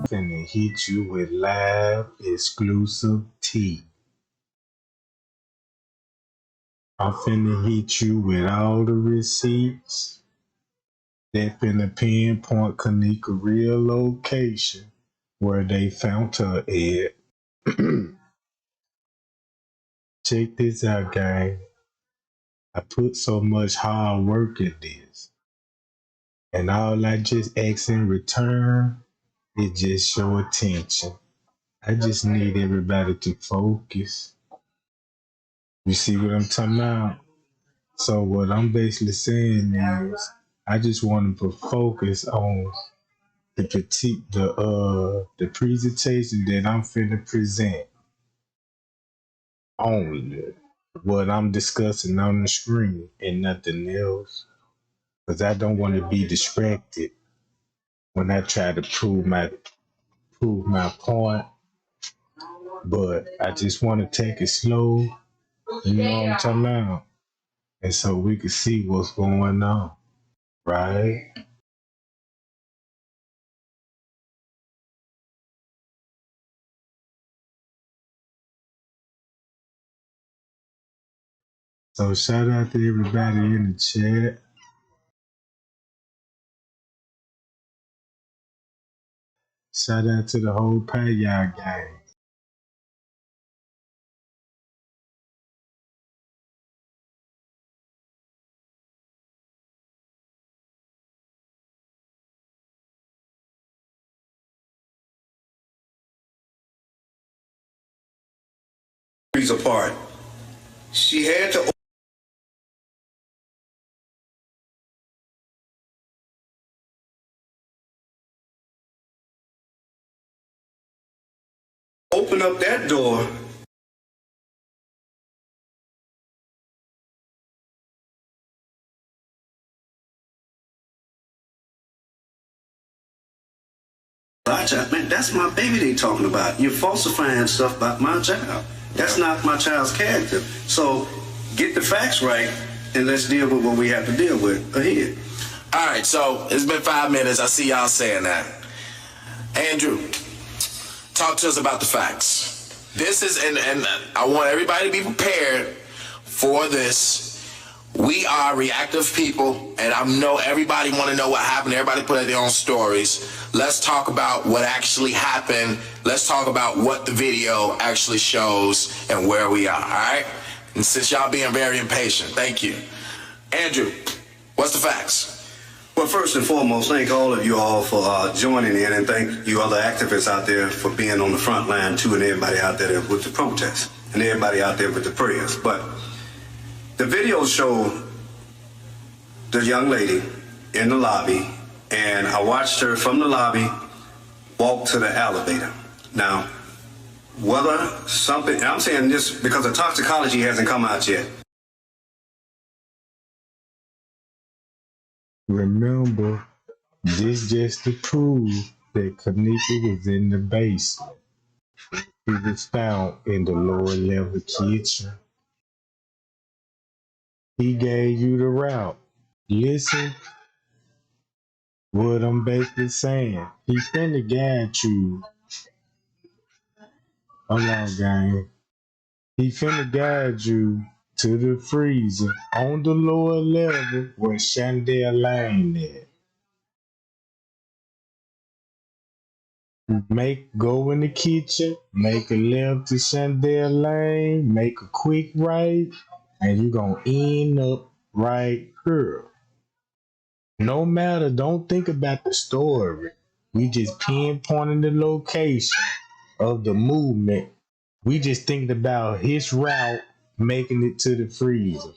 Finna hit you with live exclusive tea. I'm finna hit you with all the receipts that finna pinpoint Kenneka real location where they found her at. Check this out, gang. I put so much hard work in this, and all I just ask in return is just your attention. I just need everybody to focus. You see what I'm talking about? So what I'm basically saying is, I just want to put focus on the presentation that I'm finna present only. What I'm discussing on the screen and nothing else. Because I don't want to be distracted when I try to prove my point. But I just want to take it slow, you know what I'm talking about? And so we can see what's going on, right? So shout out to everybody in the chat. Shout out to the whole Payard gang. Apart. She had to open up that door. Man, that's my baby they talking about. You're falsifying stuff about my child. That's not my child's character. So get the facts right and let's deal with what we have to deal with ahead. All right, so it's been 5 minutes. I see y'all saying that. Andrew, talk to us about the facts. This is, and I want everybody to be prepared for this. We are reactive people, and I know everybody want to know what happened. Everybody put out their own stories. Let's talk about what actually happened. Let's talk about what the video actually shows and where we are, all right? And since y'all being very impatient, thank you. Andrew, what's the facts? Well, first and foremost, thank all of you all for joining in, and thank you other activists out there for being on the front line too, and everybody out there with the protests, and everybody out there with the prayers. But the video showed the young lady in the lobby, and I watched her from the lobby walk to the elevator. Now, whether something, and I'm saying this because the toxicology hasn't come out yet. Remember, this just to prove that Kenneka was in the basement. He was found in the lower level kitchen. He gave you the route. Listen what I'm basically saying. He finna guide you. Hold on, gang. He finna guide you to the freezer on the lower level where Chandelier Lane at. Go in the kitchen, make a left to Chandelier Lane, make a quick right, and you're gonna end up right here. No matter, don't think about the story. We just pinpointing the location of the movement. We just thinking about his route making it to the freezer.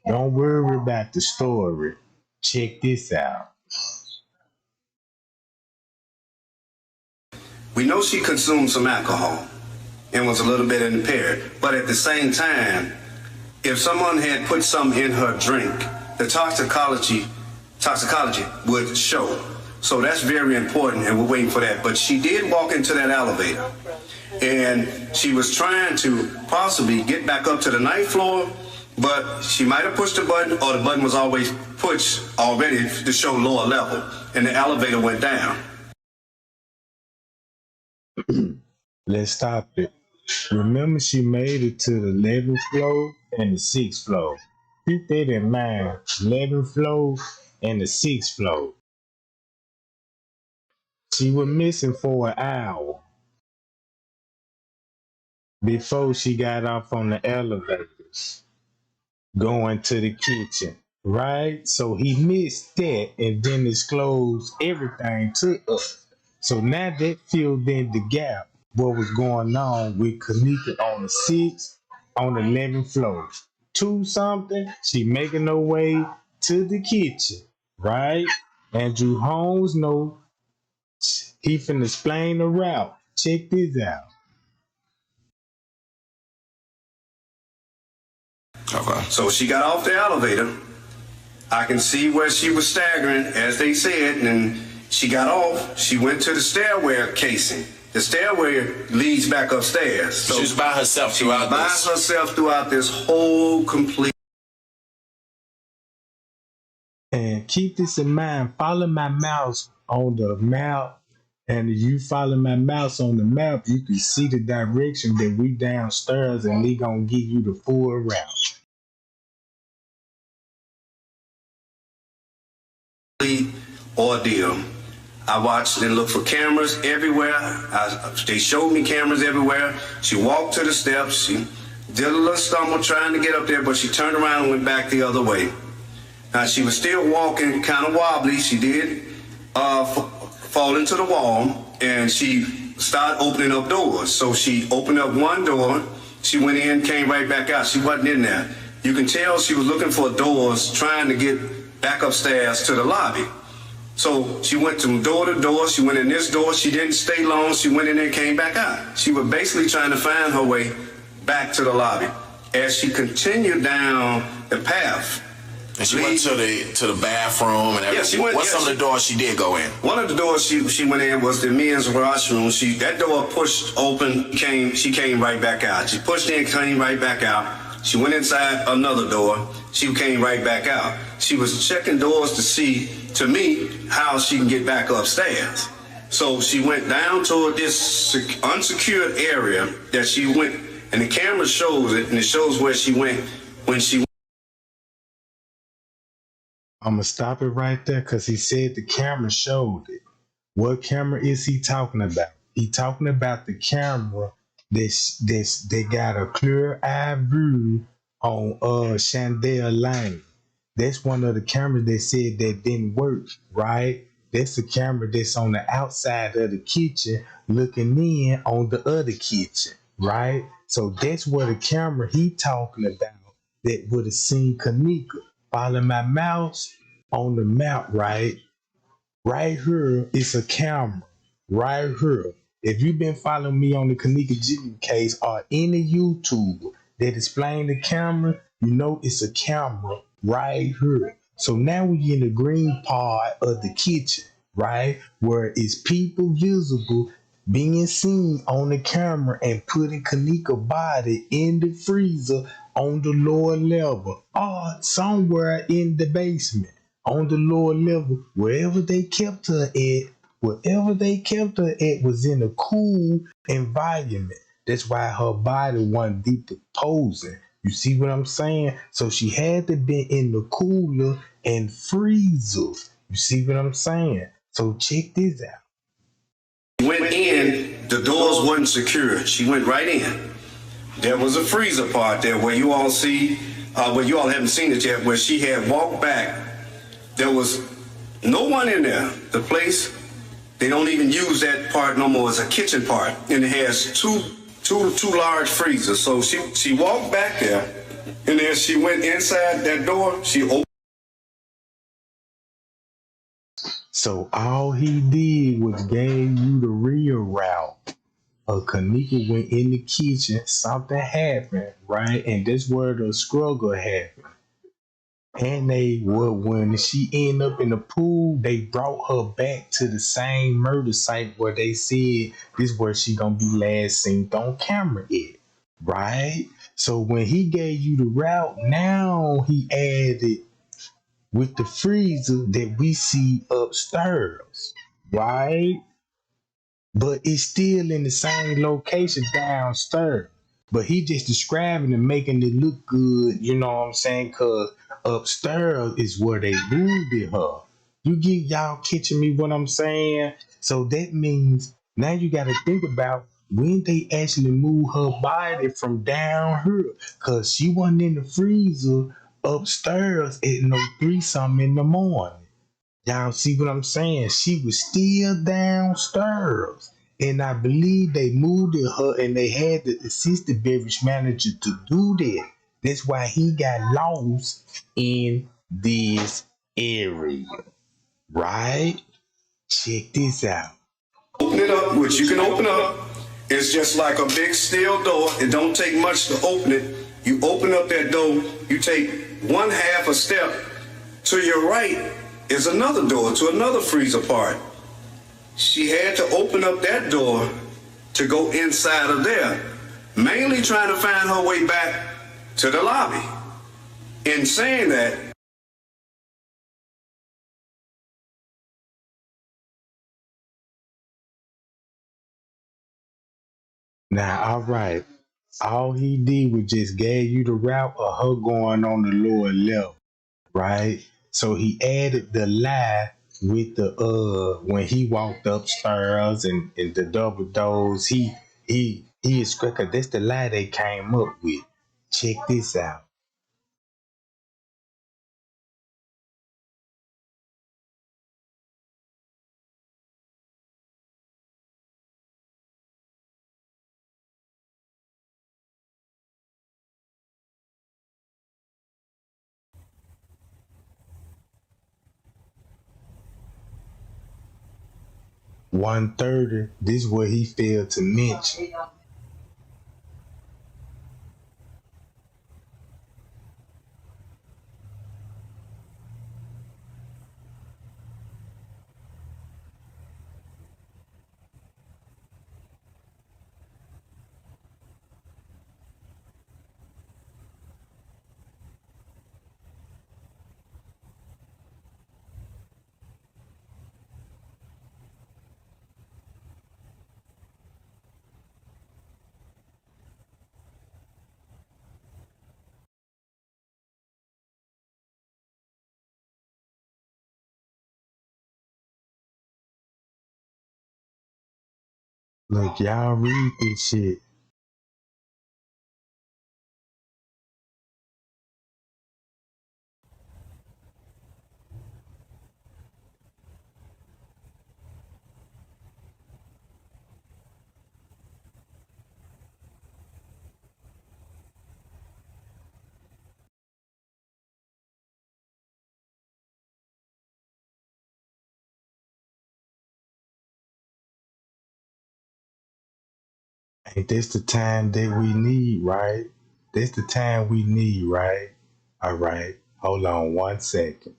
Don't worry about the story. Check this out. We know she consumed some alcohol and was a little bit impaired, but at the same time, if someone had put some in her drink, the toxicology would show. So that's very important, and we're waiting for that. But she did walk into that elevator, and she was trying to possibly get back up to the ninth floor, but she might have pushed the button, or the button was always pushed already to show lower level, and the elevator went down. Let's stop it. Remember, she made it to the 11th floor and the 6th floor. Keep that in mind. 11th floor and the 6th floor. She was missing for an hour before she got off on the elevators going to the kitchen, right? So he missed that and then disclosed everything to us. So now that filled in the gap what was going on with Kenneka on the 6th, on the 11th floor. 2 something, she making her way to the kitchen, right? Andrew Holmes know he finna explain the route. Check this out. Okay. So she got off the elevator. I can see where she was staggering, as they said, and she got off. She went to the stairway casing. The stairway leads back upstairs. So she was by herself throughout this whole complete. And keep this in mind. Follow my mouse on the map. And if you follow my mouse on the map, you can see the direction that we downstairs, and they gonna give you the full route. Ordeal. I watched and looked for cameras everywhere. They showed me cameras everywhere. She walked to the steps. She did a little stumble trying to get up there, but she turned around and went back the other way. Now, she was still walking kind of wobbly. She did fall into the wall, and she started opening up doors. So she opened up one door. She went in, came right back out. She wasn't in there. You can tell she was looking for doors, trying to get back upstairs to the lobby. So she went from door to door. She went in this door. She didn't stay long. She went in there and came back out. She was basically trying to find her way back to the lobby. As she continued down the path, and she went to the bathroom and everything. Yeah, what's some of the doors she did go in? One of the doors she went in was the men's washroom. That door pushed open, she came right back out. She pushed in, came right back out. She went inside another door. She came right back out. She was checking doors to see, to me, how she can get back upstairs. So she went down toward this unsecured area that she went, and the camera shows it, and it shows where she went when she. I'm going to stop it right there because he said the camera showed it. What camera is he talking about? He talking about the camera that got a clear eye view on Chandler Lane. That's one of the cameras they said that didn't work, right? That's the camera that's on the outside of the kitchen looking in on the other kitchen, right? So that's where the camera he talking about that would have seen Kenneka. Follow my mouse on the map, right? Right here is a camera. Right here. If you've been following me on the Kenneka Jiggy case or any YouTube that explain the camera, you know it's a camera right here. So now we're in the green part of the kitchen, right? Where it's people visible being seen on the camera and putting Kenneka's body in the freezer on the lower level or somewhere in the basement on the lower level, wherever they kept her at. Wherever they kept her at was in a cool environment. That's why her body wasn't decomposing. You see what I'm saying? So she had to be in the cooler and freezer. You see what I'm saying? So check this out. She went in, the doors wasn't secure. She went right in. There was a freezer part there where you all see, where you all haven't seen it yet, where she had walked back. There was no one in there. The place, they don't even use that part no more as a kitchen part. And it has two large freezers. So she walked back there, and then she went inside that door. She opened. So all he did was gave you the real route. Kenneka went in the kitchen, something happened, right? And that's where the struggle happened. And when she ended up in the pool, they brought her back to the same murder site where they said this where she gonna be last seen on camera at, right? So when he gave you the route, now he added with the freezer that we see upstairs, right? But it's still in the same location downstairs. But he just describing and making it look good, you know what I'm saying? Cause upstairs is where they moved it her. You get y'all catching me what I'm saying? So that means now you gotta think about when they actually move her body from down here. Cause she wasn't in the freezer upstairs at no 3 something in the morning. Y'all see what I'm saying? She was still downstairs. And I believe they moved her and they had the assistant beverage manager to do that. That's why he got lost in this area. Right? Check this out. Open it up, which you can open up. It's just like a big steel door. It don't take much to open it. You open up that door, you take one half a step. To your right is another door to another freezer part. She had to open up that door to go inside of there, mainly trying to find her way back to the lobby. In saying that, Now, all right. All he did was just gave you the route of her going on the lower level, right? So he added the lie with the when he walked upstairs and the double doors. He is cause that's the lie they came up with. Check this out. $130. This is what he failed to mention. Look, y'all read this shit. Ain't this the time that we need, right? This the time we need, right? All right. Hold on 1 second.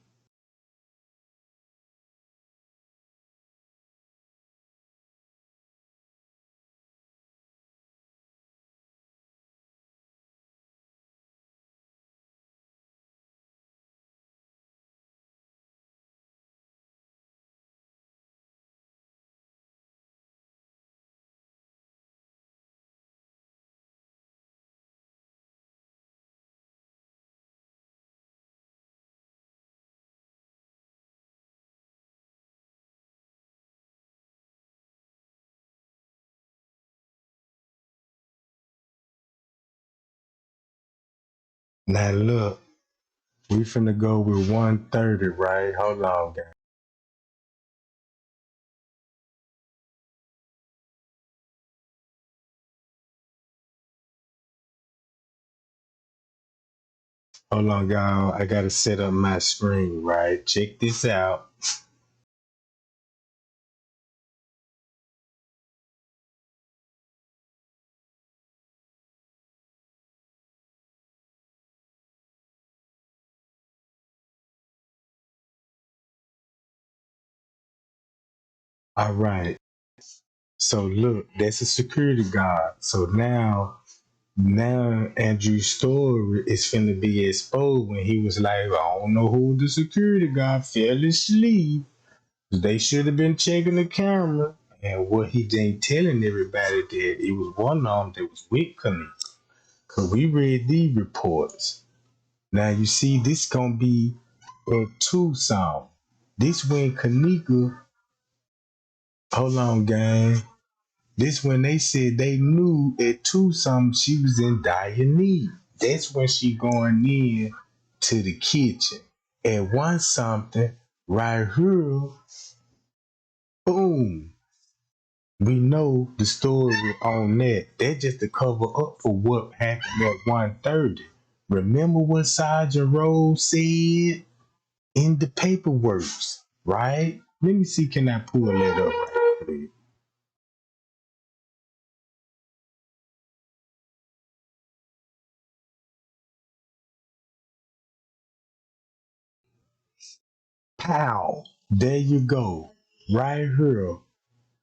Now look, we finna go with 130, right? Hold on, guys. Hold on, y'all. I gotta set up my screen, right? Check this out. All right. So look, that's a security guard. So now Andrew's story is finna be exposed when he was like, I don't know who the security guard fell asleep. They should have been checking the camera. And what he ain't telling everybody that it was one of them that was with Kenneka. Cause we read these reports. Now you see this gonna be at Tucson. This when Kenneka, hold on gang. This when they said they knew at Tucson she was in dire need. That's when she going in to the kitchen. And one something right here, boom. We know the story on that. That's just to cover up for what happened at 1:30. Remember what Sergeant Rose said in the paperwork, right? Let me see, can I pull that up right quick? Pow! There you go. Right here.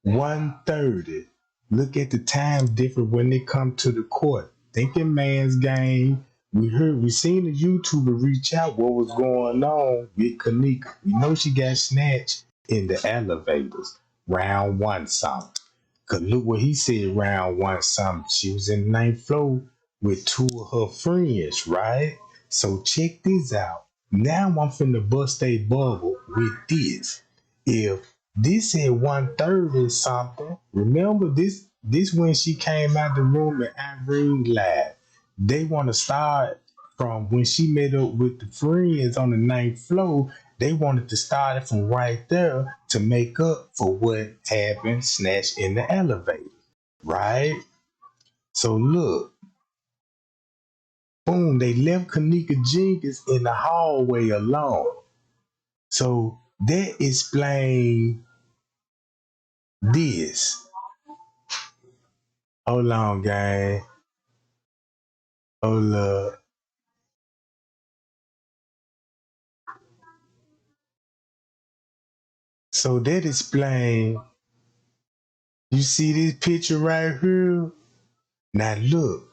1:30. Look at the time difference when they come to the court. Thinking man's game. We seen the YouTuber reach out what was going on with Kenneka. We know she got snatched in the elevators. Round one something. Cause look what he said round one something. She was in the ninth floor with two of her friends, right? So check this out. Now I'm finna bust a bubble with this. If this at 1:30 something. Remember this when she came out the room and Irene lied. They want to start from when she met up with the friends on the ninth floor. They wanted to start it from right there to make up for what happened snatched in the elevator. Right? So look, boom, they left Kenneka Jenkins in the hallway alone. So that explains this. Hold on, gang. Hold up. So that explain. You see this picture right here? Now look,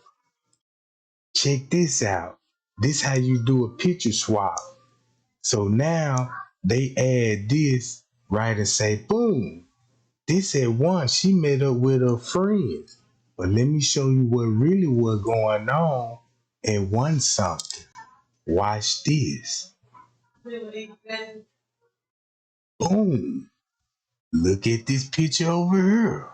check this out. This how you do a picture swap. So now they add this right and say, boom. This at one, she met up with her friends. But let me show you what really was going on at one something. Watch this. Boom. Look at this picture over here.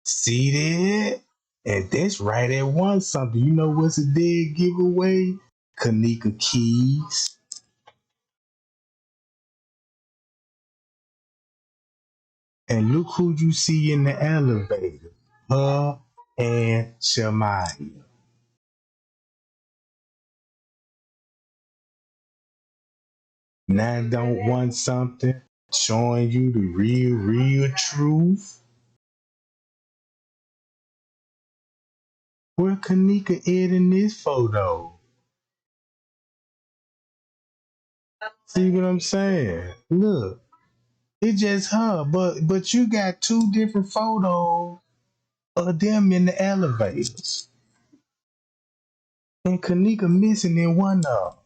See that? And that's right at one something. You know what's a dead giveaway? Kenneka keys. And look who you see in the elevator. Her and Shamaya. Now don't want something showing you the real truth. Where Kenneka at in this photo? See what I'm saying? Look, it's just her, but you got two different photos of them in the elevators. And Kenneka missing in one of them.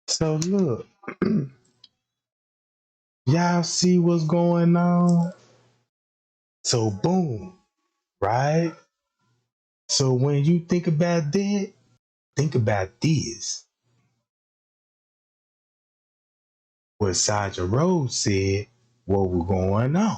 So look, y'all see what's going on? So boom, right? So when you think about that, think about this. What Sergeant Rose said, what was going on.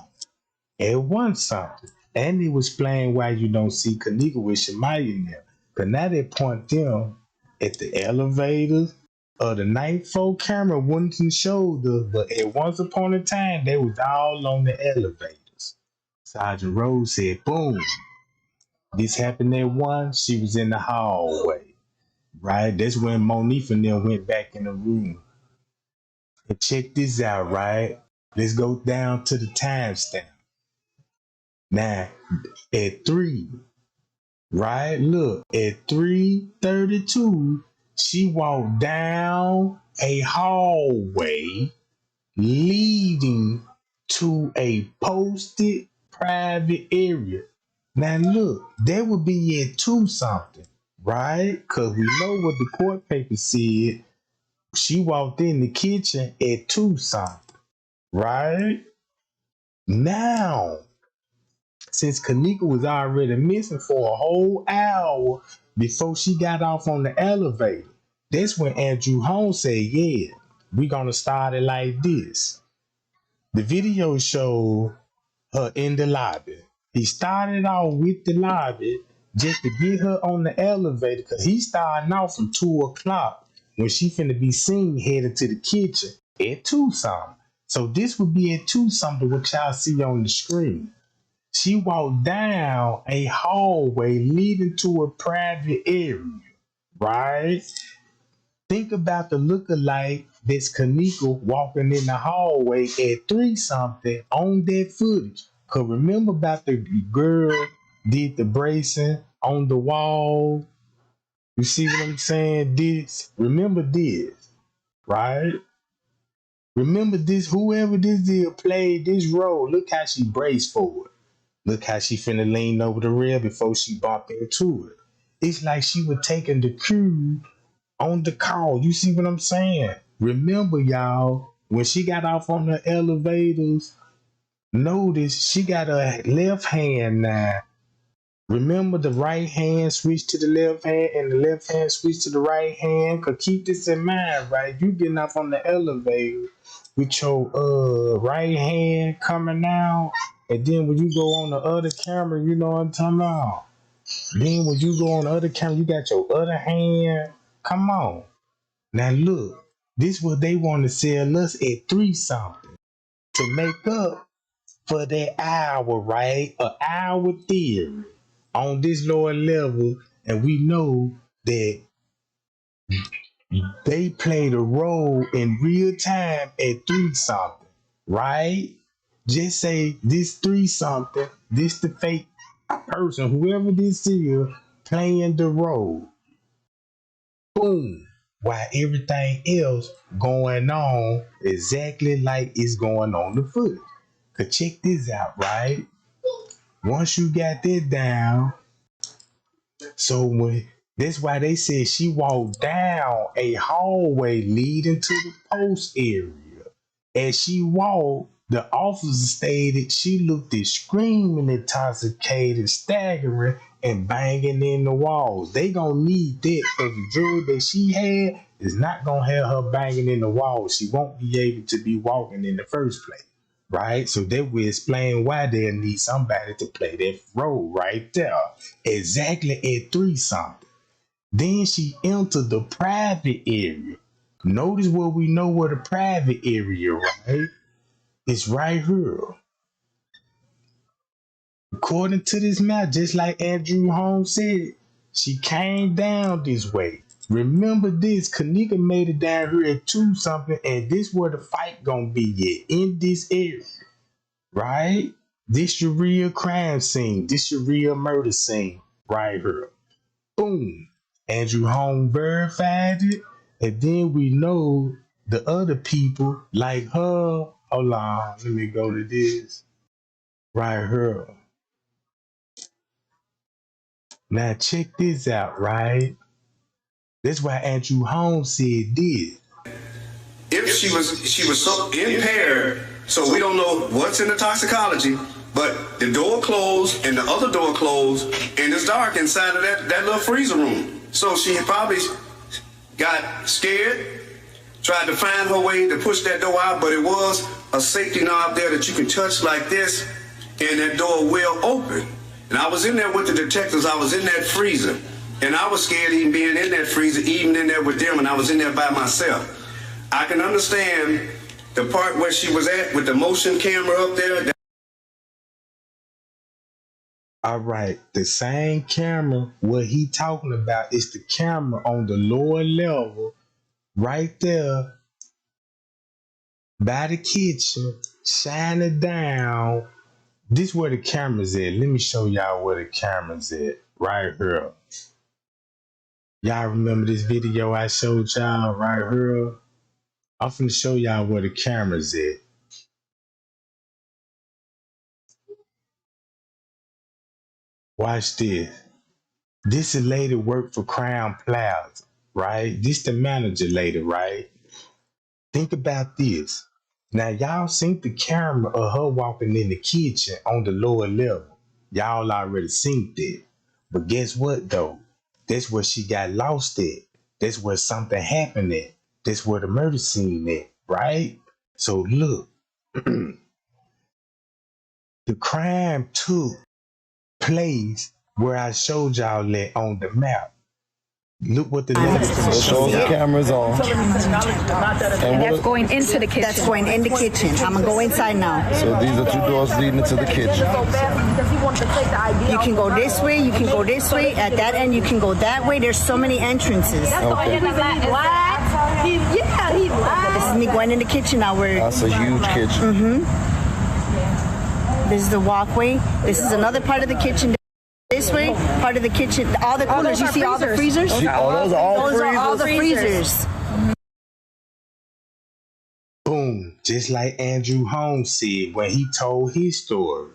At one something. And he was explaining why you don't see Kenneka with Shemaya in there. Because now they point them at the elevators or the night floor camera wouldn't show the, but at once upon a time they was all on the elevators. Sergeant Rose said, boom, this happened at one, she was in the hallway. Right? That's when Monique and them went back in the room. And check this out, right? Let's go down to the timestamp. Now, at 3, right? Look, at 3:32, she walked down a hallway leading to a posted private area. Now look, that would be at 2 something, right? Because we know what the court paper said. She walked in the kitchen at 2 something, right? Now, since Kenneka was already missing for a whole hour before she got off on the elevator, that's when Andrew Holmes said, yeah, we're going to start it like this. The video showed her in the lobby. He started off with the lobby just to get her on the elevator because he starting off from 2 o'clock when she finna be seen headed to the kitchen at 2 something. So this would be at 2 something what y'all see on the screen. She walked down a hallway leading to a private area, right? Think about the lookalike that's Kenneka walking in the hallway at 3 something on that footage. Cause remember about the girl did the bracing on the wall. You see what I'm saying? Remember this, right? Remember this, whoever this did played this role. Look how she braced for it. Look how she finna lean over the rail before she bumped into it. It's like she was taking the cue on the call. You see what I'm saying? Remember, y'all, when she got off on the elevators, notice she got her left hand now. Remember, the right hand switched to the left hand and the left hand switched to the right hand. Cause keep this in mind, right? You getting off on the elevator with your right hand coming out. And then when you go on the other camera, you know what I'm talking about. Then when you go on the other camera, you got your other hand. Come on. Now look, this is what they want to sell us at 3 something. To make up for that hour, right? An hour theory on this lower level. And we know that they played a role in real time at 3 something, right? Just say this 3 something, this the fake person, whoever this is, playing the role. Boom. While everything else going on exactly like it's going on the footage. Cause check this out, right? Once you got that down, that's why they said she walked down a hallway leading to the post area. As she walked, the officer stated she looked at screaming, intoxicated, staggering, and banging in the walls. They gonna need that because the jury that she had is not gonna have her banging in the walls. She won't be able to be walking in the first place, right? So that will explain why they'll need somebody to play that role right there. Exactly at 3 something. Then she entered the private area. Notice where we know where the private area, right? It's right here. According to this map, just like Andrew Holmes said, she came down this way. Remember this, Kenneka made it down here at 2 something, and this where the fight gonna be at, in this area, right? This your real crime scene. This your real murder scene right here. Boom. Andrew Holmes verified it, and then we know the other people like her. Hold on, let me go to this right here. Now check this out, right? That's why Andrew Holmes said this. If she was so impaired, so we don't know what's in the toxicology, but the door closed and the other door closed, and it's dark inside of that little freezer room. So she probably got scared, tried to find her way to push that door out, but it was a safety knob there that you can touch like this, and that door will open. And I was in there with the detectives. I was in that freezer, and I was scared even being in that freezer, even in there with them, and I was in there by myself. I can understand the part where she was at with the motion camera up there. All right, the same camera what he talking about is the camera on the lower level right there by the kitchen, shining down. This where the camera's at. Let me show y'all where the camera's at. Right here. Y'all remember this video I showed y'all right here? I'm finna show y'all where the camera's at. Watch this. This is lady work for Crown Plaza, right? This the manager lady, right? Think about this. Now y'all seen the camera of her walking in the kitchen on the lower level. Y'all already seen that. But guess what though? That's where she got lost at. That's where something happened at. That's where the murder scene at, right? So look, the crime took place where I showed y'all that on the map. Look what the So show us the cameras on. And that's going into the kitchen. That's going in the kitchen. I'm gonna go inside now. So these are 2 doors leading into the kitchen. You can go this way, you can go this way. At that end, you can go that way. There's so many entrances. Okay. This is me going in the kitchen now. That's a huge kitchen. This is the walkway. This is another part of the kitchen. This way, part of the kitchen. All the coolers. You see all the freezers? Those are all Those freezers. are all the freezers. boom, just like Andrew Holmes said when he told his story.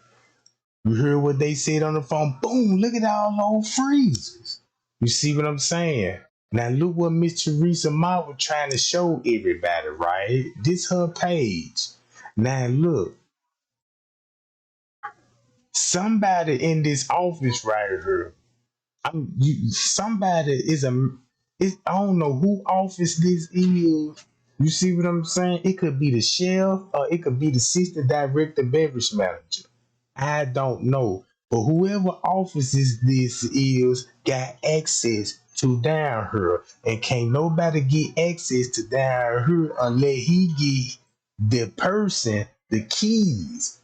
You heard what they said on the phone? Boom, look at all those freezers. You see what I'm saying? Now look what Miss Teresa Mott was trying to show everybody, right? This her page. Now look. Somebody in this office right here. Somebody is I don't know who office this is. You see what I'm saying? It could be the chef or it could be the assistant director beverage manager. I don't know. But whoever offices this is got access to down here. And can't nobody get access to down here unless he get the person the keys.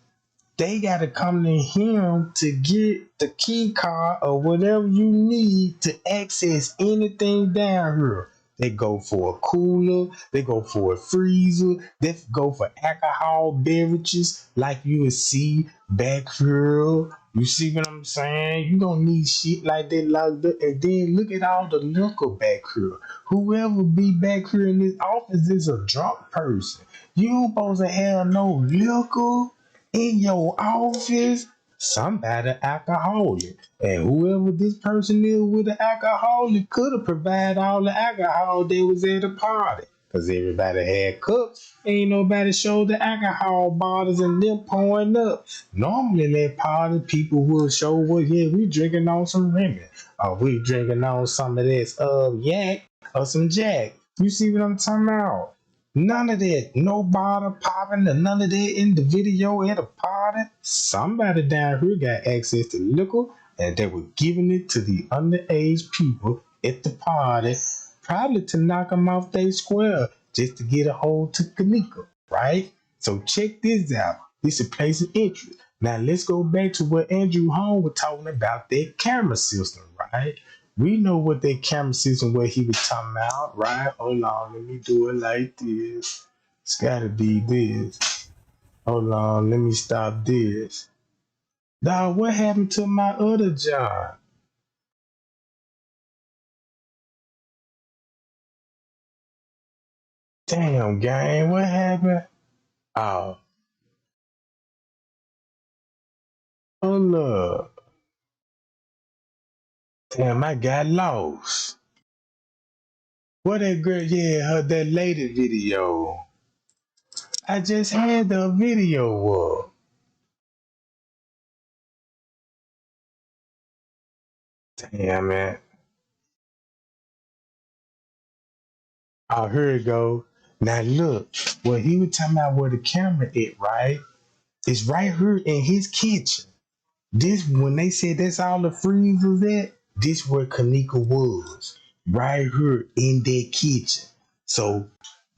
They gotta come to him to get the key card or whatever you need to access anything down here. They go for a cooler, they go for a freezer, they go for alcohol beverages like you would see back here. You see what I'm saying? You don't need shit like that locked up. And then look at all the liquor back here. Whoever be back here in this office is a drunk person. You don't supposed to have no liquor in your office. Somebody alcoholic, and whoever this person is with the alcoholic could have provided all the alcohol that was at the party, because everybody had cups. Ain't nobody showed the alcohol bottles and them pouring up. Normally in that party people will show, well, yeah, we drinking on some Remy, or we drinking on some of this yak or some Jack. You see what I'm talking about? None of that. No bottle popping or none of that in the video at a party. Somebody down here got access to liquor and they were giving it to the underage people at the party, probably to knock them off their square just to get a hold to Kenneka, right? So check this out. This is a place of interest. Now let's go back to what Andrew Holmes was talking about, that camera system, right? We know what that camera system, what he was talking about, right? Hold on, let me do it like this. It's gotta be this. Hold on, let me stop this. Dog, what happened to my other job? Damn, gang, what happened? Oh, hold up. Damn, I got lost. What that girl, yeah, her that lady video. I just had the video up. Damn it. Oh, here it go. Now look, what he was talking about where the camera is, right? It's right here in his kitchen. This, when they said that's all the freezers at, this where Kenneka was. Right here in their kitchen. So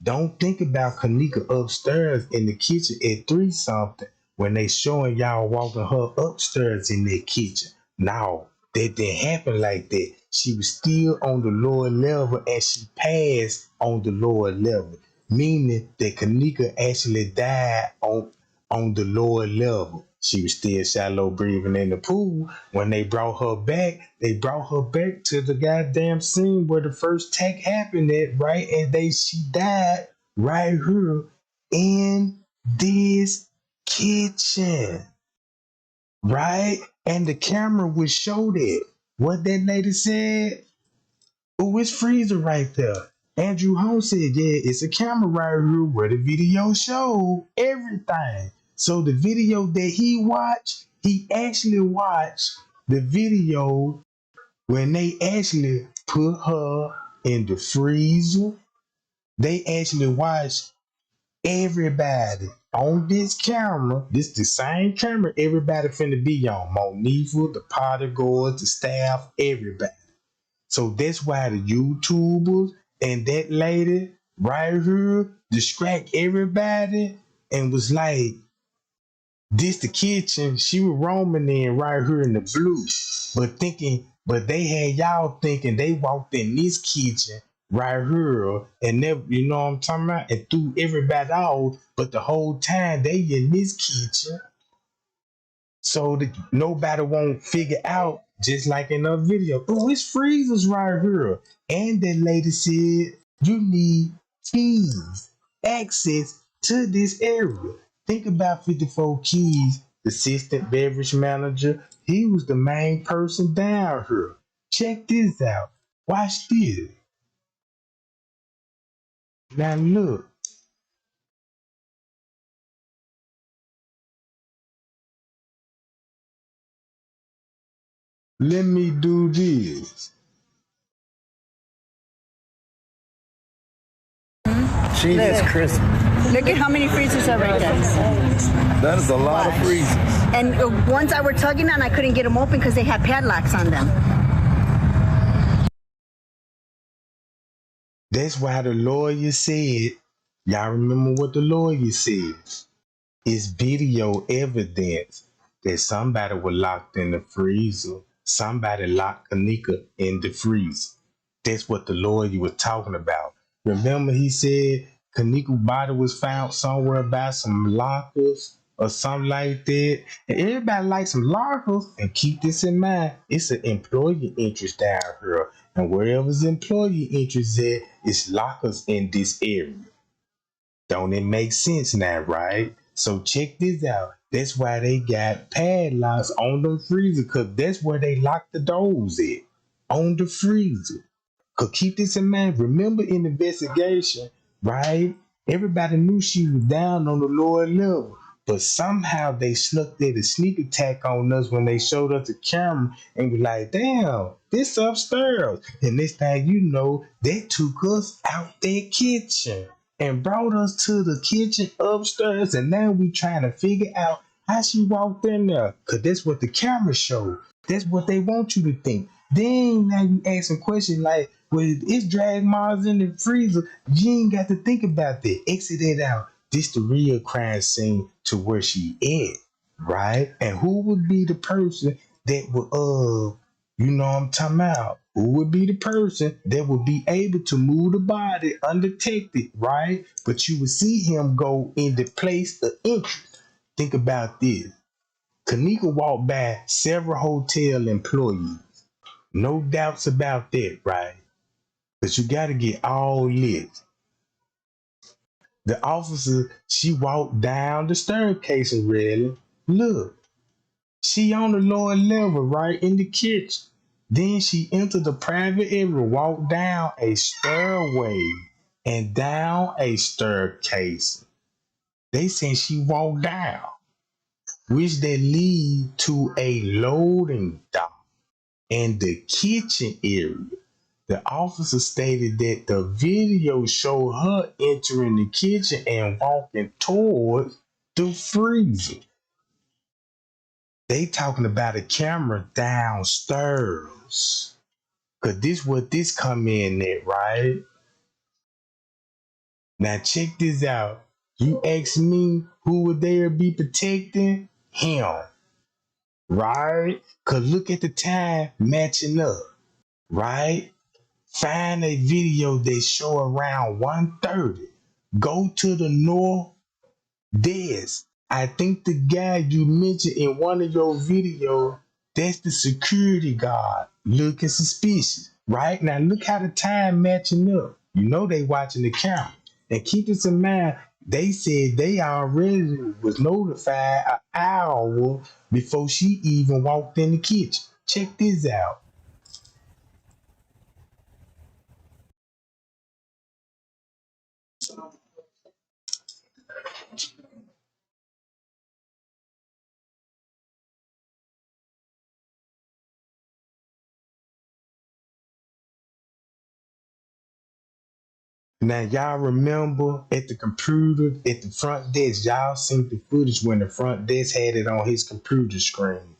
don't think about Kenneka upstairs in the kitchen at 3 something when they showing y'all walking her upstairs in their kitchen. No, that didn't happen like that. She was still on the lower level and she passed on the lower level, meaning that Kenneka actually died on the lower level. She was still shallow breathing in the pool. When they brought her back to the goddamn scene where the first attack happened at, right? And she died right here in this kitchen, right? And the camera would show that. What that lady said, oh, it's freezer right there. Andrew Holmes said, yeah, it's a camera right here where the video showed everything. So the video that he actually watched the video when they actually put her in the freezer. They actually watched everybody on this camera. This the same camera everybody finna be on. Monifa, the party goers, the staff, everybody. So that's why the YouTubers and that lady right here distract everybody and was like, this the kitchen. She was roaming in right here in the blue. But they had y'all thinking they walked in this kitchen right here and never, you know what I'm talking about? And threw everybody out. But the whole time they in this kitchen. So that nobody won't figure out, just like in the video, oh, it's freezers right here. And that lady said, you need keys, access to this area. Think about 54 Keys, the assistant beverage manager. He was the main person down here. Check this out. Watch this. Now look. Let me do this. Jesus Christmas. Look at how many freezers are right there. That is a lot of freezers. And ones I were tugging on, I couldn't get them open because they had padlocks on them. That's why the lawyer said, y'all remember what the lawyer said? It's video evidence that somebody was locked in the freezer. Somebody locked Kenneka in the freezer. That's what the lawyer was talking about. Remember he said Kenneka's body was found somewhere by some lockers or something like that. And everybody likes some lockers. And keep this in mind, it's an employee interest down here. And wherever's employee interest at, it's lockers in this area. Don't it make sense now, right? So check this out. That's why they got padlocks on the freezer, because that's where they lock the doors at, on the freezer. Because keep this in mind. Remember in the investigation, right? Everybody knew she was down on the lower level. But somehow they snuck there to sneak attack on us when they showed us the camera and was like, damn, this upstairs. And this thing you know, they took us out their kitchen and brought us to the kitchen upstairs. And now we trying to figure out how she walked in there. Because that's what the camera showed. That's what they want you to think. Then now you ask some questions like, well, it's drag Mars in the freezer. You ain't got to think about that. Exit it out. This the real crime scene to where she is, right? And who would be the person that would, you know what I'm talking about? Who would be the person that would be able to move the body undetected, right? But you would see him go in the place of interest. Think about this. Kenneka walked by several hotel employees. No doubts about that, right? But you got to get all this. The officer, she walked down the staircase and really, look, she on the lower level, right in the kitchen. Then she entered the private area, walked down a stairway and down a staircase. They saying she walked down, which they lead to a loading dock in the kitchen area. The officer stated that the video showed her entering the kitchen and walking towards the freezer. They talking about a camera downstairs. Cause this what this come in at, right? Now check this out. You ask me who would there be protecting? Him. Right? Cause look at the time matching up. Right? Find a video that show around 1:30. Go to the north desk. I think the guy you mentioned in one of your videos, that's the security guard looking suspicious. Right? Now look how the time matching up. You know they watching the camera. And keep this in mind, they said they already was notified an hour before she even walked in the kitchen. Check this out. Now y'all remember at the computer at the front desk, y'all seen the footage when the front desk had it on his computer screen.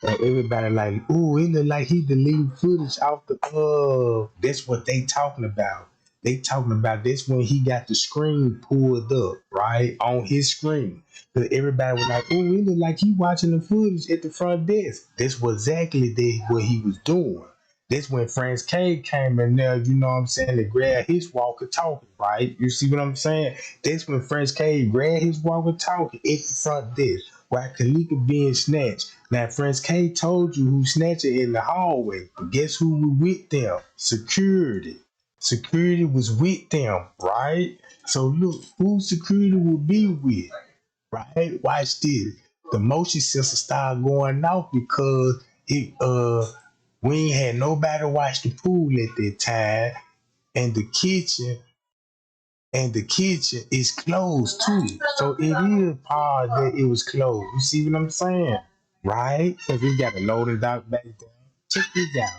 And everybody like, ooh, it look like he deleted footage off the that's what they talking about. They talking about this when he got the screen pulled up, right? On his screen. But everybody was like, ooh, it look like he watching the footage at the front desk. That's what exactly what he was doing. That's when France K came in there, you know what I'm saying, to grab his walkie talkie, right? You see what I'm saying? That's when France K grabbed his walkie talkie at the front desk while Kenneka being snatched. Now, France K told you who snatched it in the hallway, but guess who was with them? Security. Security was with them, right? So look, who security will be with, right? Watch this. The motion sensor started going off because we ain't had nobody watch the pool at that time, and the kitchen is closed too. So it is part that it was closed. You see what I'm saying? Right? Because we got a loading dock back there. Check this out.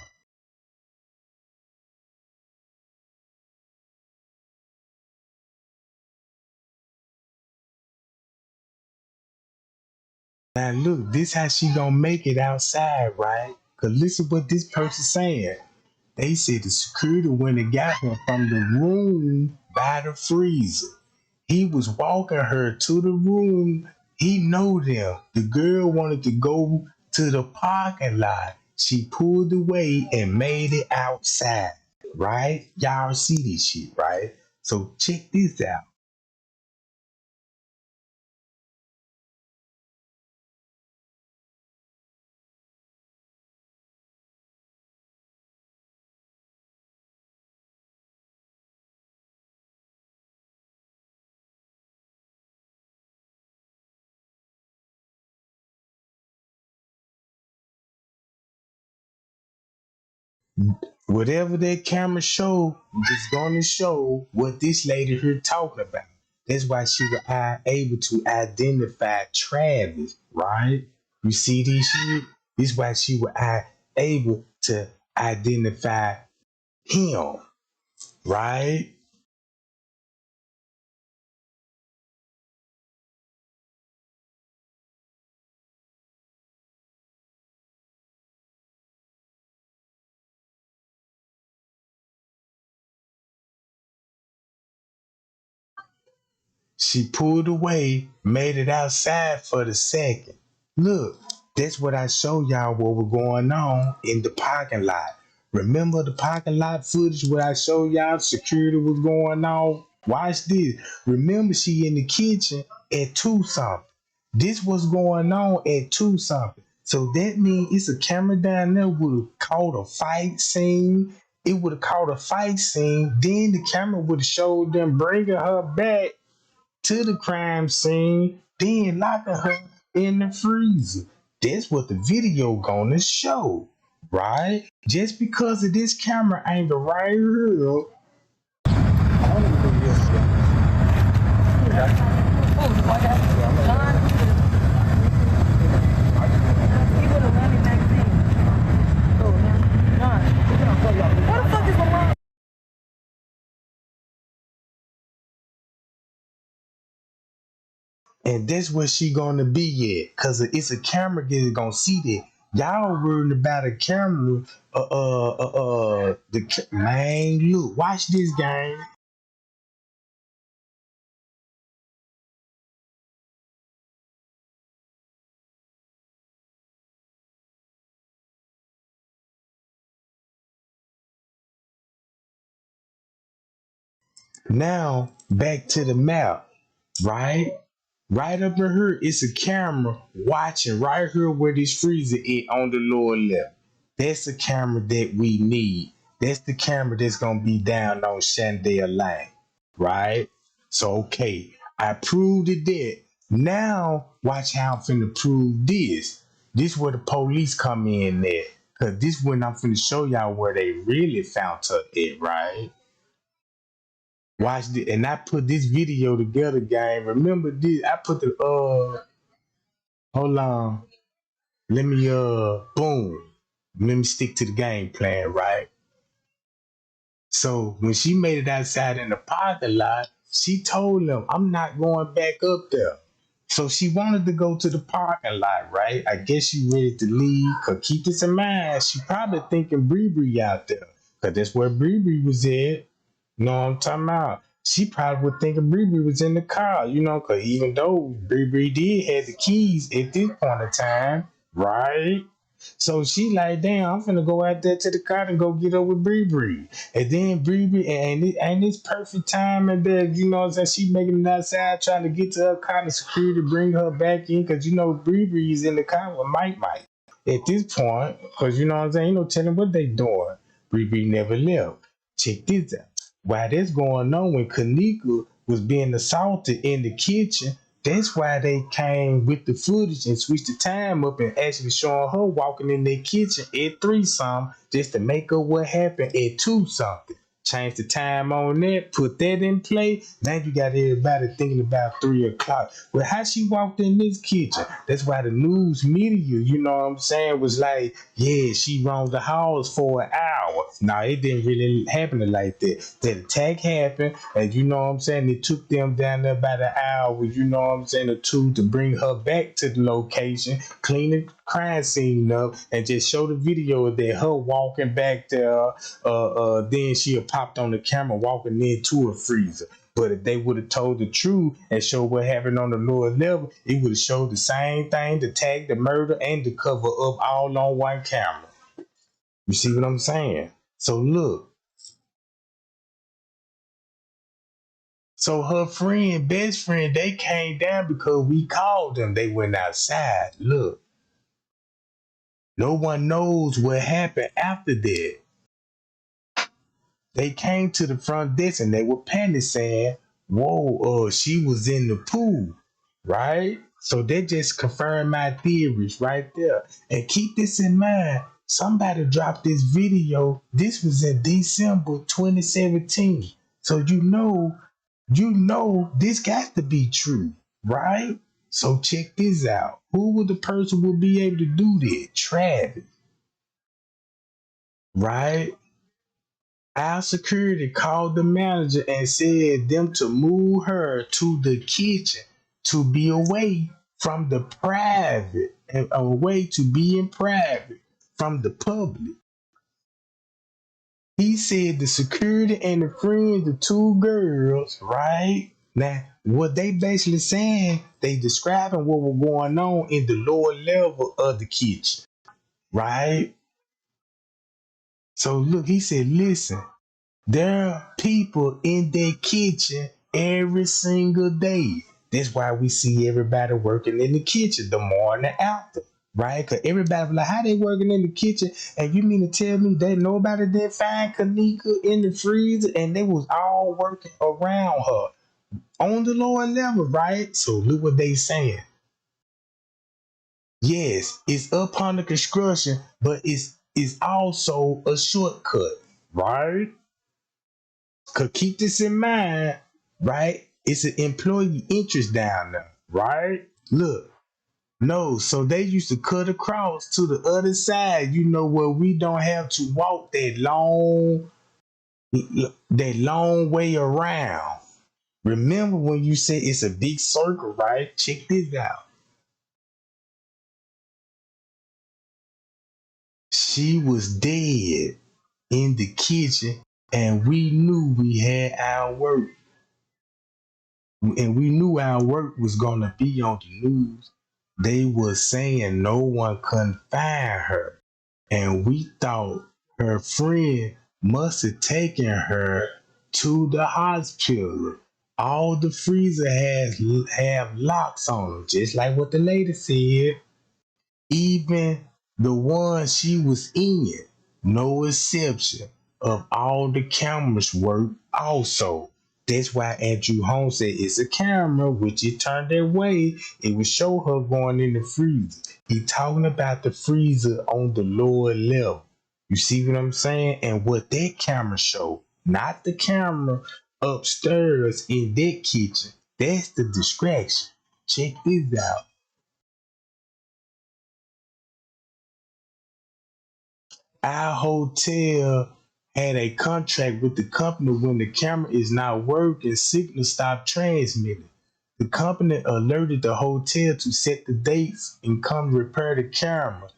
Now look, this how she gonna make it outside, right? Cause listen what this person saying. They said the security went and got her from the room by the freezer. He was walking her to the room. He know them. The girl wanted to go to the parking lot. She pulled away and made it outside. Right? Y'all see this shit, right? So check this out. Whatever that camera show is going to show what this lady here talking about. That's why she was able to identify Travis, right? You see this shit? This is why she was able to identify him, right? She pulled away, made it outside for the second. Look, that's what I showed y'all what was going on in the parking lot. Remember the parking lot footage where I showed y'all security was going on? Watch this. Remember she in the kitchen at 2 something. This was going on at 2 something. So that means it's a camera down there would have caught a fight scene. It would have caught a fight scene. Then the camera would have showed them bringing her back to the crime scene, then locking her in the freezer. That's what the video gonna show, right? Just because of this camera angle right here. And that's where she gonna be at, cause it's a camera that's gonna see that. Y'all worried about a camera, man, look, watch this game. Now, back to the map, right? Right up in here, it's a camera watching right here where this freezer is on the lower left. That's the camera that we need. That's the camera that's gonna be down on Shandell Lane. right? So okay, I proved it dead. Now watch how I'm finna prove this. This where the police come in at. Cause this when I'm finna show y'all where they really found her at, right? Watch this, and I put this video together, gang. Remember this? I put the hold on. Let me boom. Let me stick to the game plan, right? So when she made it outside in the parking lot, she told them, I'm not going back up there. So she wanted to go to the parking lot, right? I guess she ready to leave. Cause keep this in mind, she probably thinking Bree out there. Cause that's where Bree was at. You know what I'm talking about? She probably would think Bree was in the car, you know, cause even though Bree did have the keys at this point in time, right? So she like, damn, I'm finna go out there to the car and go get up with Bree. And then Bree, and it's perfect time and then, you know what I'm saying, she making it outside trying to get to her car and security bring her back in, cause you know Bree is in the car with Mike. At this point, cause you know what I'm saying, you know, tell them what they doing. Bree never left. Check this out. While that's going on, when Kenneka was being assaulted in the kitchen, that's why they came with the footage and switched the time up and actually showing her walking in their kitchen at 3-something just to make up what happened at 2-something. Change the time on that, put that in play. Now you got everybody thinking about 3 o'clock. Well, how she walked in this kitchen? That's why the news media, you know what I'm saying, was like, yeah, she roamed the halls for an hour. Now, it didn't really happen like that. That attack happened, and you know what I'm saying, it took them down there about an hour, you know what I'm saying, or 2 to bring her back to the location, clean the crime scene up, and just show the video of that, her walking back there. Then she popped on the camera walking into a freezer. But if they would have told the truth and showed what happened on the lower level, it would have showed the same thing, the tag, the murder, and the cover up all on one camera. You see what I'm saying? So look. So her friend, best friend, they came down because we called them. They went outside. Look. No one knows what happened after that. They came to the front desk and they were panicked saying, whoa, she was in the pool, right? So they just confirmed my theories right there. And keep this in mind, somebody dropped this video. This was in December 2017. So you know this got to be true, right? So check this out. Who would the person would be able to do that? Travis, right? Our security called the manager and said them to move her to the kitchen to be away from the private and away to be in private from the public. He said the security and the friends, the 2 girls, right? Now, what they basically saying, they describing what was going on in the lower level of the kitchen, right? So look, he said, listen, there are people in their kitchen every single day. That's why we see everybody working in the kitchen the morning after, right? Because everybody was like, how they working in the kitchen? And you mean to tell me that nobody did find Kenneka in the freezer and they was all working around her on the lower level, right? So look what they saying. Yes, it's up under construction, but it's also a shortcut, right? Cause keep this in mind, right? It's an employee interest down there, right? Look, no, so they used to cut across to the other side, you know, where we don't have to walk that long way around. Remember when you said it's a big circle, right? Check this out. She was dead in the kitchen, and we knew we had our work. And we knew our work was gonna be on the news. They were saying no one couldn't find her. And we thought her friend must have taken her to the hospital. All the freezer have locks on them, just like what the lady said. Even the one she was in, no exception of all the cameras work also. That's why Andrew Holmes said it's a camera, which it turned that way. It would show her going in the freezer. He talking about the freezer on the lower level. You see what I'm saying? And what that camera show, not the camera upstairs in that kitchen. That's the distraction. Check this out. Our hotel had a contract with the company. When the camera is not working, signal stop transmitting. The company alerted the hotel to set the dates and come repair the camera.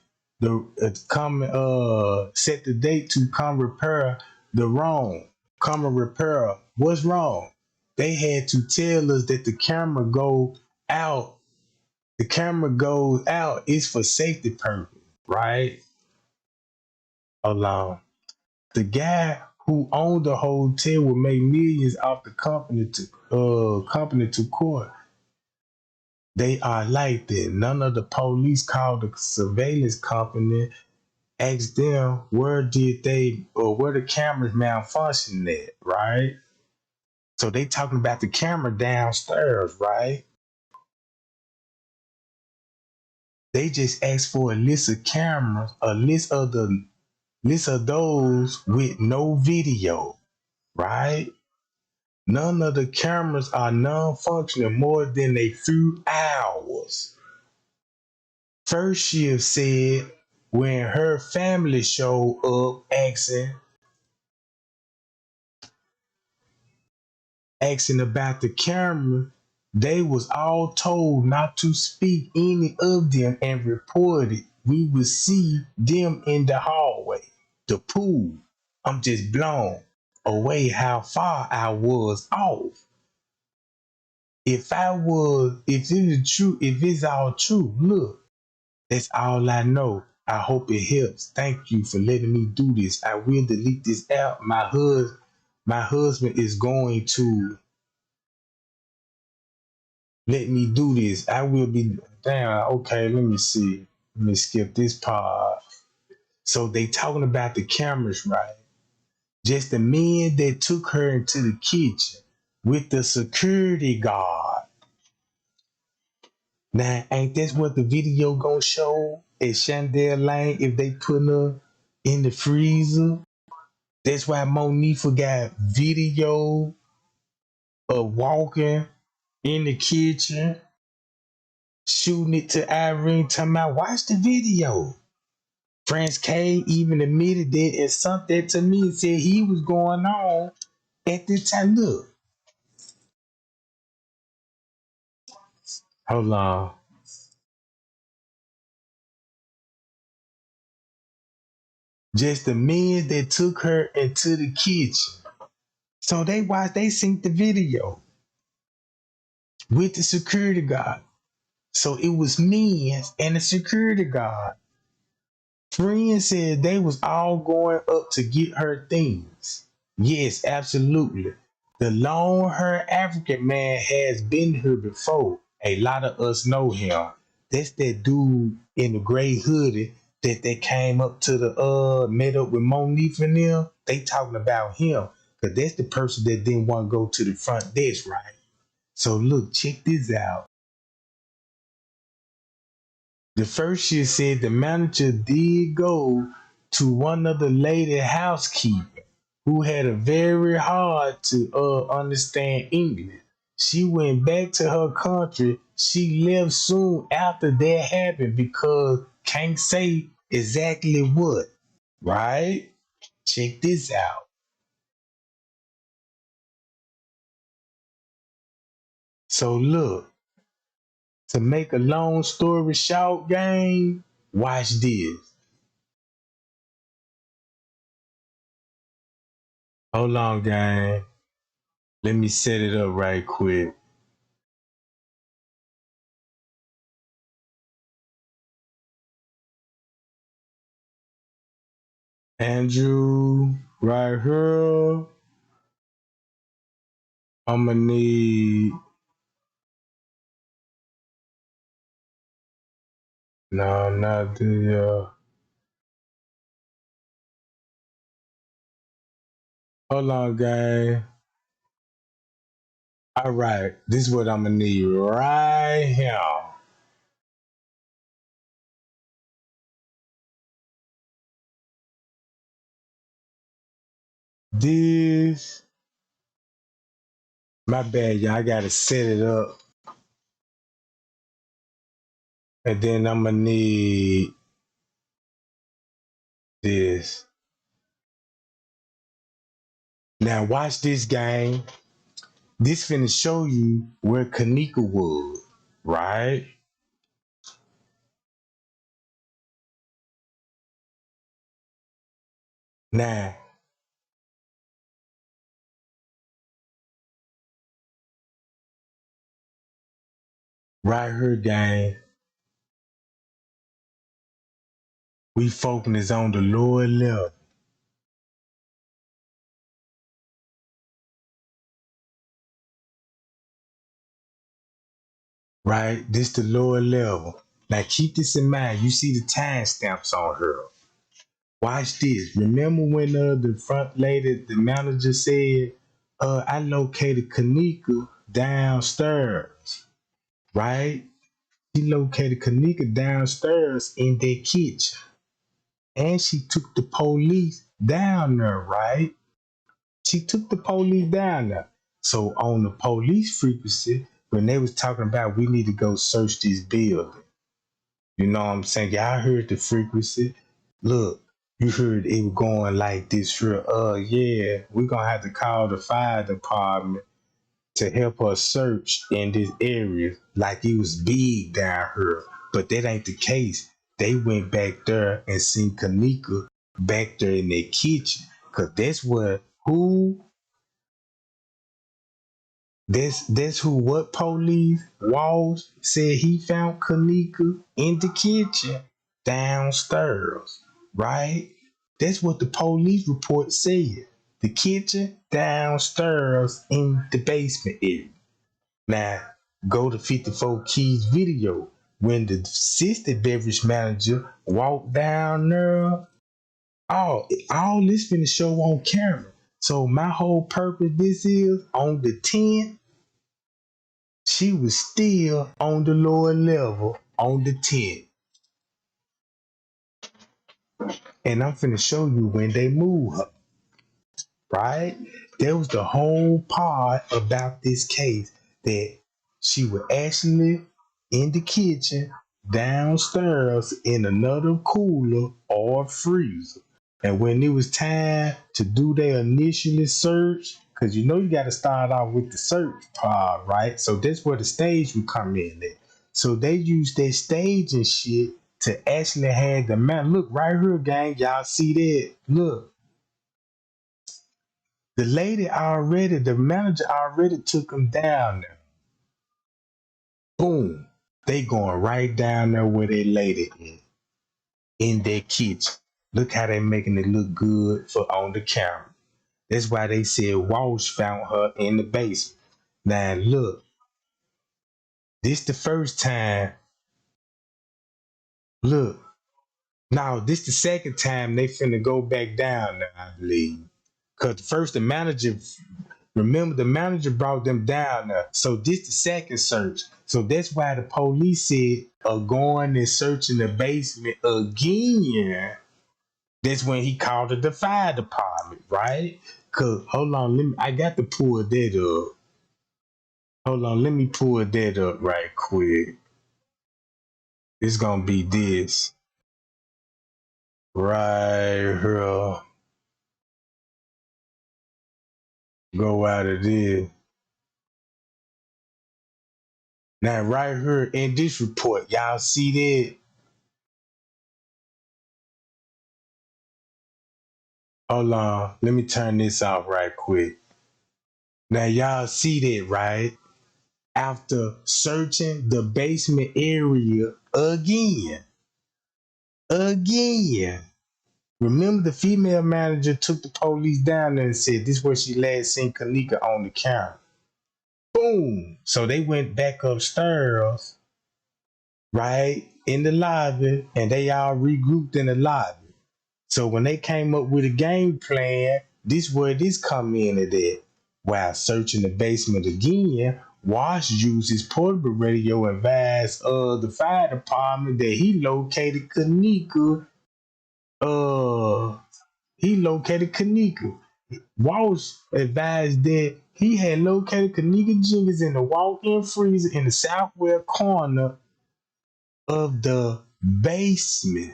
Set the date to come repair the wrong. Come and repair what's wrong. They had to tell us that the camera go out. The camera goes out. It's for safety purpose, right? Alone. The guy who owned the hotel would make millions off the company to court. They are like that. None of the police called the surveillance company, asked them where the cameras malfunction at, right? So they talking about the camera downstairs, right? They just asked for a list of cameras, a list of those with no video, right? None of the cameras are non-functioning more than a few hours. First shift said when her family showed up asking about the camera, they was all told not to speak any of them and reported we would see them in the hallway, the pool. I'm just blown away how far I was off. If it's all true, look, that's all I know. I hope it helps. Thank you for letting me do this. I will delete this app. My husband is going to let me do this. I will be damn okay. Let me see. Let me skip this part. So they talking about the cameras, right? Just the men that took her into the kitchen with the security guard. Now, ain't that what the video gonna show at Chandel Lane if they put her in the freezer? That's why Monifa got video of walking in the kitchen, shooting it to Irene, talking about, watch the video. France K even admitted that and sent that to me and said he was going on at the time. Look, hold on. Just the men that took her into the kitchen. So they seen the video with the security guard. So it was me and the security guard. Friends said they was all going up to get her things. Yes, absolutely. The long haired African man has been here before. A lot of us know him. That's that dude in the gray hoodie that they came up to the met up with Monique and them. They talking about him. Cause that's the person that didn't want to go to the front desk, right? So look, check this out. The first year said the manager did go to one of the lady housekeeper who had a very hard to understand English. She went back to her country. She left soon after that happened because can't say exactly what, right? Check this out. So look, to make a long story short, gang, watch this. Hold on, gang. Let me set it up right quick. Andrew, right here. I'ma need. No, not the. Hold on, gang. All right, this is what I'm gonna need right here. This, my bad, y'all. I gotta set it up, and then I'm gonna need this. Now watch this game. This finna show you where Kenneka was, right? Now, right here, gang, we focus on the lower level, right? This the lower level. Now keep this in mind. You see the timestamps on her. Watch this. Remember when the front lady, the manager said, I located Kenneka downstairs, right? She located Kenneka downstairs in their kitchen. And she took the police down there, right? She took the police down there. So on the police frequency, when they was talking about we need to go search this building, you know what I'm saying? Y'all heard the frequency. Look, you heard it was going like this for yeah, we're gonna have to call the fire department to help us search in this area like it was big down here. But that ain't the case. They went back there and seen Kenneka back there in their kitchen. Cause that's what who that's who what police Walls said he found Kenneka in the kitchen downstairs, right? That's what the police report said. The kitchen downstairs in the basement area. Now go to 54 Keys video when the assistant beverage manager walked down there. All this finna show on camera. So my whole purpose this is on the 10th, she was still on the lower level on the 10th. And I'm finna show you when they move her, right? There was the whole part about this case that she was actually in the kitchen downstairs in another cooler or freezer. And when it was time to do their initial search, because you know you got to start off with the search part, right? So that's where the stage would come in at. So they used their stage and shit to actually have the man. Look right here, gang. Y'all see that? Look. The lady already, the manager already took them down there. Boom. They going right down there where they lady in their kitchen. Look how they making it look good for on the camera. That's why they said Walsh found her in the basement. Now look, this the first time. Look, now this the second time they finna go back down there, I believe. Cause first the manager, remember the manager brought them down there. So this the second search. So that's why the police said going and searching the basement again. That's when he called the fire department, right? Cause hold on, I got to pull that up. Hold on, let me pull that up right quick. It's gonna be this right here. Go out of this. Now right here in this report, y'all see that? Hold on, let me turn this off right quick. Now y'all see that, right? After searching the basement area again. Remember the female manager took the police down there and said this is where she last seen Kenneka on the camera. Boom. So they went back upstairs, right, in the lobby, and they all regrouped in the lobby. So when they came up with a game plan, this where this come in at that. While searching the basement again, Wash used his portable radio and advised the fire department that he located Kenneka. Walsh advised that he had located Kenneka Jenkins in the walk-in freezer in the southwest corner of the basement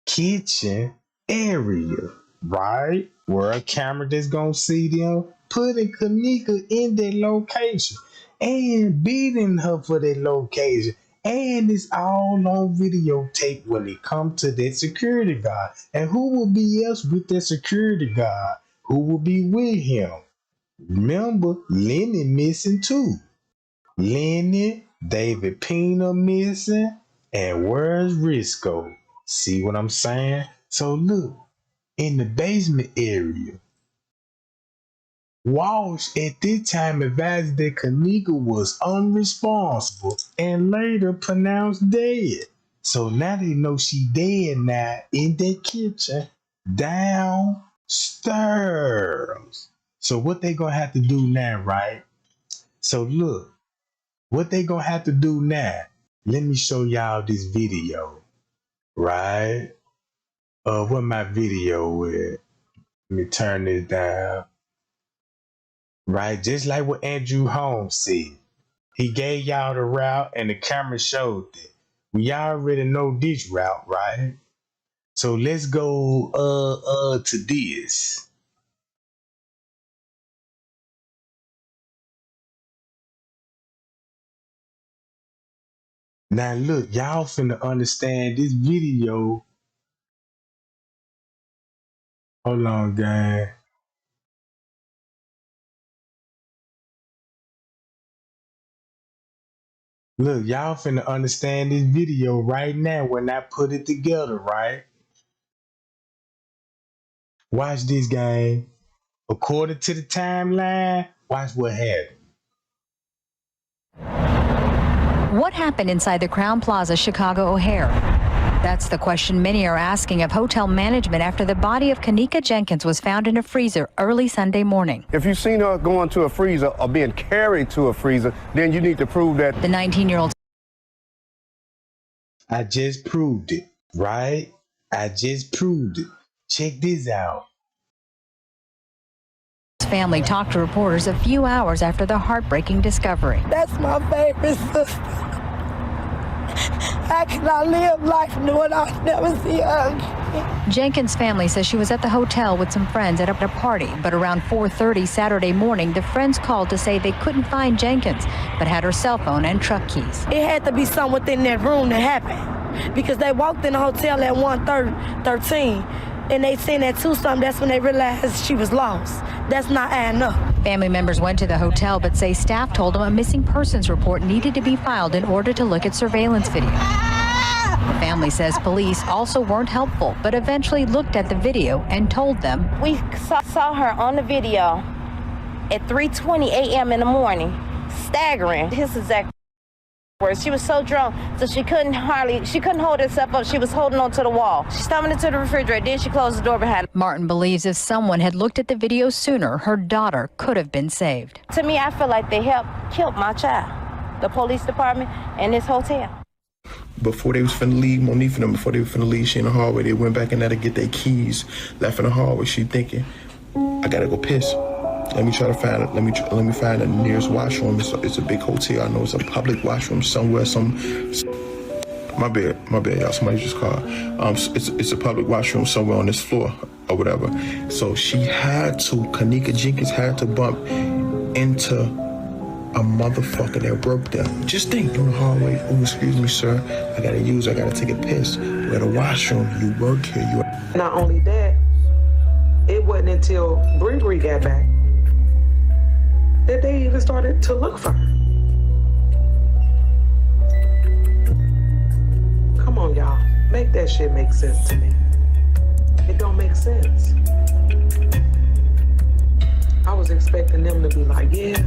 kitchen area, right? Where a camera that's gonna see them putting Kenneka in that location and beating her for that location. And it's all on videotape when it comes to that security guard. And who will be else with that security guard? Who will be with him? Remember, Lenny missing too. Lenny, David Pena missing, and where's Risco? See what I'm saying? So look, in the basement area, Walsh at this time advised that Kenneka was unresponsible and later pronounced dead. So now they know she dead now in that kitchen downstairs. So what they gonna have to do now, right? So look, what they gonna have to do now, let me show y'all this video, right? What my video is. Let me turn this down. Right, just like what Andrew Holmes said. He gave y'all the route and the camera showed it. We already know this route, right? So let's go to this. Now look, y'all finna understand this video. Hold on, gang. Look, y'all finna understand this video right now when I put it together, right? Watch this, gang. According to the timeline, watch what happened. What happened inside the Crowne Plaza Chicago O'Hare? That's the question many are asking of hotel management after the body of Kenneka Jenkins was found in a freezer early Sunday morning. If you've seen her going to a freezer or being carried to a freezer, then you need to prove that. The 19-year-old. I just proved it, right? I just proved it. Check this out. Family talked to reporters a few hours after the heartbreaking discovery. That's my favorite sister. How can I live life knowing I'll never see her again? Jenkins' family says she was at the hotel with some friends at a party, but around 4:30 Saturday morning, the friends called to say they couldn't find Jenkins, but had her cell phone and truck keys. It had to be something within that room that happened, because they walked in the hotel at 1:13, and they seen at 2-something. That's when they realized she was lost. That's not adding up. Family members went to the hotel, but say staff told them a missing persons report needed to be filed in order to look at surveillance video. The family says police also weren't helpful, but eventually looked at the video and told them. We saw her on the video at 3:20 a.m. in the morning, staggering. His exact words. She was so drunk, so she couldn't hold herself up. She was holding on to the wall. She stumbled into the refrigerator, then she closed the door behind her. Martin believes if someone had looked at the video sooner, her daughter could have been saved. To me, I feel like they killed my child. The police department and this hotel. Before they was finna leave, Monique and them, before they was finna leave, she in the hallway, they went back in there to get their keys, left in the hallway. She thinking, I gotta go piss. Let me try to find it. Let me find the nearest washroom. It's a big hotel. I know it's a public washroom somewhere. My bad, y'all. Somebody just called. It's a public washroom somewhere on this floor or whatever. So Kenneka Jenkins had to bump into a motherfucker that broke down. Just think in the hallway. Oh, excuse me, sir. I gotta take a piss. We're at a washroom. You work here. Not only that, it wasn't until Bree got back that they even started to look for her. Come on, y'all. Make that shit make sense to me. It don't make sense. I was expecting them to be like, yeah,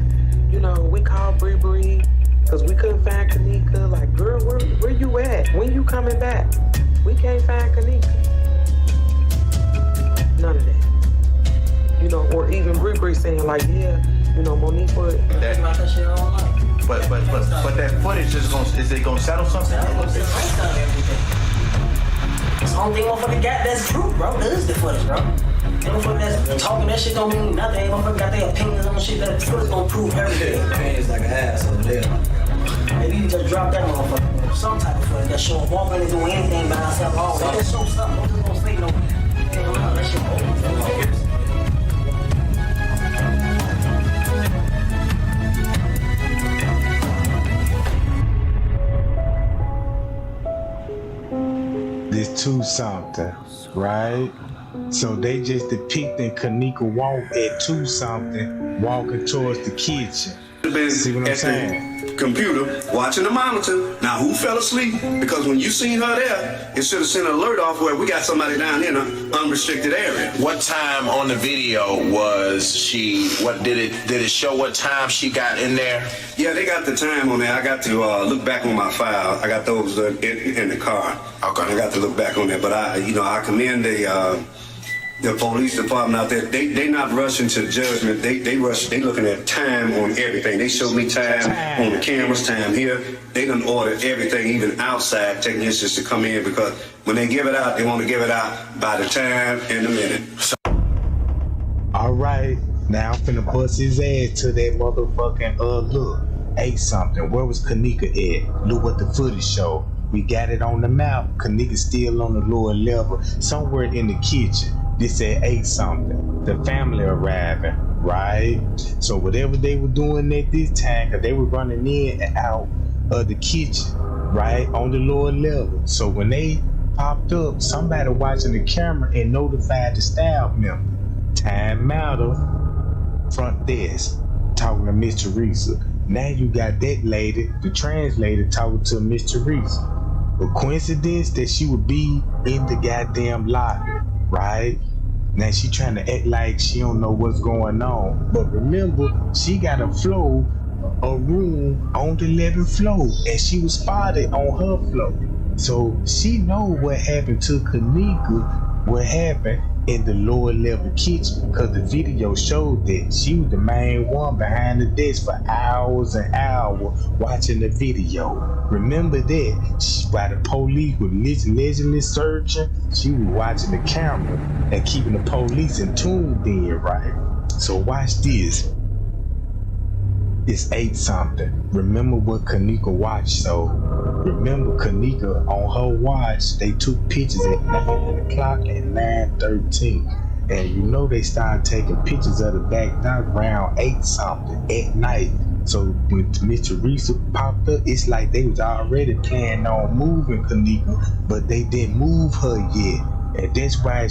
we called Bree because we couldn't find Kenneka. Like, girl, where you at? When you coming back? We can't find Kenneka. None of that. Or even Bree said, saying like, yeah, you know, Monique would. But that footage is it gonna settle something? It's the only thing motherfucker got that's true, bro. That is the footage, bro. Motherfucker that's talking that shit don't mean nothing. Motherfucker got their opinions on shit that footage gonna prove everything. Opinions like an ass over there. Maybe you just drop that motherfucker. Some type of footage that show walking and doing anything by herself. Oh, that show something. I'm just gonna say no. That shit old. This 2-something, right? So they just depicting Kenneka walk at 2-something, walking towards the kitchen. See what I'm saying? Computer watching the monitor. Now who fell asleep? Because when you seen her there, it should have sent an alert off where we got somebody down here in an unrestricted area. What time on the video was she? What did it show? What time she got in there? Yeah, they got the time on there. I got to look back on my file. I got those in the car. Okay. I got to look back on there, but I commend the police department out there. They not rushing to judgment. They looking at time on everything. They showed me time on the cameras, time here. They done ordered everything, even outside technicians to come in, because when they give it out, they want to give it out by the time and the minute. All right, now I'm finna bust his ass to that motherfucking look. 8-something. Where was Kenneka at? Look what the footage showed. We got it on the map. Kenneka's still on the lower level, somewhere in the kitchen. This at 8-something. The family arriving, right? So whatever they were doing at this time, cause they were running in and out of the kitchen, right, on the lower level. So when they popped up, somebody watching the camera and notified the staff member. Time out of front desk, talking to Miss Teresa. Now you got that lady, the translator, talking to Miss Teresa. A coincidence that she would be in the goddamn lobby, right? Now she trying to act like she don't know what's going on. But remember, she got a room on the 11th floor, and she was spotted on her floor. So she know what happened to Kenneka, what happened in the lower level kitchen, because the video showed that she was the main one behind the desk for hours and hours watching the video. Remember that? While the police were allegedly searching, she was watching the camera and keeping the police in tune then, right? So watch this. It's 8-something. Remember what Kenneka watched. So remember Kenneka on her watch, they took pictures at 9 o'clock and 9:13. And you know they started taking pictures of the back dock around 8-something at night. So when Miss Teresa popped up, it's like they was already planning on moving Kenneka, but they didn't move her yet. And that's why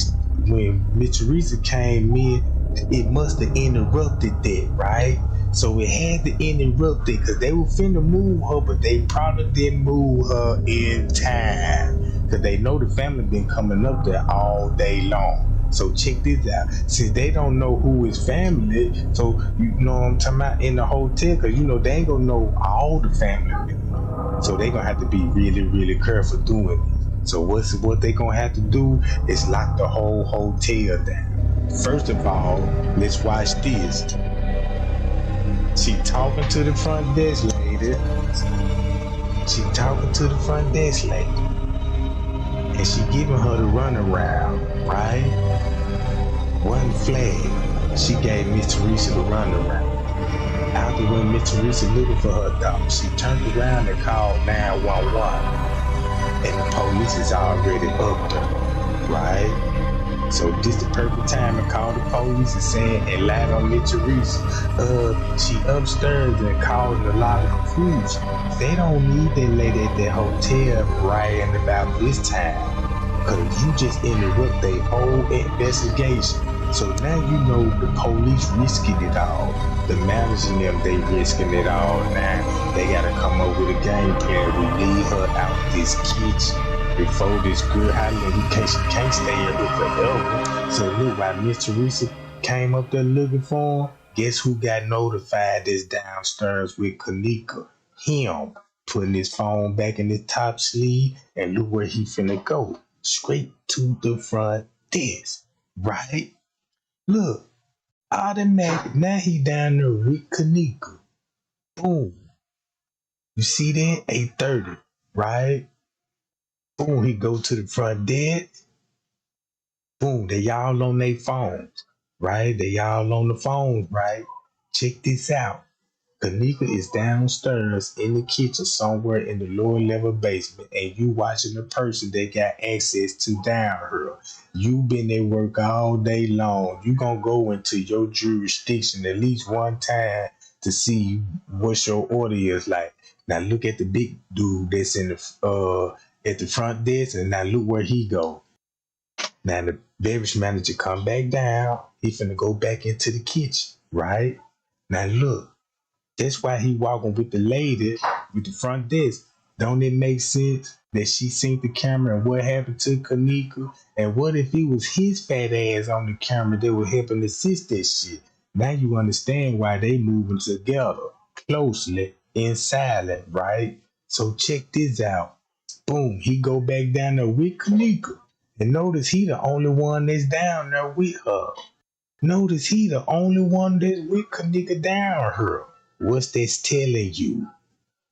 when Miss Teresa came in, it must have interrupted that, right? So it had to interrupt it because they were finna move her, but they probably didn't move her in time because they know the family been coming up there all day long. So check this out. Since they don't know who is family, so you know what I'm talking about in the hotel, because you know they ain't gonna know all the family members. So they gonna have to be really, really careful doing it. So what they gonna have to do is lock the whole hotel down. First of all, let's watch this. She talking to the front desk lady. And she giving her the runaround, right? One flag. She gave Miss Teresa the runaround. After when Miss Teresa looking for her dog, she turned around and called 911. And the police is already up there, right? So this the perfect time to call the police and saying and lie on Miss Teresa. She upstairs and causing a lot of confusion. They don't need that lady at that hotel right in about this time. Cause you just interrupt their whole investigation. So now you know the police risking it all. The managing them, they risking it all now. They gotta come up with a game plan. We need her out this kitchen before this good holiday. She can't stay here forever. So look, while Miss Teresa came up there looking for him, guess who got notified that's downstairs with Kenneka? Him. Putting his phone back in his top sleeve, and look where he finna go. Straight to the front desk. Right? Look, Automatic. Now he down there with Kenneka. Boom. You see that? 8:30, right? Boom, he go to the front desk. Boom, they all on their phones, right? They all on the phones, right? Check this out. Kenneka is downstairs in the kitchen somewhere in the lower level basement, and you watching the person that got access to down here. You been at work all day long. You gonna go into your jurisdiction at least one time to see what your order is like. Now look at the big dude that's in the at the front desk, and now look where he go. Now the beverage manager come back down. He finna go back into the kitchen, right? Now look. That's why he walking with the lady with the front desk. Don't it make sense that she seen the camera and what happened to Kenneka? And what if it was his fat ass on the camera that was helping assist that shit? Now you understand why they moving together closely in silent, right? So check this out. Boom, he go back down there with Kenneka. And notice he the only one that's down there with her. Notice he the only one that's with Kenneka down here. What's this telling you?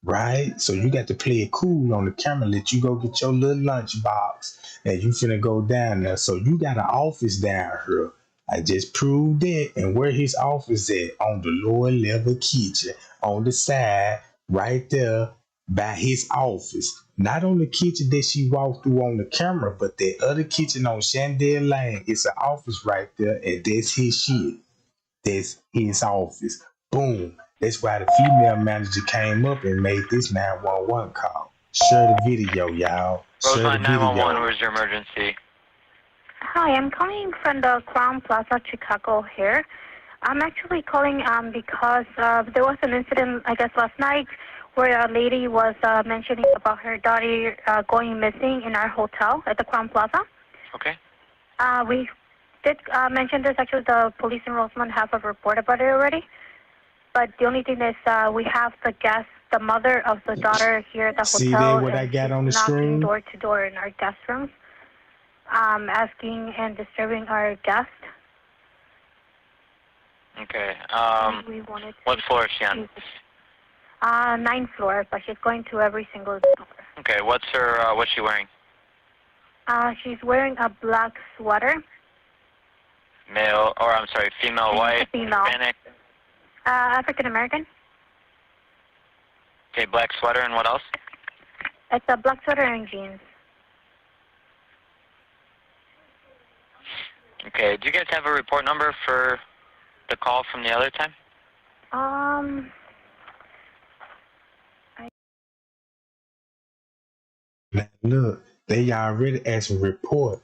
Right? So you got to play it cool on the camera. Let you go get your little lunch box and you finna go down there. So you got an office down here. I just proved that. And where his office at? On the lower level kitchen. On the side, right there by his office. Not on the kitchen that she walked through on the camera, but that other kitchen on Chandelier Lane. It's an office right there, and that's his shit. That's his office. Boom. That's why the female manager came up and made this 911 call. Share the video, y'all. Share the Roseline 911, video. where's your emergency? Hi, I'm calling from the Crown Plaza, Chicago here. I'm actually calling because there was an incident, I guess, last night where a lady was mentioning about her daughter going missing in our hotel at the Crown Plaza. Okay. We did mention this. Actually, the police in Rosemont have a report about it already. But the only thing is we have the mother of the daughter here at the See hotel. that what I got on the knocking screen? door to door in our guest rooms, asking and disturbing our guests. Okay. We wanted What floor is she on? 9th floor, but she's going to every single floor. Okay, what's she wearing? She's wearing a black sweater. Female, white, Female. Hispanic. African American. Okay, black sweater and what else? It's a black sweater and jeans. Okay, do you guys have a report number for the call from the other time? Now, look, they already asked a report.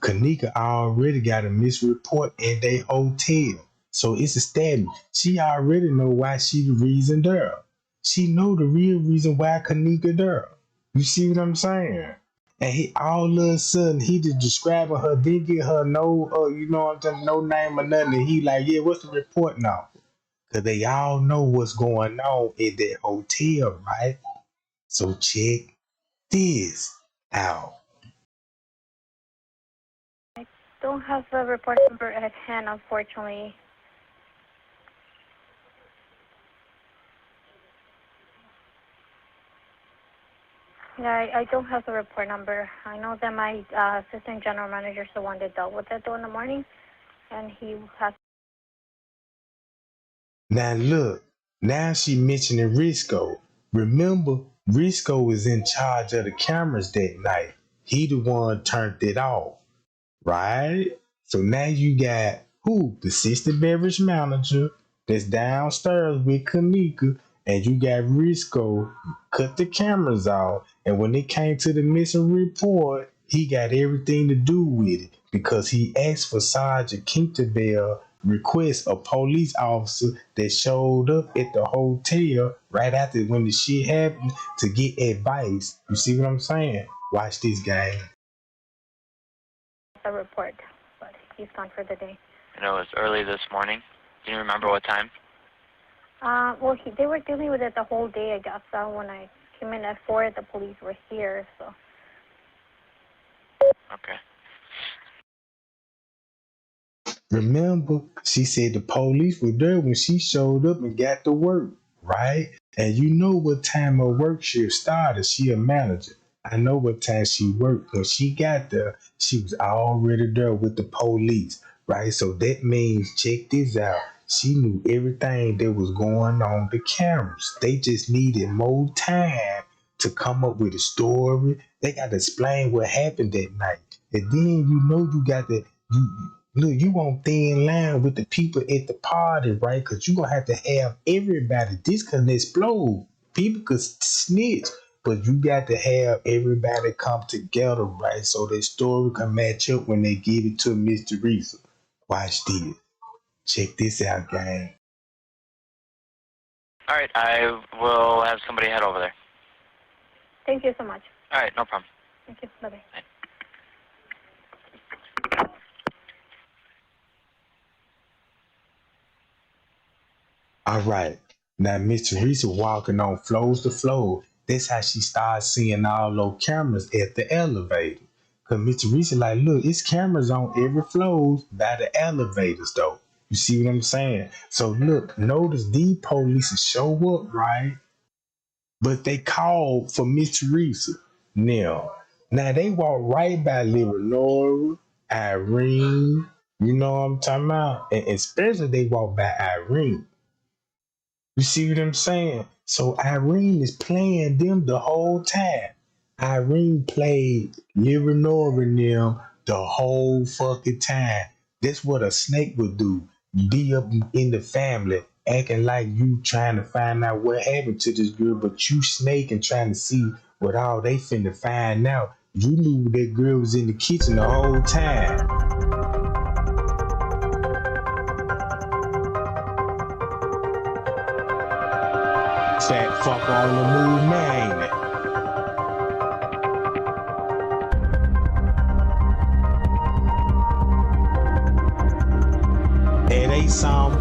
Kenneka already got a misreport in their hotel. So it's established. She already know why she the reason there. She know the real reason why Kenneka there. You see what I'm saying? And he all of a sudden he just describing her, didn't get her no you know what I'm saying, no name or nothing. And he like, yeah, what's the report now? Cause they all know what's going on in that hotel, right? So check this out. I don't have the report number at hand, unfortunately. Yeah, I don't have the report number. I know that my assistant general manager is the one that dealt with it though in the morning, and he has. Now look, now she mentioning Risco. Remember, Risco was in charge of the cameras that night. He the one turned it off, right? So now you got who? The assistant beverage manager that's downstairs with Kenneka, and you got Risco cut the cameras off. And when it came to the missing report, he got everything to do with it because he asked for Sergeant Quintabell request a police officer that showed up at the hotel right after when the shit happened to get advice. You see what I'm saying? Watch this game. The report, but he's gone for the day. And it was early this morning. Do you remember what time? Well, they were dealing with it the whole day, I guess. When I came in at 4, the police were here, so. Okay. Remember, she said the police were there when she showed up and got to work, right? And you know what time her work shift started. She a manager. I know what time she worked. When she got there, she was already there with the police, right? So that means, check this out. She knew everything that was going on the cameras. They just needed more time to come up with a story. They got to explain what happened that night. And then you know you got to, look, you on thin line with the people at the party, right? Because you're going to have everybody. This can explode. People could snitch. But you got to have everybody come together, right? So their story can match up when they give it to Miss Teresa. Watch this. Check this out, gang. All right, I will have somebody head over there. Thank you so much. All right, no problem. Thank you. Bye-bye. All right. Now, Miss Teresa walking on floors to floor. That's how she starts seeing all those cameras at the elevator. Because Miss Teresa like, look, it's cameras on every floor by the elevators, though. You see what I'm saying? So, look, notice the police show up, right? But they called for Miss Teresa. Now they walk right by Leonora, Irene, you know what I'm talking about? And especially they walk by Irene. You see what I'm saying? So Irene is playing them the whole time. Irene played Leonora and them the whole fucking time. That's what a snake would do. Be up in the family, acting like you trying to find out what happened to this girl, but you snake and trying to see what all they finna find out. You knew that girl was in the kitchen the whole time. Fat fucker on the move now, ain't it? It ain't some.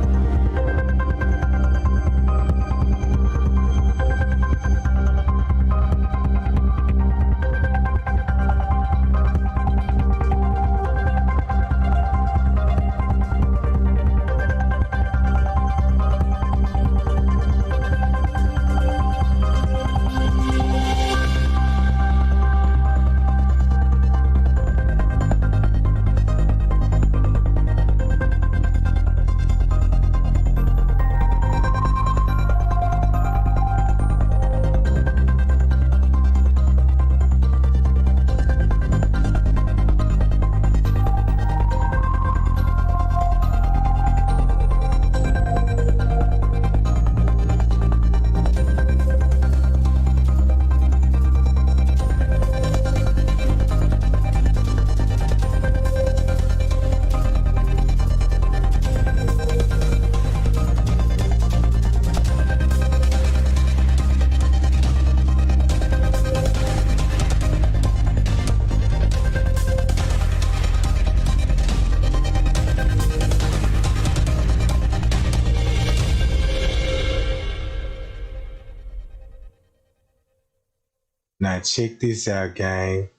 Now check this out, gang.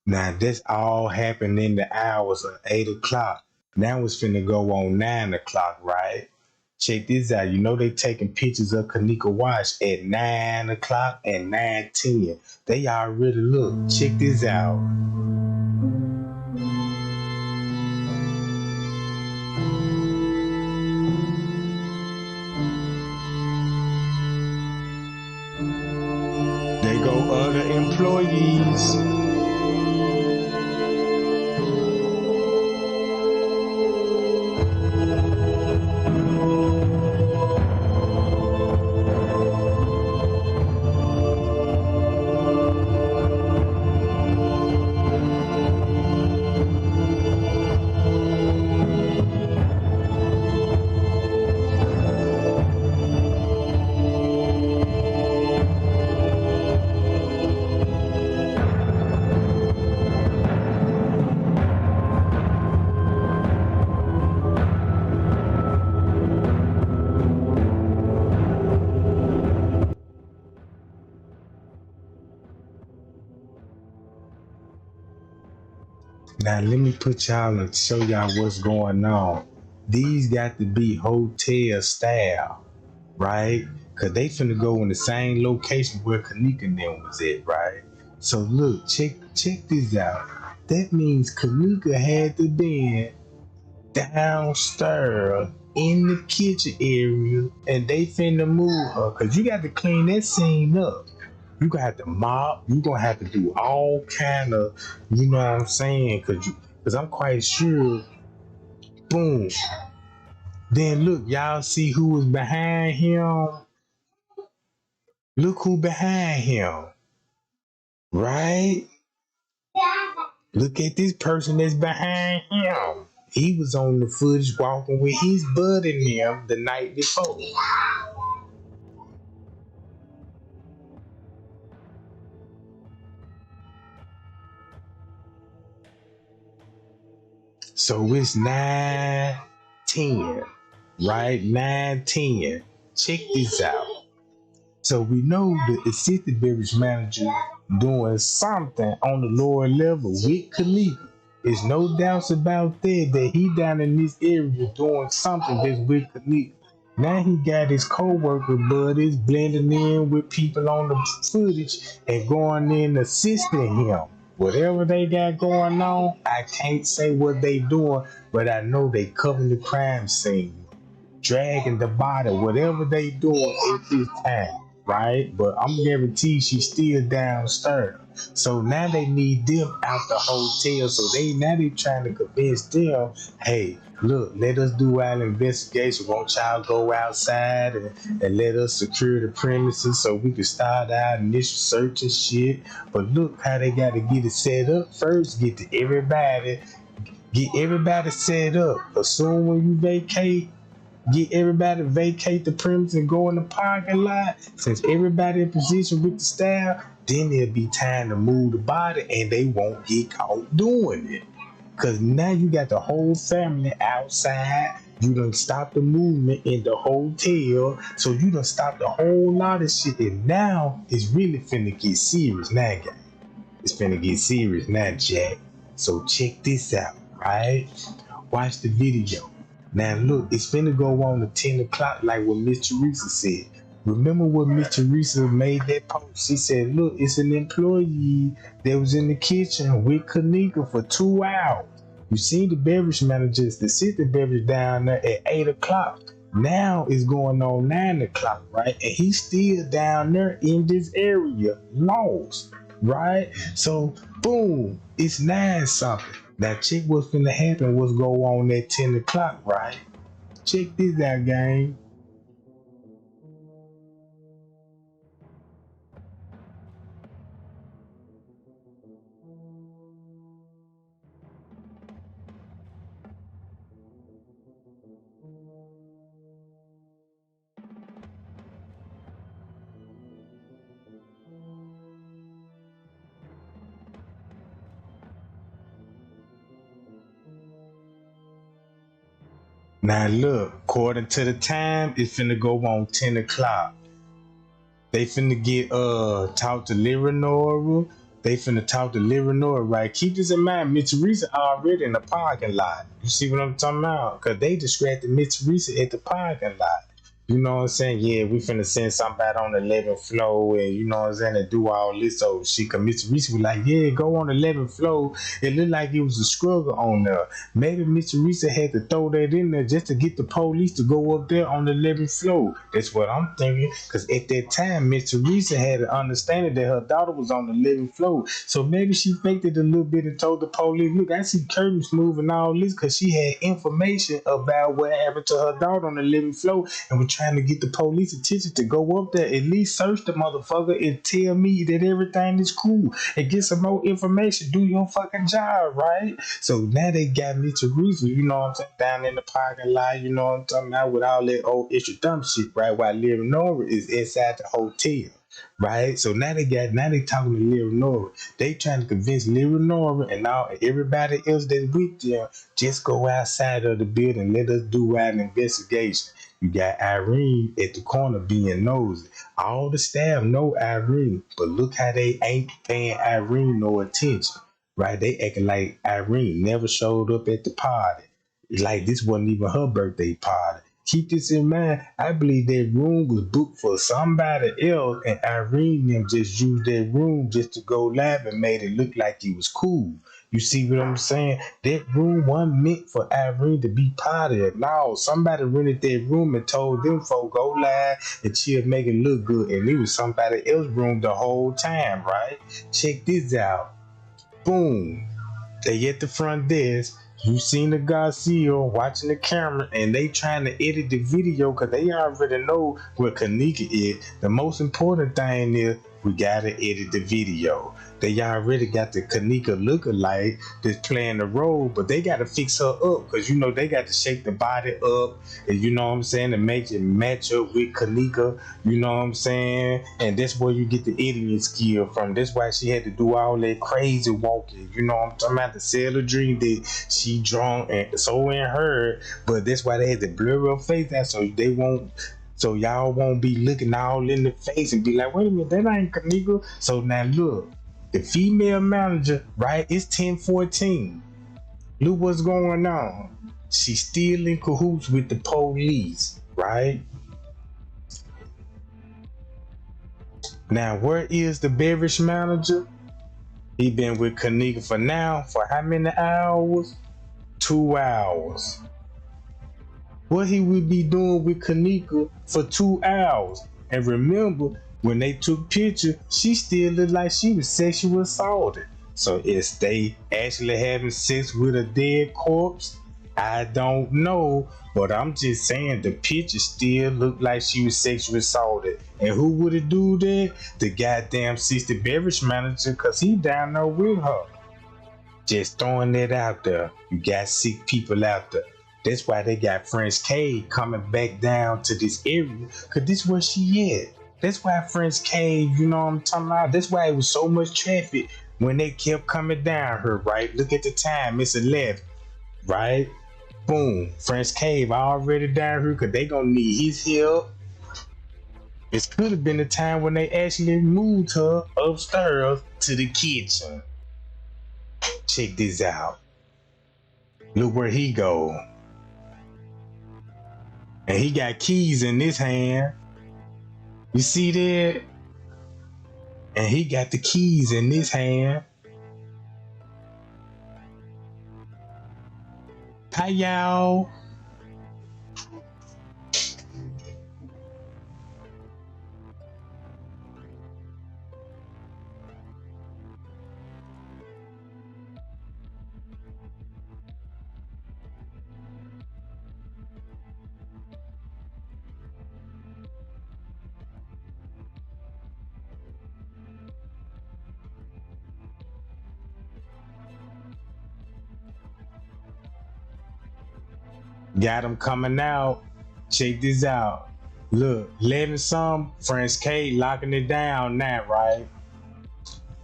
Now this all happened in the hours of 8 o'clock. Now it's finna go on 9 o'clock, right? Check this out. You know they taking pictures of Kenneka Watch at 9 o'clock and 9:10. They already look. Check this out. They go other employees. Now let me put y'all and show y'all what's going on. These got to be hotel style, right? Cause they finna go in the same location where Kenneka and them was at, right? So look, check this out. That means Kenneka had to be downstairs in the kitchen area, and they finna move her. Cause you got to clean that scene up. You gonna have to mop. You gonna have to do all kind of, you know what I'm saying? Cause I'm quite sure. Boom. Then look, y'all see who was behind him? Look who behind him, right? Look at this person that's behind him. He was on the footage walking with his bud in them the night before. So it's 9:10, right? 9:10. Check this out. So we know the assistant beverage manager doing something on the lower level with Kenneka. There's no doubts about that he down in this area doing something that's with Kenneka. Now he got his co-worker buddies blending in with people on the footage and going in assisting him. Whatever they got going on, I can't say what they doing, but I know they covering the crime scene, dragging the body, whatever they doing at this time, right? But I'm guaranteed she's still downstairs. So now they need them out the hotel. So they trying to convince them, hey, look, let us do our investigation. Won't y'all go outside and let us secure the premises so we can start our initial search and shit. But look how they got to get it set up first. Get everybody set up. Assume when you vacate, get everybody to vacate the premise and go in the parking lot. Since everybody in position with the staff, then there'll be time to move the body and they won't get caught doing it. Cause now you got the whole family outside. You done stop the movement in the hotel. So you done stop a whole lot of shit. And now it's really finna get serious now, guys. It's finna get serious now, Jack. So check this out, right? Watch the video. Now look, it's finna go on at 10 o'clock like what Miss Teresa said. Remember what Miss Teresa made that post? She said, look, it's an employee that was in the kitchen with Kenneka for 2 hours. You see the beverage managers, the assistant beverage down there at 8 o'clock. Now it's going on 9 o'clock, right? And he's still down there in this area, lost, right? So, boom, it's 9 something. Now check what's finna happen, what's go on at 10 o'clock, right? Check this out, gang. Now look, according to the time, it's finna go on 10 o'clock. They finna get talk to Leonora. They finna talk to Leonora, right? Keep this in mind, Miss Teresa already in the parking lot. You see what I'm talking about? Cause they distracted Miss Teresa at the parking lot. You know what I'm saying? Yeah, we finna send somebody on the 11th floor and you know what I'm saying, and do all this old shit. Cause Miss Teresa was like, yeah, go on the 11th floor. It looked like it was a struggle on there. Maybe Miss Teresa had to throw that in there just to get the police to go up there on the 11th floor. That's what I'm thinking. Cause at that time, Miss Teresa had an understanding that her daughter was on the 11th floor. So maybe she faked it a little bit and told the police, look, I see curtains moving all this, cause she had information about what happened to her daughter on the 11th floor and was trying to get the police attention to go up there, at least search the motherfucker and tell me that everything is cool and get some more information. Do your fucking job, right? So now they got me Teresa, you know what I'm saying, down in the parking lot, you know what I'm talking about, with all that old extra dumb shit, right? While Leonora is inside the hotel. Right, so now they talking to Leonora. They trying to convince Leonora and everybody else that's with them just go outside of the building. Let us do an investigation. You got Irene at the corner being nosy. All the staff know Irene, but look how they ain't paying Irene no attention. right? They acting like Irene never showed up at the party. Like this wasn't even her birthday party. Keep this in mind. I believe that room was booked for somebody else, and Irene them just used that room just to go live and made it look like it was cool. You see what I'm saying? That room wasn't meant for Irene to be part of it. No, somebody rented that room and told them folk go live and she'll make it look good. And it was somebody else's room the whole time, right? Check this out. Boom. They at the front desk. You seen the Garcia watching the camera, and they trying to edit the video because they already know what Kenneka is. The most important thing is we gotta edit the video. They already got the Kenneka lookalike that's playing the role, but they gotta fix her up because you know they got to shake the body up, and you know what I'm saying, to make it match up with Kenneka. You know what I'm saying, and that's where you get the editing skill from. That's why she had to do all that crazy walking. You know what I'm talking about, to sell a dream that she drunk and so in her, but that's why they had to blur her face out so they won't. So y'all won't be looking all in the face and be like, wait a minute, that ain't Kenneka. So now look, the female manager, right? It's 10:14. Look what's going on. She's still in cahoots with the police, right? Now, where is the beverage manager? He been with Kenneka for how many hours? 2 hours. What he would be doing with Kenneka for 2 hours. And remember, when they took pictures, she still looked like she was sexually assaulted. So is they actually having sex with a dead corpse? I don't know, but I'm just saying the picture still looked like she was sexually assaulted. And who would it do that? The goddamn sister beverage manager, cause he down there with her. Just throwing it out there. You got sick people out there. That's why they got French K coming back down to this area, cause this where she at. That's why French K, you know what I'm talking about? That's why it was so much traffic when they kept coming down here, right? Look at the time, it's 11, right? Boom, French Cave already down here because they gonna need his help. It could have been the time when they actually moved her upstairs to the kitchen. Check this out. Look where he go. And he got keys in his hand. You see that? And he got the keys in his hand. Hi, y'all. Got him coming out. Check this out. Look, 11 some, French K locking it down now, right?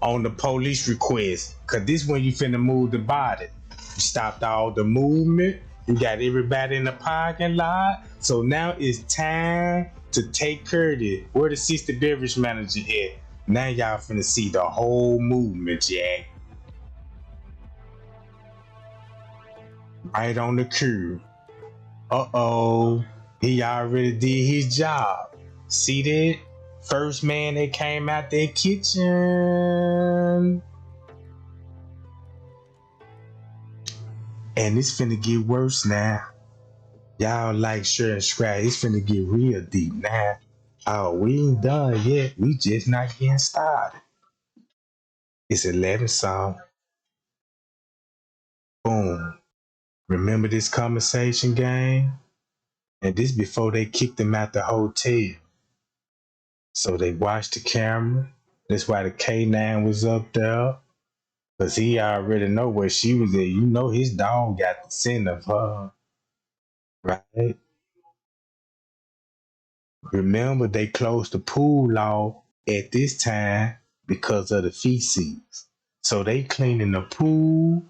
On the police request. Cause this when you finna move the body. You stopped all the movement. You got everybody in the parking lot. So now it's time to take care of this. Where the sister beverage manager at? Now y'all finna see the whole movement, Jack. Right on the curb. Uh-oh, he already did his job. See that? First man that came out that kitchen. And it's finna get worse now. Y'all like, share, and subscribe. It's finna get real deep now. Oh, we ain't done yet. We just not getting started. It's 11 song. Boom. Remember this conversation game? And this before they kicked him out the hotel. So they watched the camera. That's why the K9 was up there. Cause he already know where she was at. You know his dog got the scent of her. Right? Remember they closed the pool off at this time because of the feces. So they cleaning the pool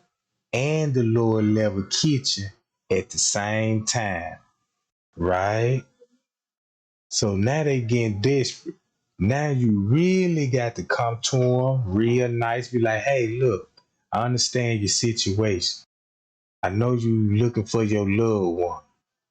and the lower level kitchen at the same time. Right? So now they getting desperate. Now you really got to come to them real nice. Be like, hey, look, I understand your situation. I know you looking for your loved one.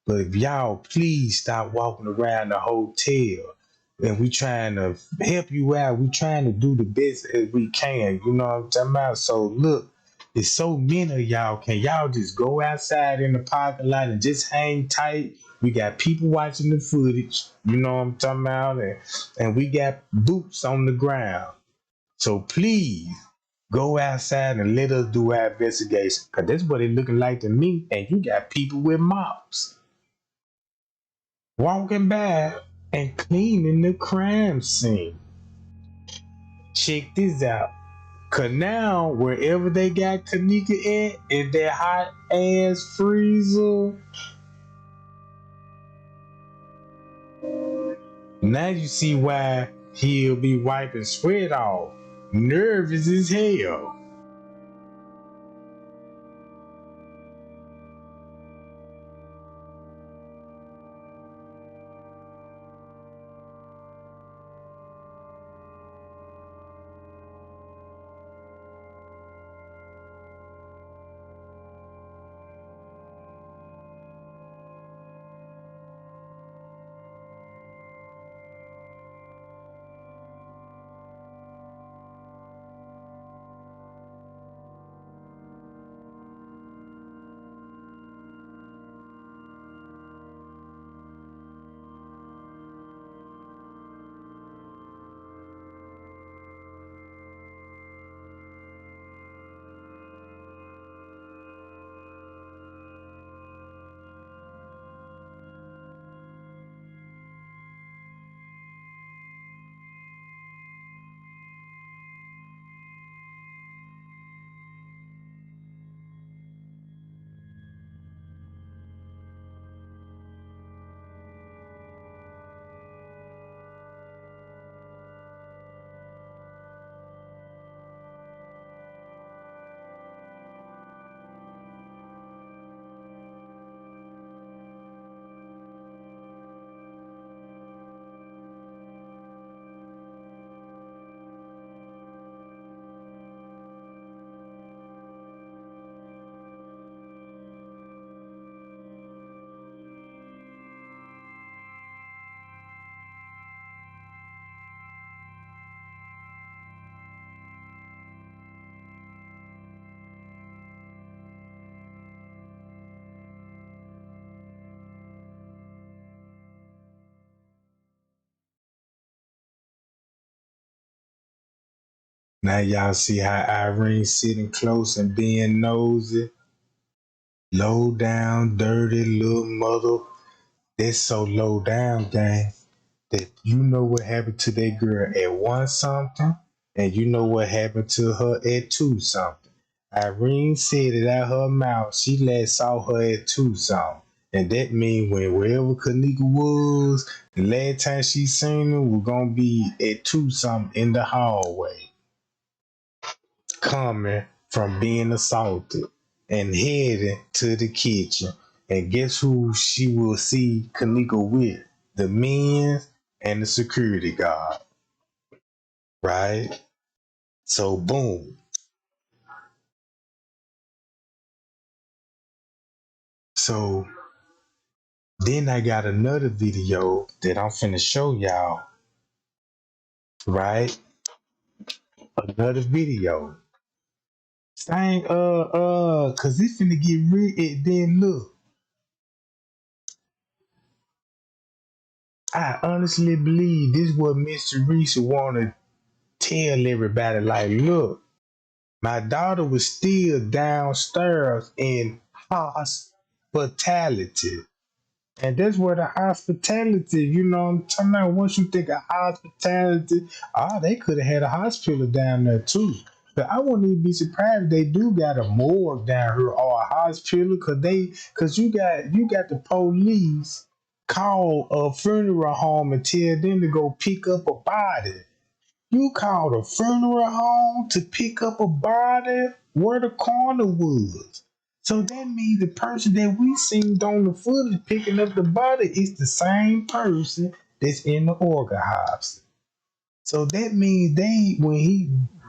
But if y'all please stop walking around the hotel, and we trying to help you out. We trying to do the best as we can. You know what I'm talking about? So look, there's so many of y'all. Can y'all just go outside in the parking lot and just hang tight? We got people watching the footage. You know what I'm talking about? And we got boots on the ground. So please go outside and let us do our investigation. Because that's what it looking like to me. And you got people with mops walking by and cleaning the crime scene. Check this out. Cause now wherever they got Kenneka at in that hot ass freezer, now you see why he'll be wiping sweat off. Nervous as hell. Now y'all see how Irene's sitting close and being nosy. Low down, dirty little mother. That's so low down, gang, that you know what happened to that girl at 1 something, and you know what happened to her at 2 something. Irene said it out her mouth. She last saw her at 2 something. And that means when wherever Kenneka was, the last time she seen her was gonna be at 2 something in the hallway, coming from being assaulted and heading to the kitchen. And guess who she will see Kenneka with? The men and the security guard. Right? So boom. So then I got another video that I'm finna show y'all. Right? Another video. Same cause it's finna get real. Then look. I honestly believe this is what Mr. Reese wanna tell everybody. Like, look, my daughter was still downstairs in hospitality. And that's where the hospitality, you know what I'm talking about? Once you think of hospitality, they could have had a hospital down there too. But I wouldn't even be surprised if they do got a morgue down here or a hospital, cause you got the police call a funeral home and tell them to go pick up a body. You called a funeral home to pick up a body where the coroner was. So that means the person that we seen on the footage picking up the body is the same person that's in the organ house. So that means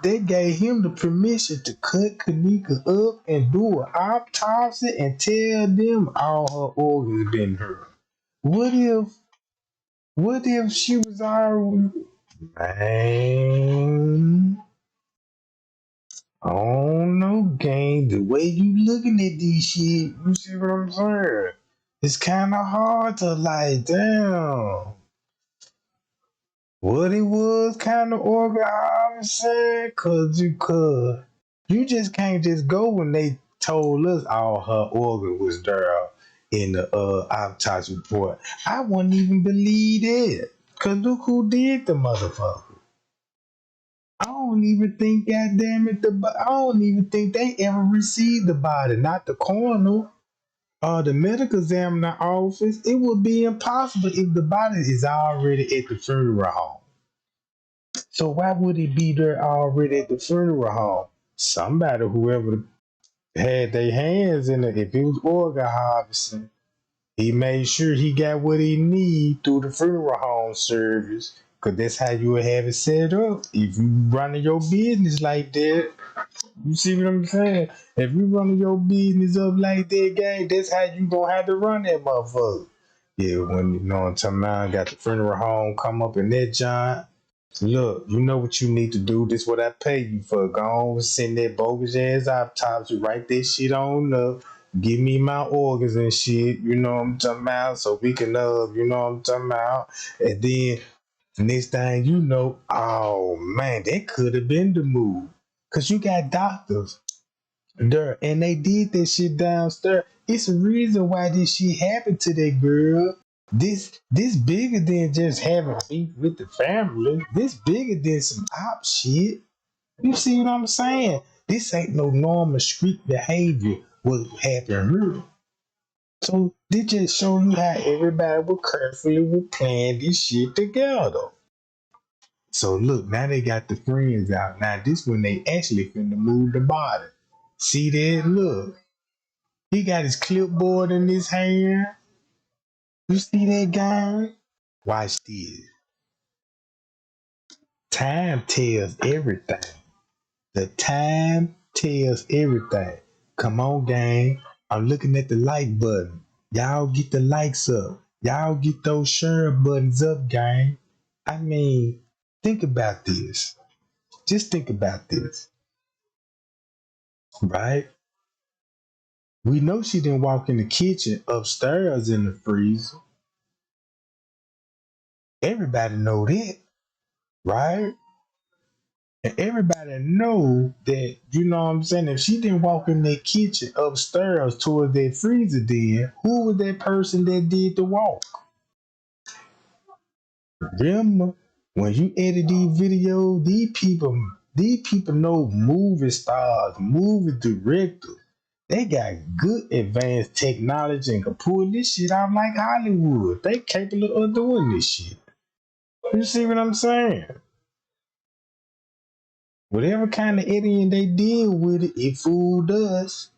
they gave him the permission to cut Kenneka up and do an autopsy and tell them all her organs been hurt. What if she was already, man? I don't know, gang. The way you looking at these shit, you see what I'm saying? It's kind of hard to like, damn. What it was kind of organ harvesting, cause you just can't just go when they told us all her organ was there in the autopsy report. I wouldn't even believe it, cause look who did the motherfucker. I don't even think, goddamn it, I don't even think they ever received the body, not the coroner or the medical examiner office. It would be impossible if the body is already at the funeral home. So why would it be there already at the funeral home? Somebody, whoever had their hands in it, if it was organ harvesting, he made sure he got what he need through the funeral home service. Cause that's how you would have it set up. If you running your business like that, you see what I'm saying? If you running your business up like that, gang, that's how you gonna have to run that motherfucker. Yeah, when you know what I'm talking about, got the funeral home come up in that joint. Look, you know what you need to do. This is what I pay you for. Go on and send that bogus ass autopsy. Write that shit on up. Give me my organs and shit. You know what I'm talking about? So we can, you know what I'm talking about? And then next thing you know, oh man, that could have been the move. Cause you got doctors there, and they did that shit downstairs. It's a reason why this shit happened to that girl. This bigger than just having beef with the family. This bigger than some op shit. You see what I'm saying? This ain't no normal street behavior what happened here. So they just show you how everybody would carefully would plan this shit together. So look, now they got the friends out. Now this when they actually finna move the body. See that? Look. He got his clipboard in his hand. You see that guy? Watch this. Time tells everything. The time tells everything. Come on, gang. I'm looking at the like button. Y'all get the likes up. Y'all get those share buttons up, gang. I mean, think about this. Just think about this. Right? We know she didn't walk in the kitchen upstairs in the freezer. Everybody know that, right? And everybody know that, you know what I'm saying, if she didn't walk in that kitchen upstairs towards that freezer then, who was that person that did the walk? Remember, when you edit these videos, these people know movie stars, movie directors. They got good advanced technology and can pull this shit out like Hollywood. They capable of doing this shit. You see what I'm saying? Whatever kind of editing they deal with it fooled us.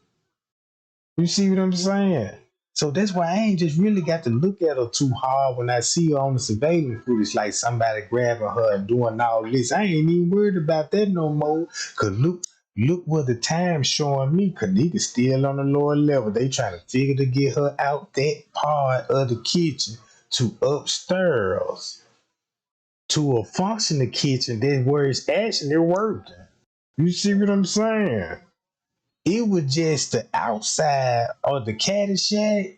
You see what I'm saying? So that's why I ain't just really got to look at her too hard when I see her on the surveillance footage, like somebody grabbing her and doing all this. I ain't even worried about that no more. Cause look what the time's showing me. Kenneka's still on the lower level. They trying to figure to get her out that part of the kitchen to upstairs to a functioning kitchen. That's where it's actually working. You see what I'm saying? It was just the outside of the caddy shack.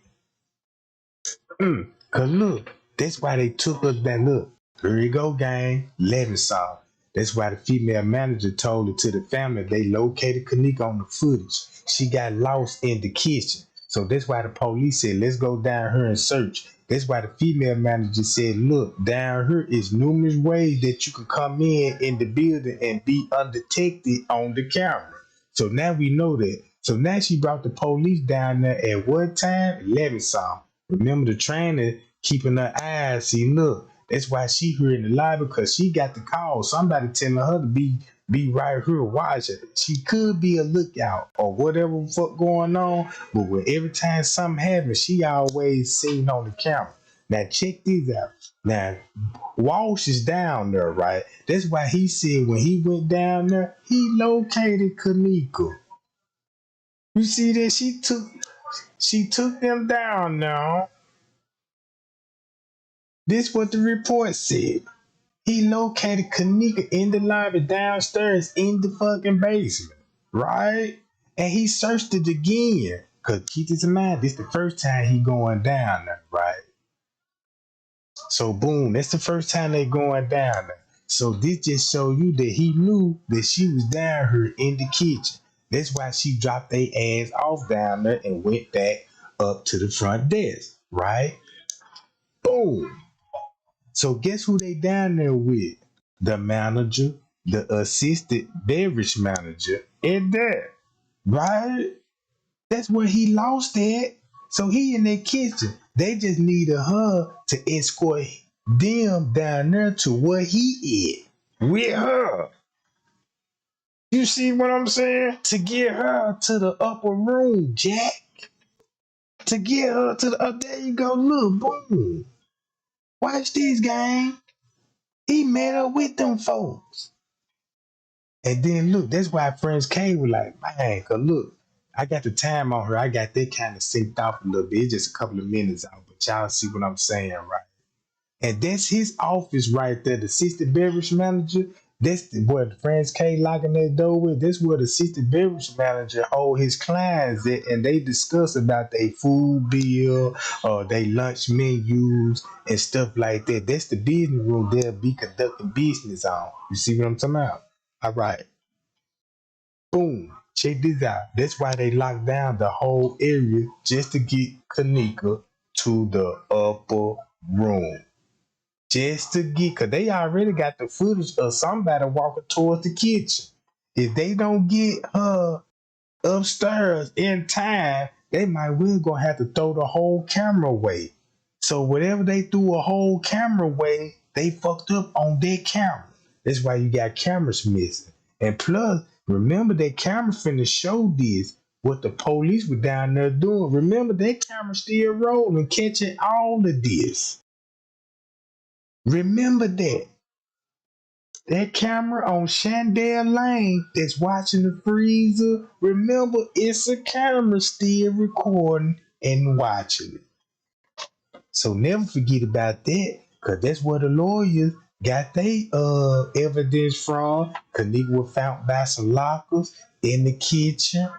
Cause look, that's why they took us back. Look, here you go, gang. Levinson. That's why the female manager told it to the family. They located Kenneka on the footage. She got lost in the kitchen. So that's why the police said, let's go down here and search. That's why the female manager said, look, down here is numerous ways that you can come in the building and be undetected on the camera. So now we know that. So now she brought the police down there at what time? 11 something. Remember the trainer keeping her eyes. See, look, that's why she here in the lobby, because she got the call. Somebody telling her to be right here watching. She could be a lookout or whatever the fuck going on, but when every time something happens, she always seen on the camera. Now check this out. Now Walsh is down there, right? That's why he said when he went down there, he located Kenneka. You see that she took them down now. This what the report said. He located Kenneka in the lobby downstairs in the fucking basement, right? And he searched it again. Cause keep this in mind, this the first time he going down there, right? So boom, that's the first time they going down there. So this just show you that he knew that she was down here in the kitchen. That's why she dropped their ass off down there and went back up to the front desk, right? Boom. So guess who they down there with? The manager, the assistant beverage manager, and that, right? That's where he lost at. So he in their kitchen. They just needed her to escort them down there to where he is with her. You see what I'm saying? To get her to the upper room, Jack. To get her to the there you go. Look, boom. Watch this, gang. He met up with them folks. And then look, that's why Friends K was like, man, cause look, I got the time on her. I got that kind of synced off a little bit. It's just a couple of minutes out, but y'all see what I'm saying, right? And that's his office right there, the assistant beverage manager. That's where Friends K locking that door with. That's where the assistant beverage manager hold his clients at, and they discuss about their food bill or their lunch menus and stuff like that. That's the business room they'll be conducting business on. You see what I'm talking about? All right. Boom. Check this out. That's why they locked down the whole area just to get Kenneka to the upper room. Just to get, because they already got the footage of somebody walking towards the kitchen. If they don't get her upstairs in time, they might well gonna have to throw the whole camera away. So whatever they threw a whole camera away, they fucked up on their camera. That's why you got cameras missing. And plus, remember that camera finna show this, what the police were down there doing. Remember that camera still rolling, catching all of this. Remember that. That camera on Chandler Lane that's watching the freezer. Remember, it's a camera still recording and watching it. So never forget about that, because that's where the lawyers got their evidence from. Kenneka was found by some lockers in the kitchen.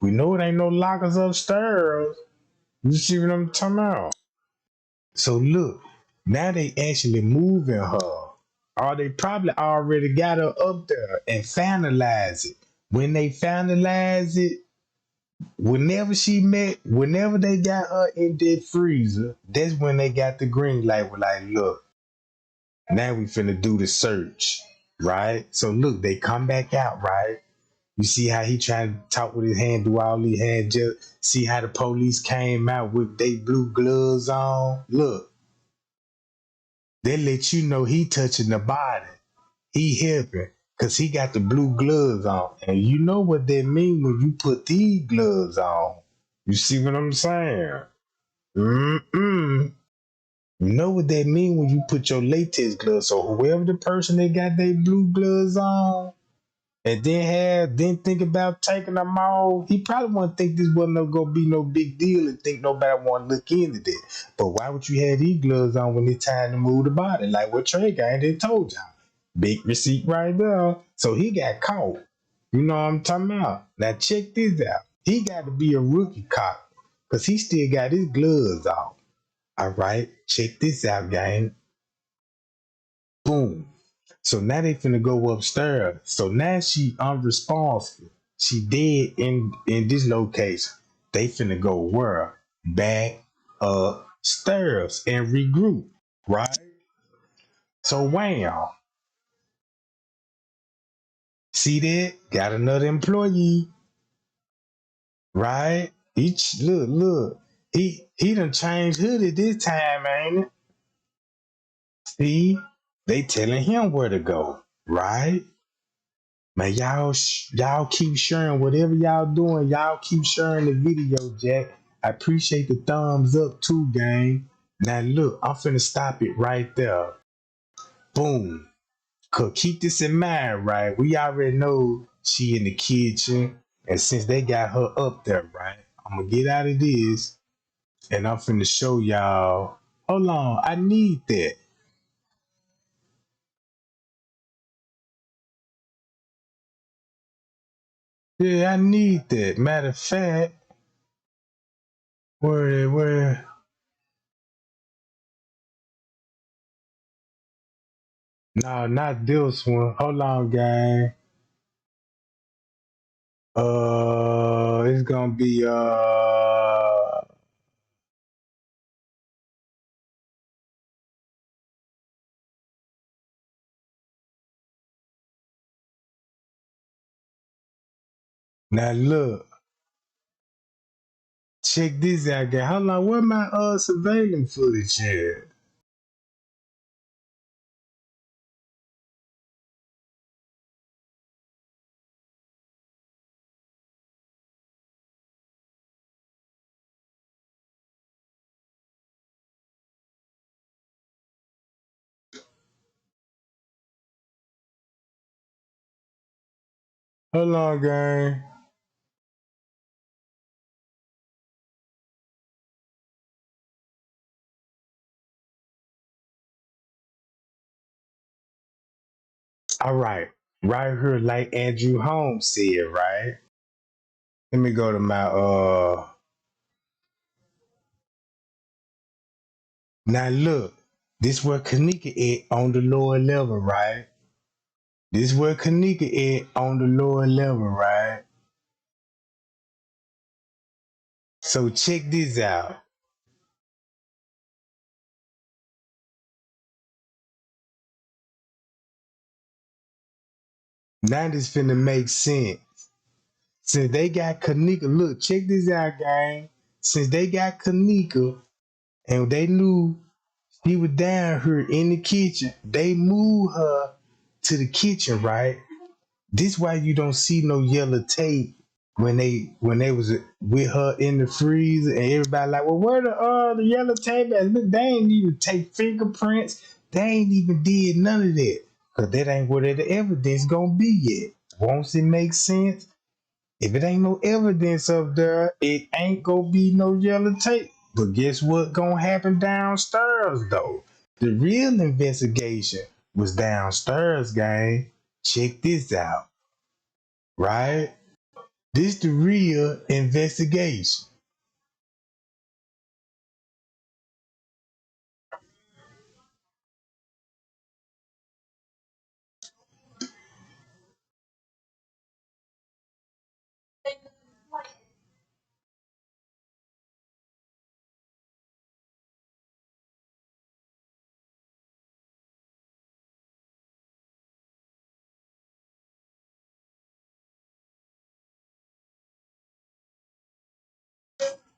We know it ain't no lockers upstairs. You see what I'm talking about? So look, now they actually moving her. Or they probably already got her up there and finalize it. When they finalize it, whenever they got her in that freezer, that's when they got the green light. We're like, look, now we finna do the search, right? So look, they come back out, right? You see how he trying to talk with his hand, do all these hand gestures. See how the police came out with they blue gloves on. Look, they let you know he touching the body. He helping because he got the blue gloves on. And you know what that mean when you put these gloves on. You see what I'm saying? You know what that mean when you put your latex gloves. So whoever the person that got their blue gloves on and didn't think about taking them off, he probably wouldn't think this wasn't gonna be no big deal and think nobody want to look into that. But why would you have these gloves on when it's time to move the body? Like what Trey guy just told y'all. Big receipt right there. So he got caught. You know what I'm talking about? Now check this out. He got to be a rookie cop because he still got his gloves on. All right, check this out, gang. Boom. So now they finna go upstairs. So now she unresponsive. She dead in this location. They finna go where? Back upstairs and regroup, right? So wham. See that? Got another employee, right? Look. He done changed hoodie this time, ain't it? See? They telling him where to go, right? Man, y'all keep sharing whatever y'all doing. Y'all keep sharing the video, Jack. I appreciate the thumbs up too, gang. Now look, I'm finna stop it right there. Boom. Cause keep this in mind, right? We already know she in the kitchen, and since they got her up there, right? I'm gonna get out of this, and I'm finna show y'all. Hold on, I need that. Yeah, I need that. Matter of fact, where? No, not this one. Hold on, gang. It's gonna be now look, check this out, gang. Hold on, where my surveillance footage at? Hold on, gang. All right here, like Andrew Holmes said, right? Let me go to my Now look, this where Kenneka at on the lower level, right? This where Kenneka at on the lower level, right? So check this out. Now this finna make sense. Since they got Kenneka, look, check this out, gang. Since they got Kenneka and they knew she was down here in the kitchen, they moved her to the kitchen, right? This why you don't see no yellow tape when they was with her in the freezer, and everybody like, well, where the yellow tape at? Look, they ain't even take fingerprints. They ain't even did none of that. Cause that ain't where the evidence gonna be yet. Won't it make sense? If it ain't no evidence up there, it ain't gonna be no yellow tape. But guess what gonna happen downstairs though? The real investigation was downstairs, gang. Check this out, right? This the real investigation.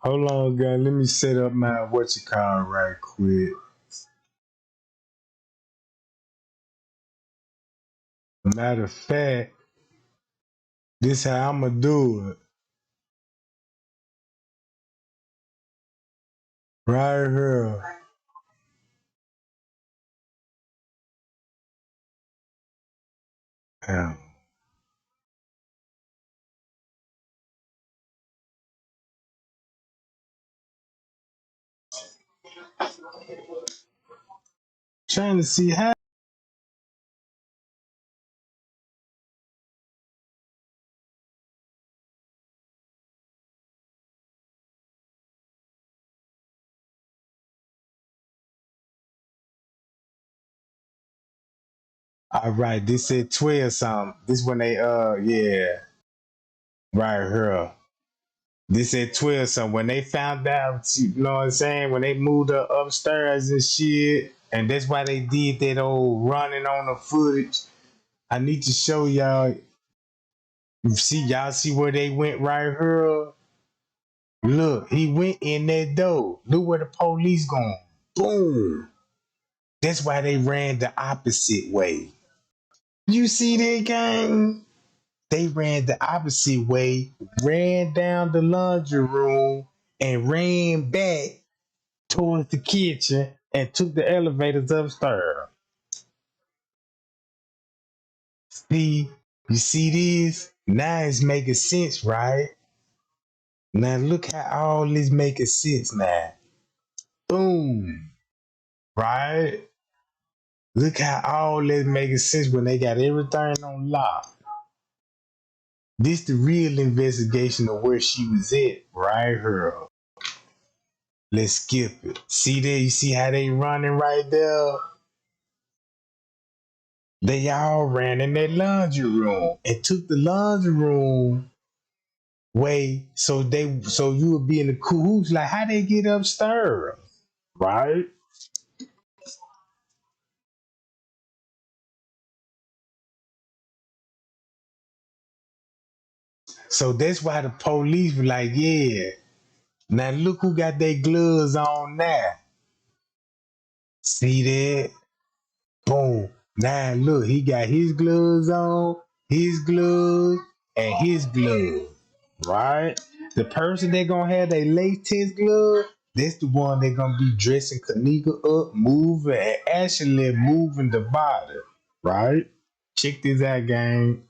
Hold on, guys. Let me set up my what you call right quick. Matter of fact, this how I'ma do it. Right here. Yeah. Trying to see how. All right, this said 12 something. This when they yeah, right here. This at 12 something. When they found out, you know what I'm saying? When they moved her upstairs and shit, and that's why they did that old running on the footage. I need to show y'all. Y'all see where they went right here? Look, he went in that door. Look where the police going. Boom. That's why they ran the opposite way. You see that, gang? They ran the opposite way, ran down the laundry room, and ran back towards the kitchen and took the elevators upstairs. See, you see this? Now it's making sense, right? Now look how all this making sense now. Boom. Right? Look how all this making sense when they got everything on lock. This the real investigation of where she was at, right here. Let's skip it. See there? You see how they running right there? They all ran in that laundry room and took the laundry room way so you would be in the cahoots. Like how they get upstairs, right? So that's why the police were like, yeah. Now look who got their gloves on now. See that? Boom. Now look, he got his gloves on, his gloves, and his gloves. Right? The person that gonna have their latex glove, that's the one that gonna be dressing Kenneka up, moving, and actually moving the body. Right? Check this out, gang.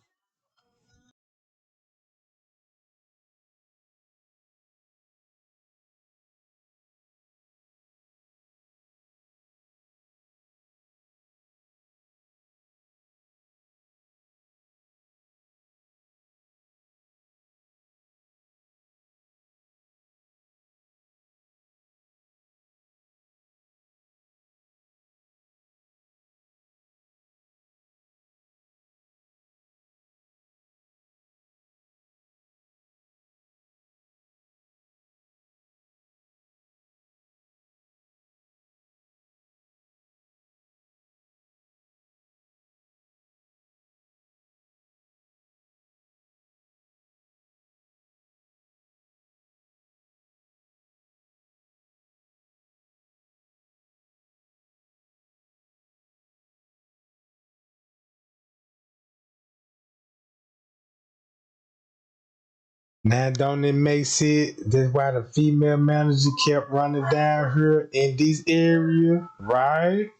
Now don't it make sense? That's why the female manager kept running down here in this area, right?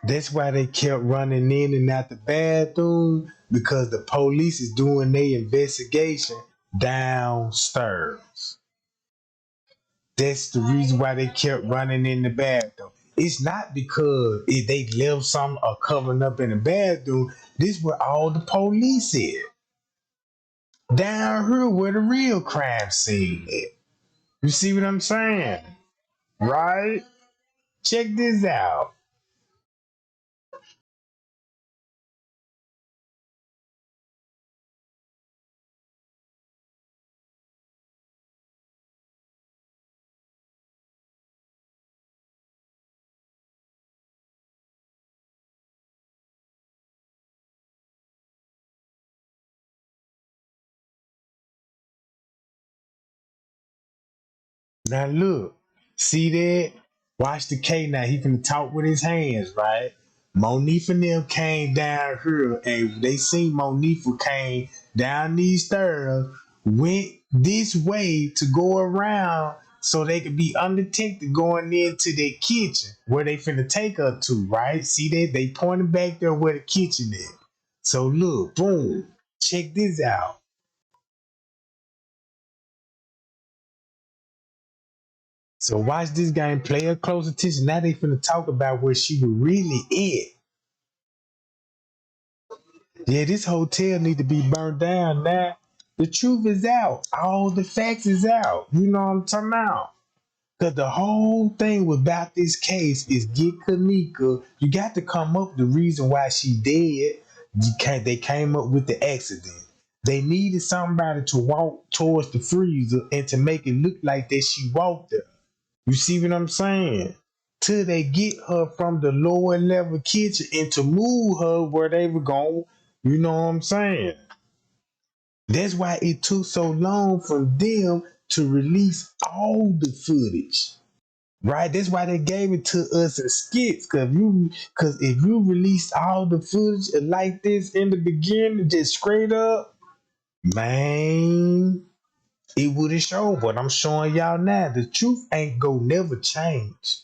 That's why they kept running in and out the bathroom because the police is doing their investigation downstairs. That's the reason why they kept running in the bathroom. It's not because if they left something or covering up in the bathroom. This where all the police is. Down here where the real crime scene is. You see what I'm saying? Right? Check this out. Now look, see that? Watch the K now. He finna talk with his hands, right? Monifa and them came down here and they seen Monifa came down these stairs, went this way to go around so they could be undetected going into their kitchen where they finna take her to, right? See that? They pointed back there where the kitchen is. So look, boom, check this out. So watch this game, play a close attention. Now they finna talk about where she was really at. Yeah, this hotel need to be burned down now. The truth is out. All the facts is out. You know what I'm talking about? Cause the whole thing about this case is get Kenneka. You got to come up with the reason why she dead. They came up with the accident. They needed somebody to walk towards the freezer and to make it look like that she walked there. You see what I'm saying? till they get her from the lower level kitchen and to move her where they were going. You know what I'm saying? That's why it took so long for them to release all the footage. Right? That's why they gave it to us in skits. Cause if you release all the footage like this in the beginning, just straight up, man, it would have showed. But I'm showing y'all now, the truth ain't go never change.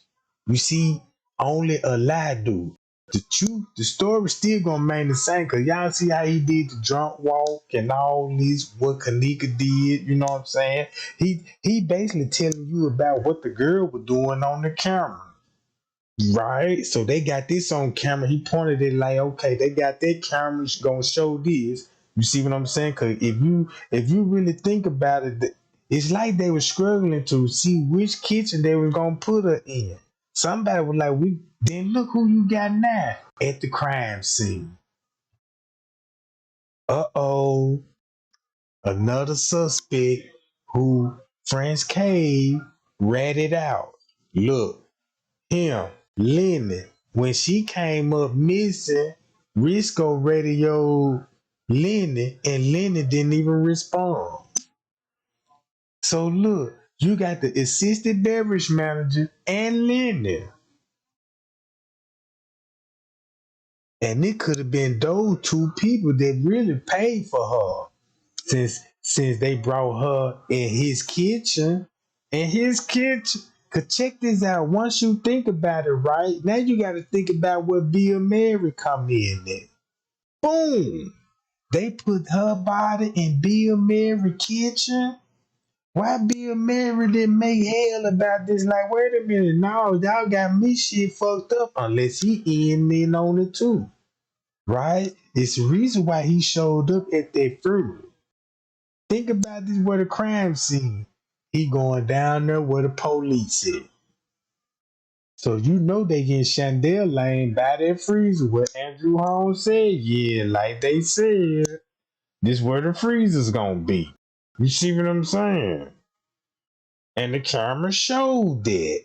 You see, only a lie do. The truth, the story still gonna remain the same. Cause y'all see how he did the drunk walk and all this, what Kenneka did. You know what I'm saying? He basically telling you about what the girl was doing on the camera. Right? So they got this on camera. He pointed it like, okay, they got their cameras gonna show this. You see what I'm saying? Cause if you really think about it, it's like they were struggling to see which kitchen they were gonna put her in. Somebody was like, then look who you got now at the crime scene. Uh-oh. Another suspect who French Cave ratted out. Look, him, Lenny, when she came up missing, Risco radioed Lenny, and Lenny didn't even respond. So look, you got the assistant beverage manager and Lenny. And it could have been those two people that really paid for her. Since they brought her in his kitchen. In his kitchen. Cause check this out. Once you think about it, right? Now you gotta think about what Bill Mary come in at. Boom! They put her body in Bill Mary kitchen. Why Bill Mary didn't make hell about this? Like, wait a minute, no, y'all got me shit fucked up. Unless he in on it too. Right? It's the reason why he showed up at that funeral. Think about this, where the crime scene. He going down there where the police is. So you know they getting Chandel Lane by that freezer where Andrew Holmes said, yeah, like they said, this where the freezer's gonna be. You see what I'm saying? And the camera showed that.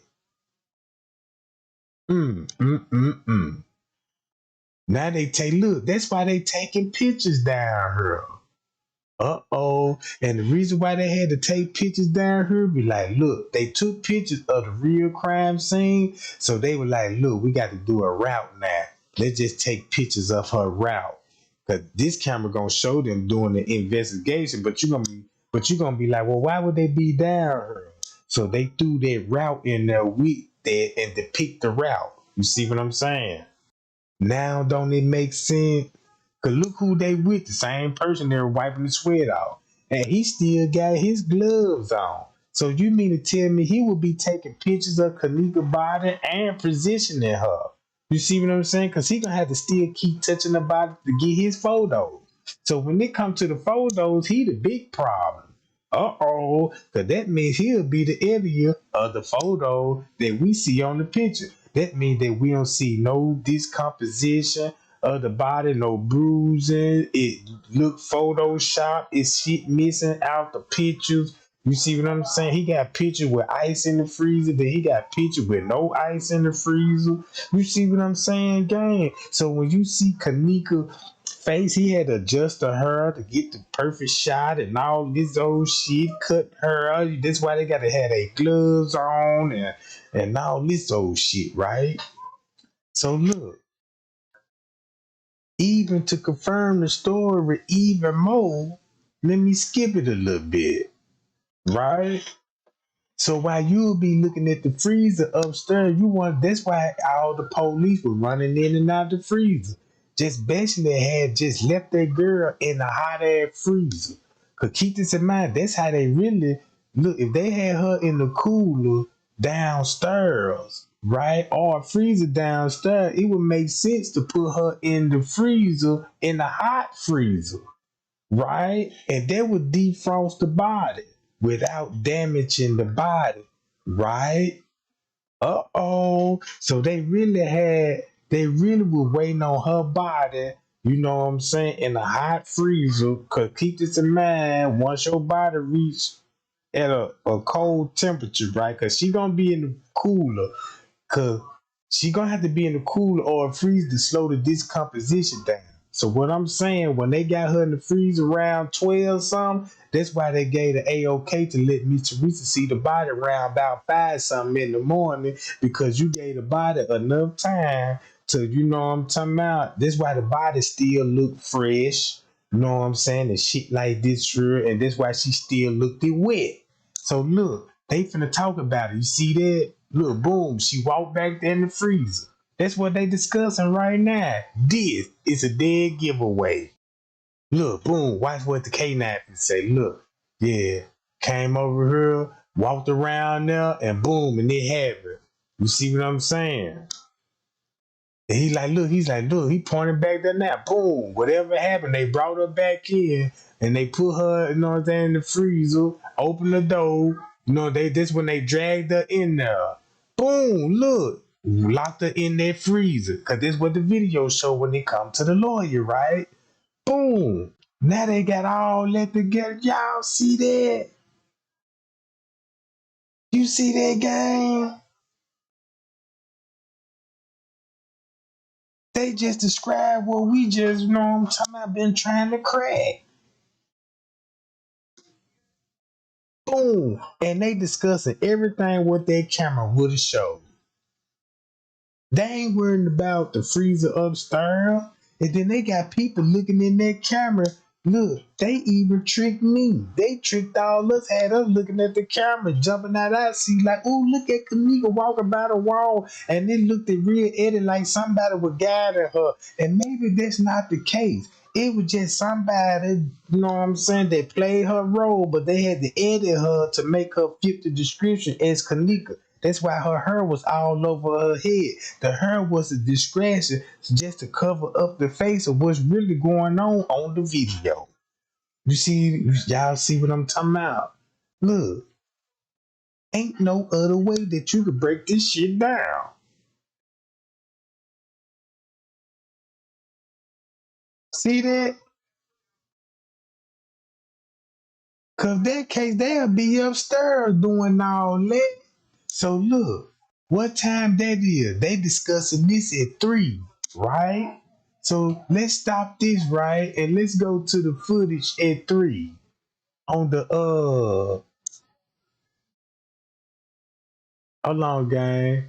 Now they look, that's why they taking pictures down here. Uh-oh. And the reason why they had to take pictures down here be like, look, they took pictures of the real crime scene. So they were like, look, we got to do a route now. Let's just take pictures of her route. Cause this camera gonna show them doing the investigation, but you're gonna be like, well, why would they be down here? So they threw that route in there with that and depict the route. You see what I'm saying? Now don't it make sense? Cause look who they with, the same person they're wiping the sweat off. And he still got his gloves on. So you mean to tell me he will be taking pictures of Kenneka body and positioning her? You see what I'm saying? Cause he gonna have to still keep touching the body to get his photos. So when it comes to the photos, he the big problem. Uh-oh, cause that means he'll be the editor of the photo that we see on the picture. That means that we don't see no discomposition of the body, no bruising. It look photoshopped. It's shit missing out the pictures. You see what I'm saying? He got pictures with ice in the freezer. Then he got pictures with no ice in the freezer. You see what I'm saying, gang? So when you see Kenneka face, he had to adjust to her to get the perfect shot and all this old shit, cut her. That's why they gotta have their gloves on and all this old shit, right? So look, even to confirm the story even more, let me skip it a little bit, right? So while you'll be looking at the freezer upstairs, that's why all the police were running in and out the freezer. Just basically had just left that girl in the hot air freezer. Cause keep this in mind, that's how they really look. If they had her in the cooler downstairs, right, or a freezer downstairs, it would make sense to put her in the freezer, in the hot freezer, right? And that would defrost the body without damaging the body, right? Uh-oh. So they really were waiting on her body, you know what I'm saying, in a hot freezer. Cause keep this in mind, once your body reach at a cold temperature, right? Cause she gonna be in the cooler. Cause she gonna have to be in the cooler or freeze to slow the decomposition down. So what I'm saying, when they got her in the freeze around 12 something, that's why they gave the A-OK to let Miss Teresa see the body around about 5 something in the morning, because you gave the body enough time to, you know what I'm talking about? That's why the body still look fresh. You know what I'm saying? And shit like this, sure. And that's why she still looked it wet. So look, they finna talk about it. You see that? Look, boom, she walked back there in the freezer. That's what they discussing right now. This is a dead giveaway. Look, boom, watch what the K9 say. Look, yeah, came over here, walked around there, and boom, and it happened. You see what I'm saying? And he's like, look, he pointed back there now. Boom, whatever happened, they brought her back in and they put her, you know what I'm saying, in the freezer, opened the door. You know, that's when they dragged her in there. Boom, look, locked her in that freezer. Cause that's what the video show when they come to the lawyer, right? Boom. Now they got all that together. Y'all see that? You see that, gang? They just described what we just, you know what I'm talking about, been trying to crack. Boom. And they discussing everything what that camera would have showed. They ain't worrying about the freezer upstairs. And then they got people looking in that camera. Look, they even tricked me. They tricked all us, had us looking at the camera, jumping out our seat like, oh, look at Kenneka walking by the wall. And it looked at real Eddie like somebody was guiding her. And maybe that's not the case. It was just somebody, you know what I'm saying, that played her role, but they had to edit her to make her fit the description as Kenneka. That's why her hair was all over her head. The hair was a distraction just to cover up the face of what's really going on the video. You see, y'all see what I'm talking about? Look, ain't no other way that you could break this shit down. See that? Cause that case, they'll be upstairs doing all that. So look, what time that is? They discussing this at 3, right? So let's stop this, right? And let's go to the footage at 3 on the hold on, gang.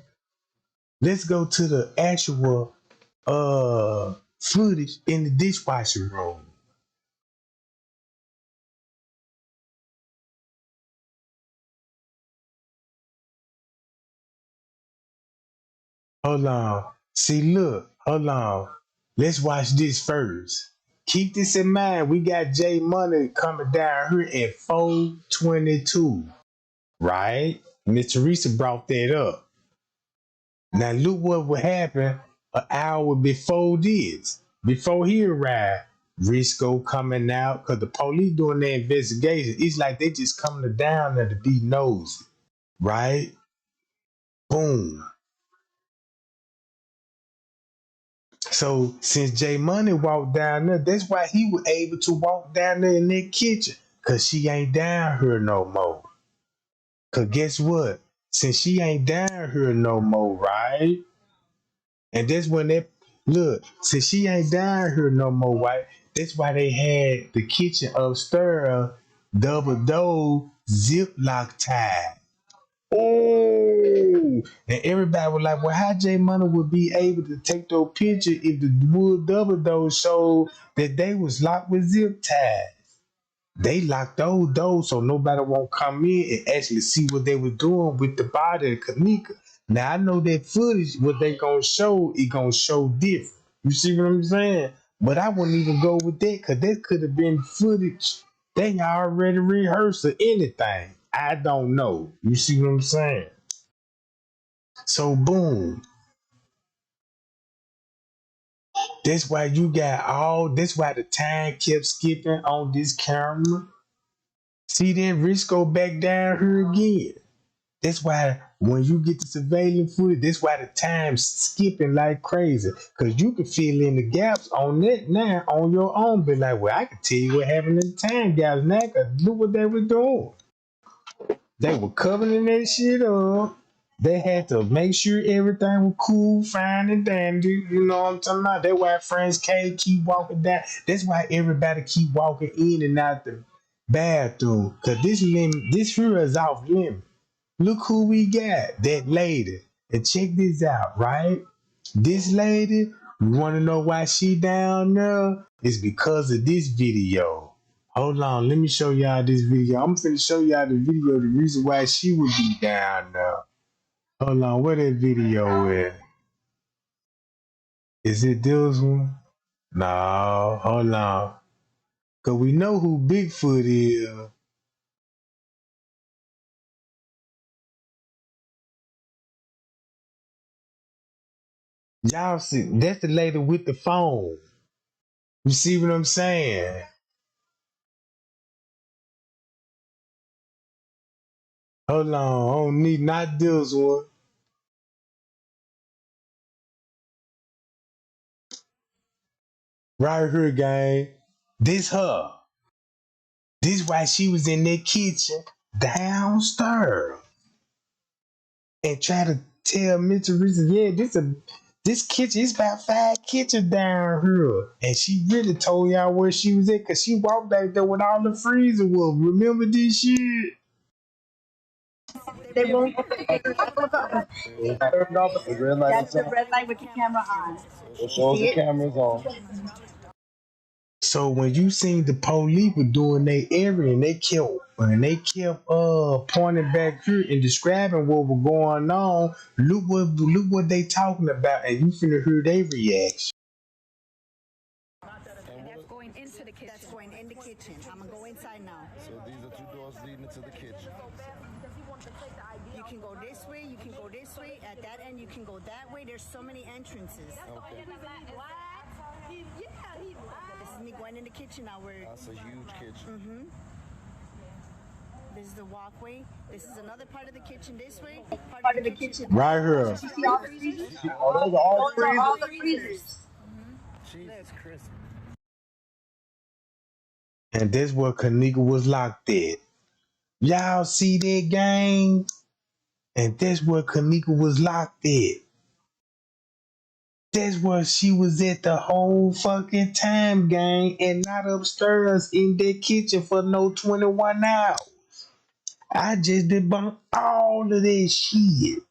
Let's go to the actual footage in the dishwashing room. Hold on. See, look, hold on. Let's watch this first. Keep this in mind. We got J Money coming down here at 4:22, right? Miss Teresa brought that up. Now look what would happen an hour before this. Before he arrived, Risco coming out because the police doing their investigation. It's like they just coming down there to be nosy, right? Boom. So since J Money walked down there, that's why he was able to walk down there in that kitchen. Cause she ain't down here no more. Cause guess what? Since she ain't down here no more, right? And that's when they look, since she ain't down here no more, right? That's why they had the kitchen upstairs double door ziplock tied. Oh, and everybody was like, well, how J Money would be able to take those pictures if the wood double doors showed that they was locked with zip ties? They locked those doors so nobody won't come in and actually see what they were doing with the body of Kenneka. Now I know that footage, what they gonna show, it gonna show different. You see what I'm saying? But I wouldn't even go with that because that could have been footage they already rehearsed or anything. I don't know. You see what I'm saying? So boom. That's why you got that's why the time kept skipping on this camera. See then Risco back down here again. That's why when you get the surveillance footage, that's why the time's skipping like crazy. Cause you can fill in the gaps on that now on your own. Be like, well, I can tell you what happened in the time gaps now, cause look what they were doing. They were covering that shit up. They had to make sure everything was cool, fine, and dandy. You know what I'm talking about? That's why friends can't keep walking down. That's why everybody keep walking in and out the bathroom. Cause this here is off limit. Look who we got. That lady. And check this out, right? This lady, you wanna know why she down there? It's because of this video. Hold on, let me show y'all this video. I'm finna show y'all the video, the reason why she would be down there. Hold on, where that video at? Is it this one? No, hold on. Cause we know who Bigfoot is. Y'all see, that's the lady with the phone. You see what I'm saying? Hold on, I don't need not this one. Right here, gang. This her. This why she was in that kitchen downstairs and try to tell Mr. Reese, yeah, this kitchen is about 5 kitchens down here. And she really told y'all where she was at because she walked back there with all the freezer was. Remember this shit? They won't. Turned off the red light. That's the red light with the camera on. It shows the cameras on. So when you seen the police were doing their area and they kept pointing back here and describing what was going on, look what they talking about, and you finna hear their reaction. That's going into the kitchen. That's going in the kitchen. I'm gonna go inside now. So these are 2 doors leading into the kitchen. You can go this way, you can go this way. At that end, you can go that way. There's so many entrances. Okay. This is me going in the kitchen now. That's a huge kitchen. This is the walkway. This is another part of the kitchen this way. Part of the kitchen. Right here. You see all the freezers? Oh, those are all Those are all the freezers? freezers. Jesus Christ. And that's where Kenneka was locked at. Y'all see that, gang? And that's where Kenneka was locked at. That's where she was at the whole fucking time, gang, and not upstairs in that kitchen for no 21 hours. I just debunked all of that shit.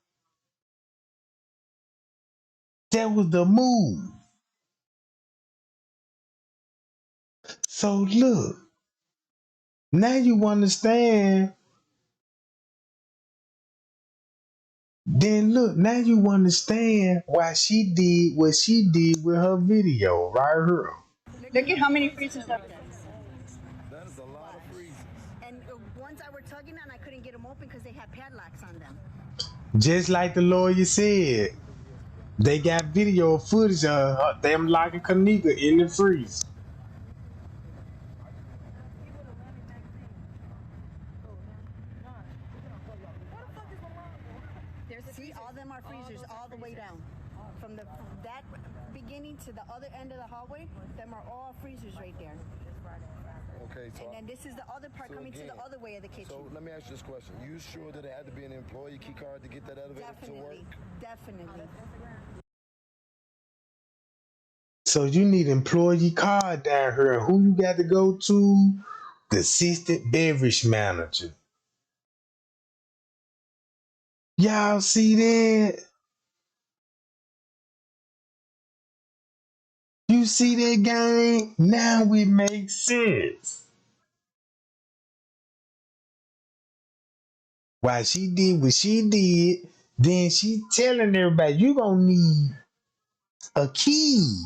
That was the move. So look, now you understand. Then look, now you understand why she did what she did with her video right here. Look at how many freezers are there. That is a lot of freezers. And ones I were tugging on, I couldn't get them open because they had padlocks on them. Just like the lawyer said, they got video footage of them locking Kenneka in the freezer. See, all them are freezers all the way down. From that beginning to the other end of the hallway, them are all freezers right there. Okay, so. And then this is the other part coming to the other way of the kitchen. So let me ask you this question. You sure that it had to be an employee key card to get that elevator to work? Definitely. So you need employee card down here. Who you got to go to? The assistant beverage manager. Y'all see that? You see that, gang? Now it makes sense. Why she did what she did, then she telling everybody, you gonna need a key.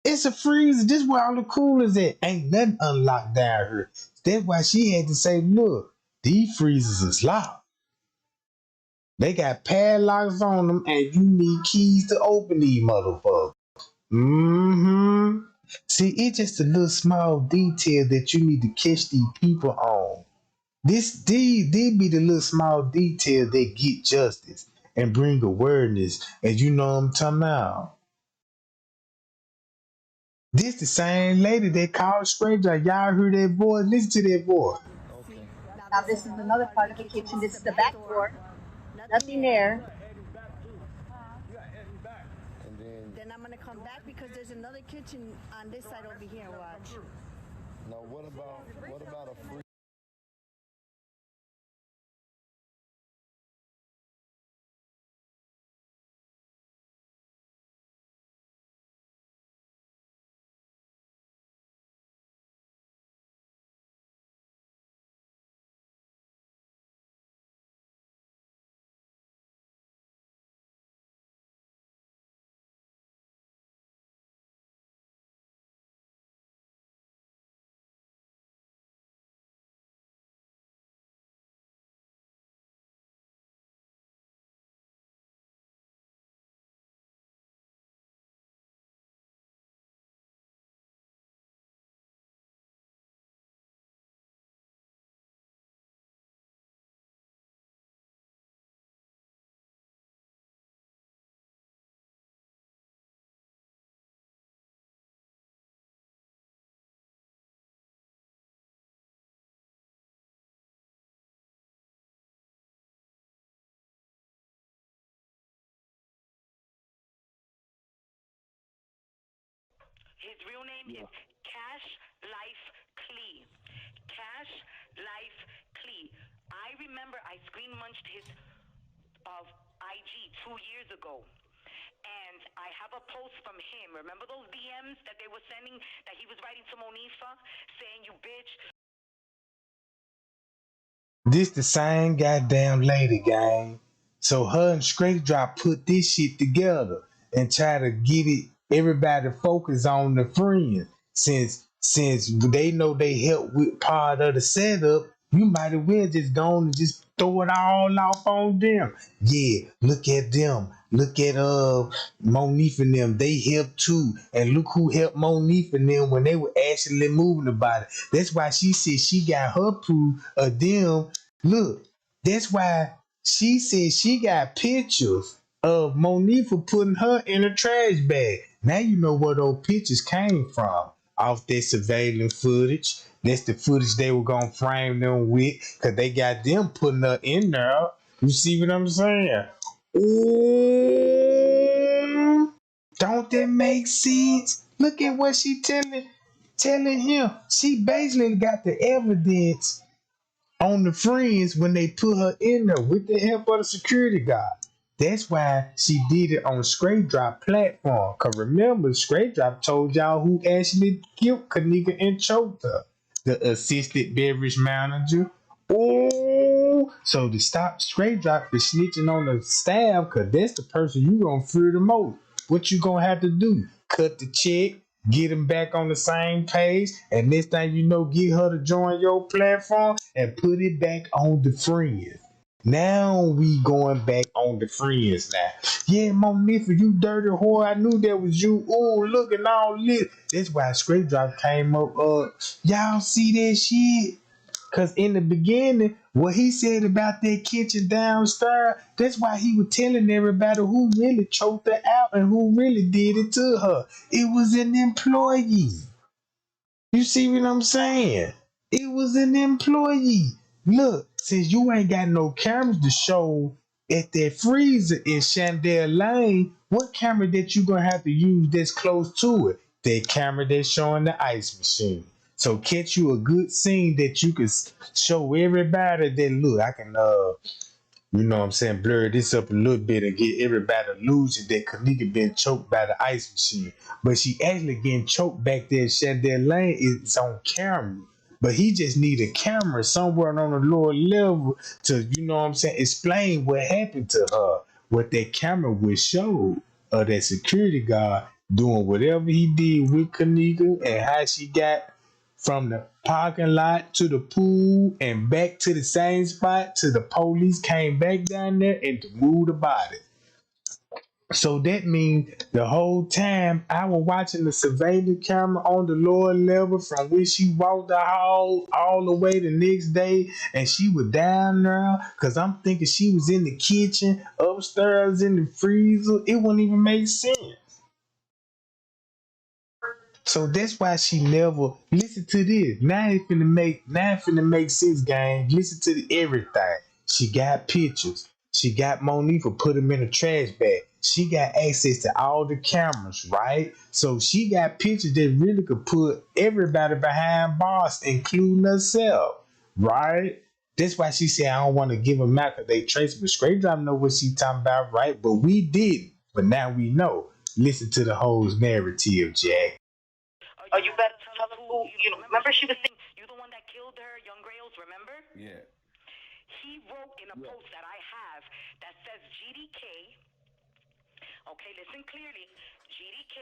It's a freezer. This where all the coolers at. Ain't nothing unlocked down here. That's why she had to say, look, these freezers is locked. They got padlocks on them, and you need keys to open these motherfuckers. See, it's just a little small detail that you need to catch these people on. These be the little small detail that get justice and bring awareness, and you know what I'm talking about. This the same lady that called stranger. Y'all heard that voice? Listen to that voice. Now this is another part of the kitchen. This is the back door. Nothing there. And Then I'm gonna come back because there's another kitchen on this side over here. Watch. now what about a free? His real name is Cash Life Klee. Cash Life Klee. I remember I screen munched his IG 2 years ago. And I have a post from him. Remember those DMs that they were sending that he was writing to Monifa saying, "You bitch." This the same goddamn lady, gang. So her and Straight Drop put this shit together and try to get it everybody focus on the friends. Since they know they help with part of the setup, you might as well just go on and just throw it all off on them. Yeah, look at them. Look at Monique and them. They helped too. And look who helped Monique and them when they were actually moving the body. That's why she said she got her proof of them. Look, that's why she said she got pictures of Monique for putting her in a trash bag. Now you know where those pictures came from. Off that surveillance footage. That's the footage they were gonna frame them with, cause they got them putting her in there. You see what I'm saying? Ooh, don't that make sense? Look at what she telling him. She basically got the evidence on the friends when they put her in there with the help of the security guard. That's why she did it on Straight Drop platform. Cause remember, Straight Drop told y'all who actually killed Kenneka and choked her. The assistant beverage manager. Oh, so to stop Straight Drop for snitching on the staff, cause that's the person you gonna fear the most. What you gonna have to do? Cut the check, get them back on the same page, and next thing you know, get her to join your platform and put it back on the friends. Now we going back on the friends now. Yeah, Monifa, you dirty whore. I knew that was you. Oh, look at all this. That's why Straight Drop came up. Y'all see that shit? Cause in the beginning, what he said about that kitchen downstairs, that's why he was telling everybody who really choked her out and who really did it to her. It was an employee. You see what I'm saying? It was an employee. Look, since you ain't got no cameras to show at that freezer in Chandler Lane, what camera that you gonna have to use that's close to it? That camera that's showing the ice machine. So catch you a good scene that you can show everybody that look, I can you know what I'm saying, blur this up a little bit and get everybody illusion that Kenneka been choked by the ice machine. But she actually getting choked back there in Chandler Lane is on camera. But he just need a camera somewhere on the lower level to, you know what I'm saying, explain what happened to her. What that camera would show of that security guard doing whatever he did with Kenneka and how she got from the parking lot to the pool and back to the same spot till the police came back down there and to move the body. So that means the whole time I was watching the surveillance camera on the lower level from where she walked the hall all the way the next day and she was down there because I'm thinking she was in the kitchen, upstairs in the freezer. It wouldn't even make sense. So that's why she never listen to this. Now it finna make sense, gang. Listen to everything. She got pictures. She got Monifa, put him in a trash bag. She got access to all the cameras, right? So she got pictures that really could put everybody behind bars, including herself, right? That's why she said, I don't want to give them out because they trace, but Straight Drive know what she talking about, right? But we didn't. But now we know. Listen to the whole narrative, Jack. Oh, you better tell her who, remember she was saying, you the one that killed her, Young Grails, remember? Yeah. He wrote in a post that I have that says GDK, okay, listen clearly, GDK,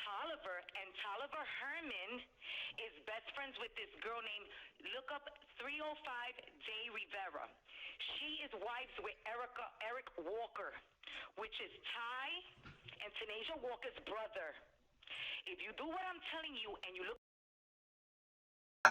Tolliver, and Tolliver Herman is best friends with this girl named, look up 305 Day Rivera. She is wives with Eric Walker, which is Ty and Tanasia Walker's brother. If you do what I'm telling you and you look,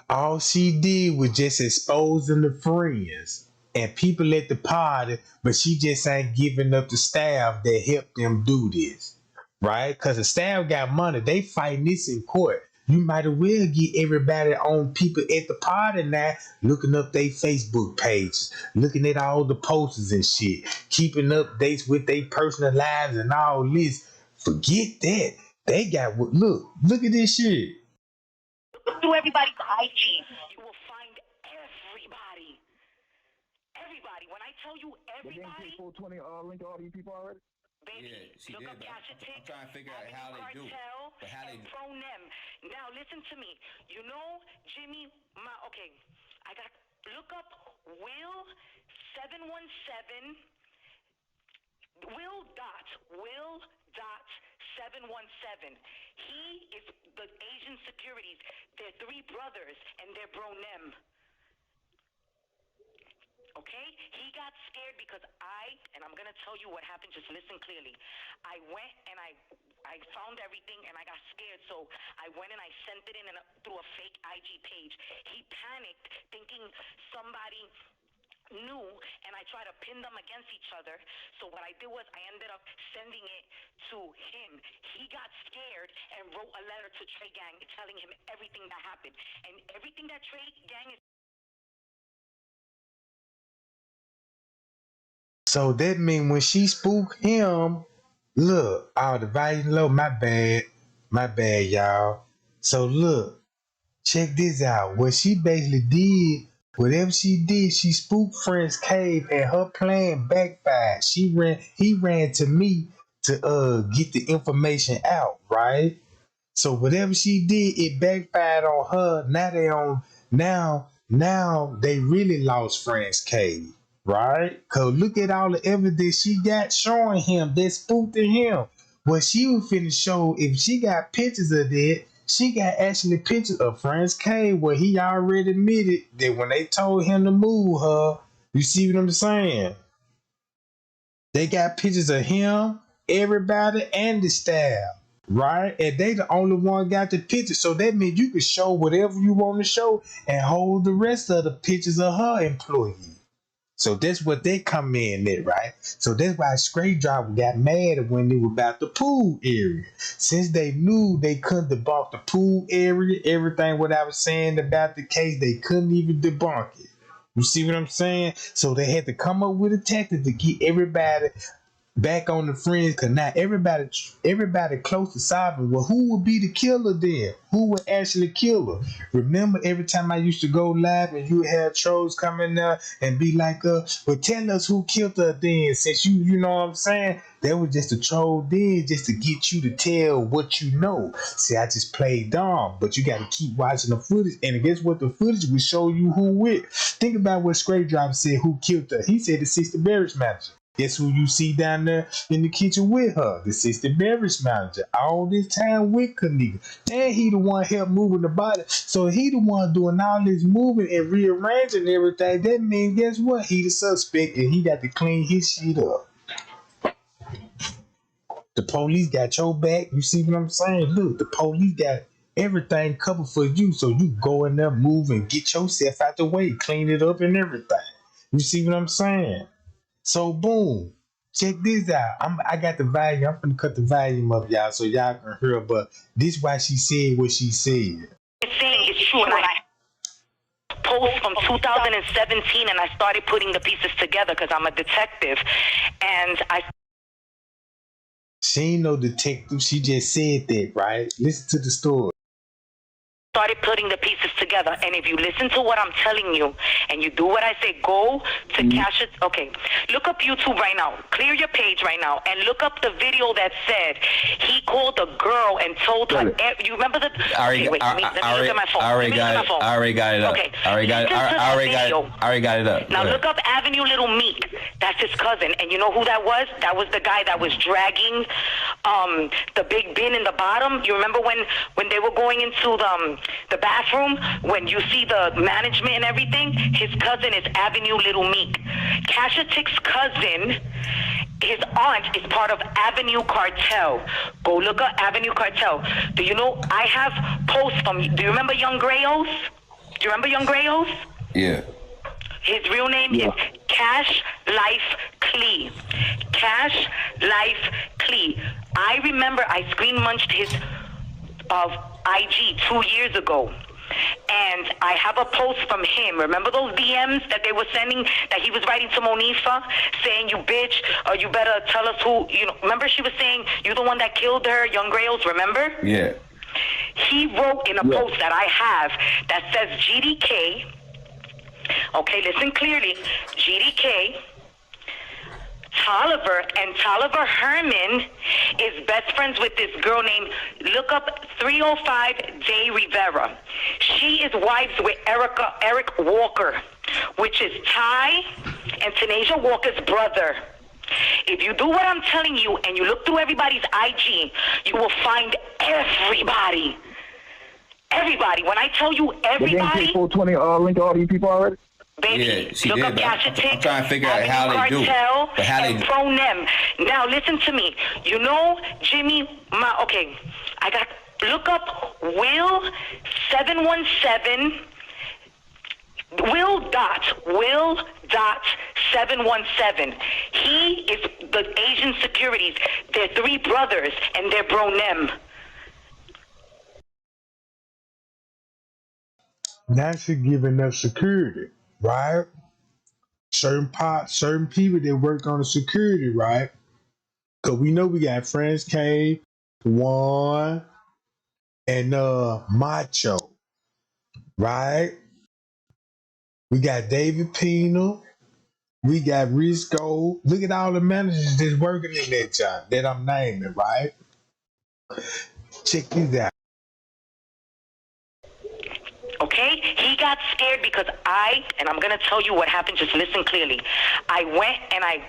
All she did was just exposing the friends and people at the party, but she just ain't giving up the staff that helped them do this, right? Because the staff got money. They fighting this in court. You might as well get everybody on people at the party now looking up their Facebook pages, looking at all the posters and shit, keeping updates with their personal lives and all this. Forget that. They got, look at this shit. through everybody's IG, you will find everybody. Everybody. When I tell you everybody, 420 link to all these people already? baby, Yeah, she look did, up but Gashatic, I'm trying to figure out how they do it. But how they do Phone them. Now listen to me. You know, Jimmy, okay, I got, look up Will 717, Will dot 717. He is the Asian Securities. They're three brothers and they're Bronem. Okay? He got scared because and I'm going to tell you what happened, just listen clearly. I went and I found everything and I got scared, so I went and I sent it in through a fake IG page. He panicked thinking somebody knew, and I tried to pin them against each other. So what I did was I ended up sending it to him. He got scared and wrote a letter to Trey Gang telling him everything that happened. And everything that Trey Gang is. So that mean when she spooked him, look, the volume low, my bad, y'all. So look, check this out. What she basically did, whatever she did, she spooked Friend's Cave and her plan backfired. He ran to me to get the information out, right? So whatever she did, it backfired on her. Now they really lost Friend's Cave, right? Cause look at all the evidence she got showing him that spooked him. What she was finna show, if she got pictures of that, she got actually pictures of Friend's Cave where he already admitted that when they told him to move her, you see what I'm saying? They got pictures of him, everybody, and the staff, right? And they the only one got the picture. So that means you can show whatever you want to show and hold the rest of the pictures of her employee. So that's what they come in at, right? So that's why Straight Driver got mad when they were about the pool area. Since they knew they couldn't debunk the pool area, everything what I was saying about the case, they couldn't even debunk it. You see what I'm saying? So they had to come up with a tactic to get everybody back on the friends, because now everybody close to solving, well, who would be the killer then? Who would actually kill her? Remember every time I used to go live and you had trolls come in there and be like, well, tell us who killed her then, since you know what I'm saying? That was just a troll then, just to get you to tell what you know. See, I just played dumb, but you got to keep watching the footage, and guess what? The footage will show you who with. Think about what Straight Driver said, who killed her. He said the 60 beverage manager. Guess who you see down there in the kitchen with her? The assistant beverage manager. All this time with Kenneka. And he the one helped moving the body. So he the one doing all this moving and rearranging everything. That means guess what? He the suspect and he got to clean his shit up. The police got your back. You see what I'm saying? Look, the police got everything covered for you. So you go in there, move, and get yourself out the way. Clean it up and everything. You see what I'm saying? So boom, check this out. I got the volume. I'm gonna cut the volume up, y'all, so y'all can hear. But this why she said what she said. Saying is true, and I post from 2017, and I started putting the pieces together because I'm a detective, and She ain't no detective. She just said that, right? Listen to the story. started putting the pieces together. And if you listen to what I'm telling you and you do what I say, go to Cash It. Okay, look up YouTube right now. Clear your page right now and look up the video that said he called a girl and told her. You remember the? Let me look at my phone. I already got it up. Okay. I already got it up. Now look up Avenue Little Meek. That's his cousin. And you know who that was? That was the guy that was dragging the big bin in the bottom. You remember when they were going into the bathroom, when you see the management and everything? His cousin is Avenue Little Meek. Kashatik's cousin, his aunt, is part of Avenue Cartel. Go look up Avenue Cartel. Do you know, I have posts from, do you remember Young Grayos? Do you remember Young Grayos? Yeah. His real name is Cash Life Clee. Cash Life Clee. I remember I screen munched his IG 2 years ago. And I have a post from him. Remember those DMs that they were sending, that he was writing to Monifa, saying, you bitch, or you better tell us who, you know, remember she was saying, you the one that killed her, Young Grayos, remember? Yeah. He wrote in a post that I have that says GDK, okay, listen clearly, GDK, Tolliver, and Tolliver Herman is best friends with this girl named, look up 305 Day Rivera. She is wives with Eric Walker, which is Ty and Tanasia Walker's brother. If you do what I'm telling you and you look through everybody's IG, you will find everybody. Everybody. When I tell you everybody. 420 link to all these people already? Baby, yeah, look up Kashatik, I'm trying to figure out how they do. But how they Pro Nem. Now listen to me. You know, Jimmy, okay, I got, look up Will 717. Will dot 717. He is the Asian Securities. They're three brothers and they're Bro Nem. That should give enough security, right? Certain people that work on the security, right? Because we know we got Friends K, Juan, and Macho, right? We got David Pena, we got Risco. Look at all the managers that's working in that job that I'm naming, right? Check this out. Okay? He got scared because and I'm going to tell you what happened, just listen clearly. I went and I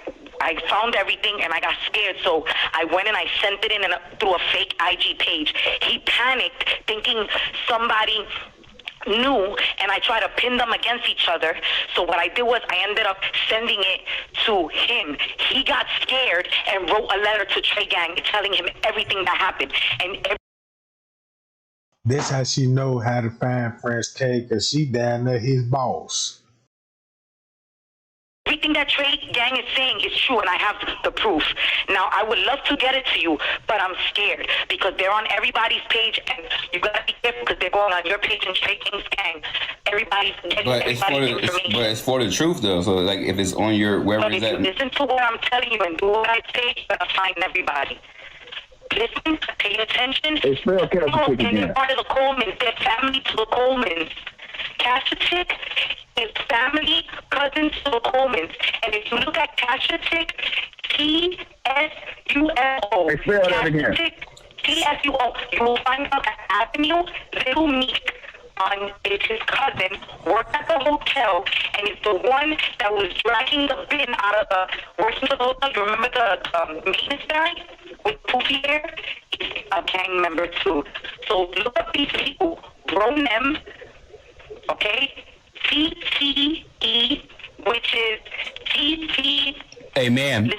found everything and I got scared, so I went and I sent it in through a fake IG page. He panicked thinking somebody knew, and I tried to pin them against each other. So what I did was I ended up sending it to him. He got scared and wrote a letter to Trey Gang telling him everything that happened. And that's how she know how to find Friends K, because she down there his boss. everything that Trey Gang is saying is true, and I have the proof. Now, I would love to get it to you, but I'm scared because they're on everybody's page, and you got to be careful because they're going on your page and Trey Gang's gang. Everybody's getting everybody's information. But it's for the truth, though. So, like, if it's on your wherever it's at. But if you listen to what I'm telling you and do what I say, you're going to find everybody. Listen, pay attention. It's real careful. And they're part of the Colemans. They're family to the Colemans. Kashatik is family, cousins to the Colemans. And if you look at Kashatik, T-S-U-L-O. Spell that again. T-S-U-O. You will find out at Avenue Little Meek. It's his cousin, worked at the hotel, and it's the one that was dragging the bin out of the working of the hotel. You remember the maintenance guy with poofy hair? He's a gang member too. So look up these people. Bronem, okay? T-T-E, which is T-T. Hey, ma'am,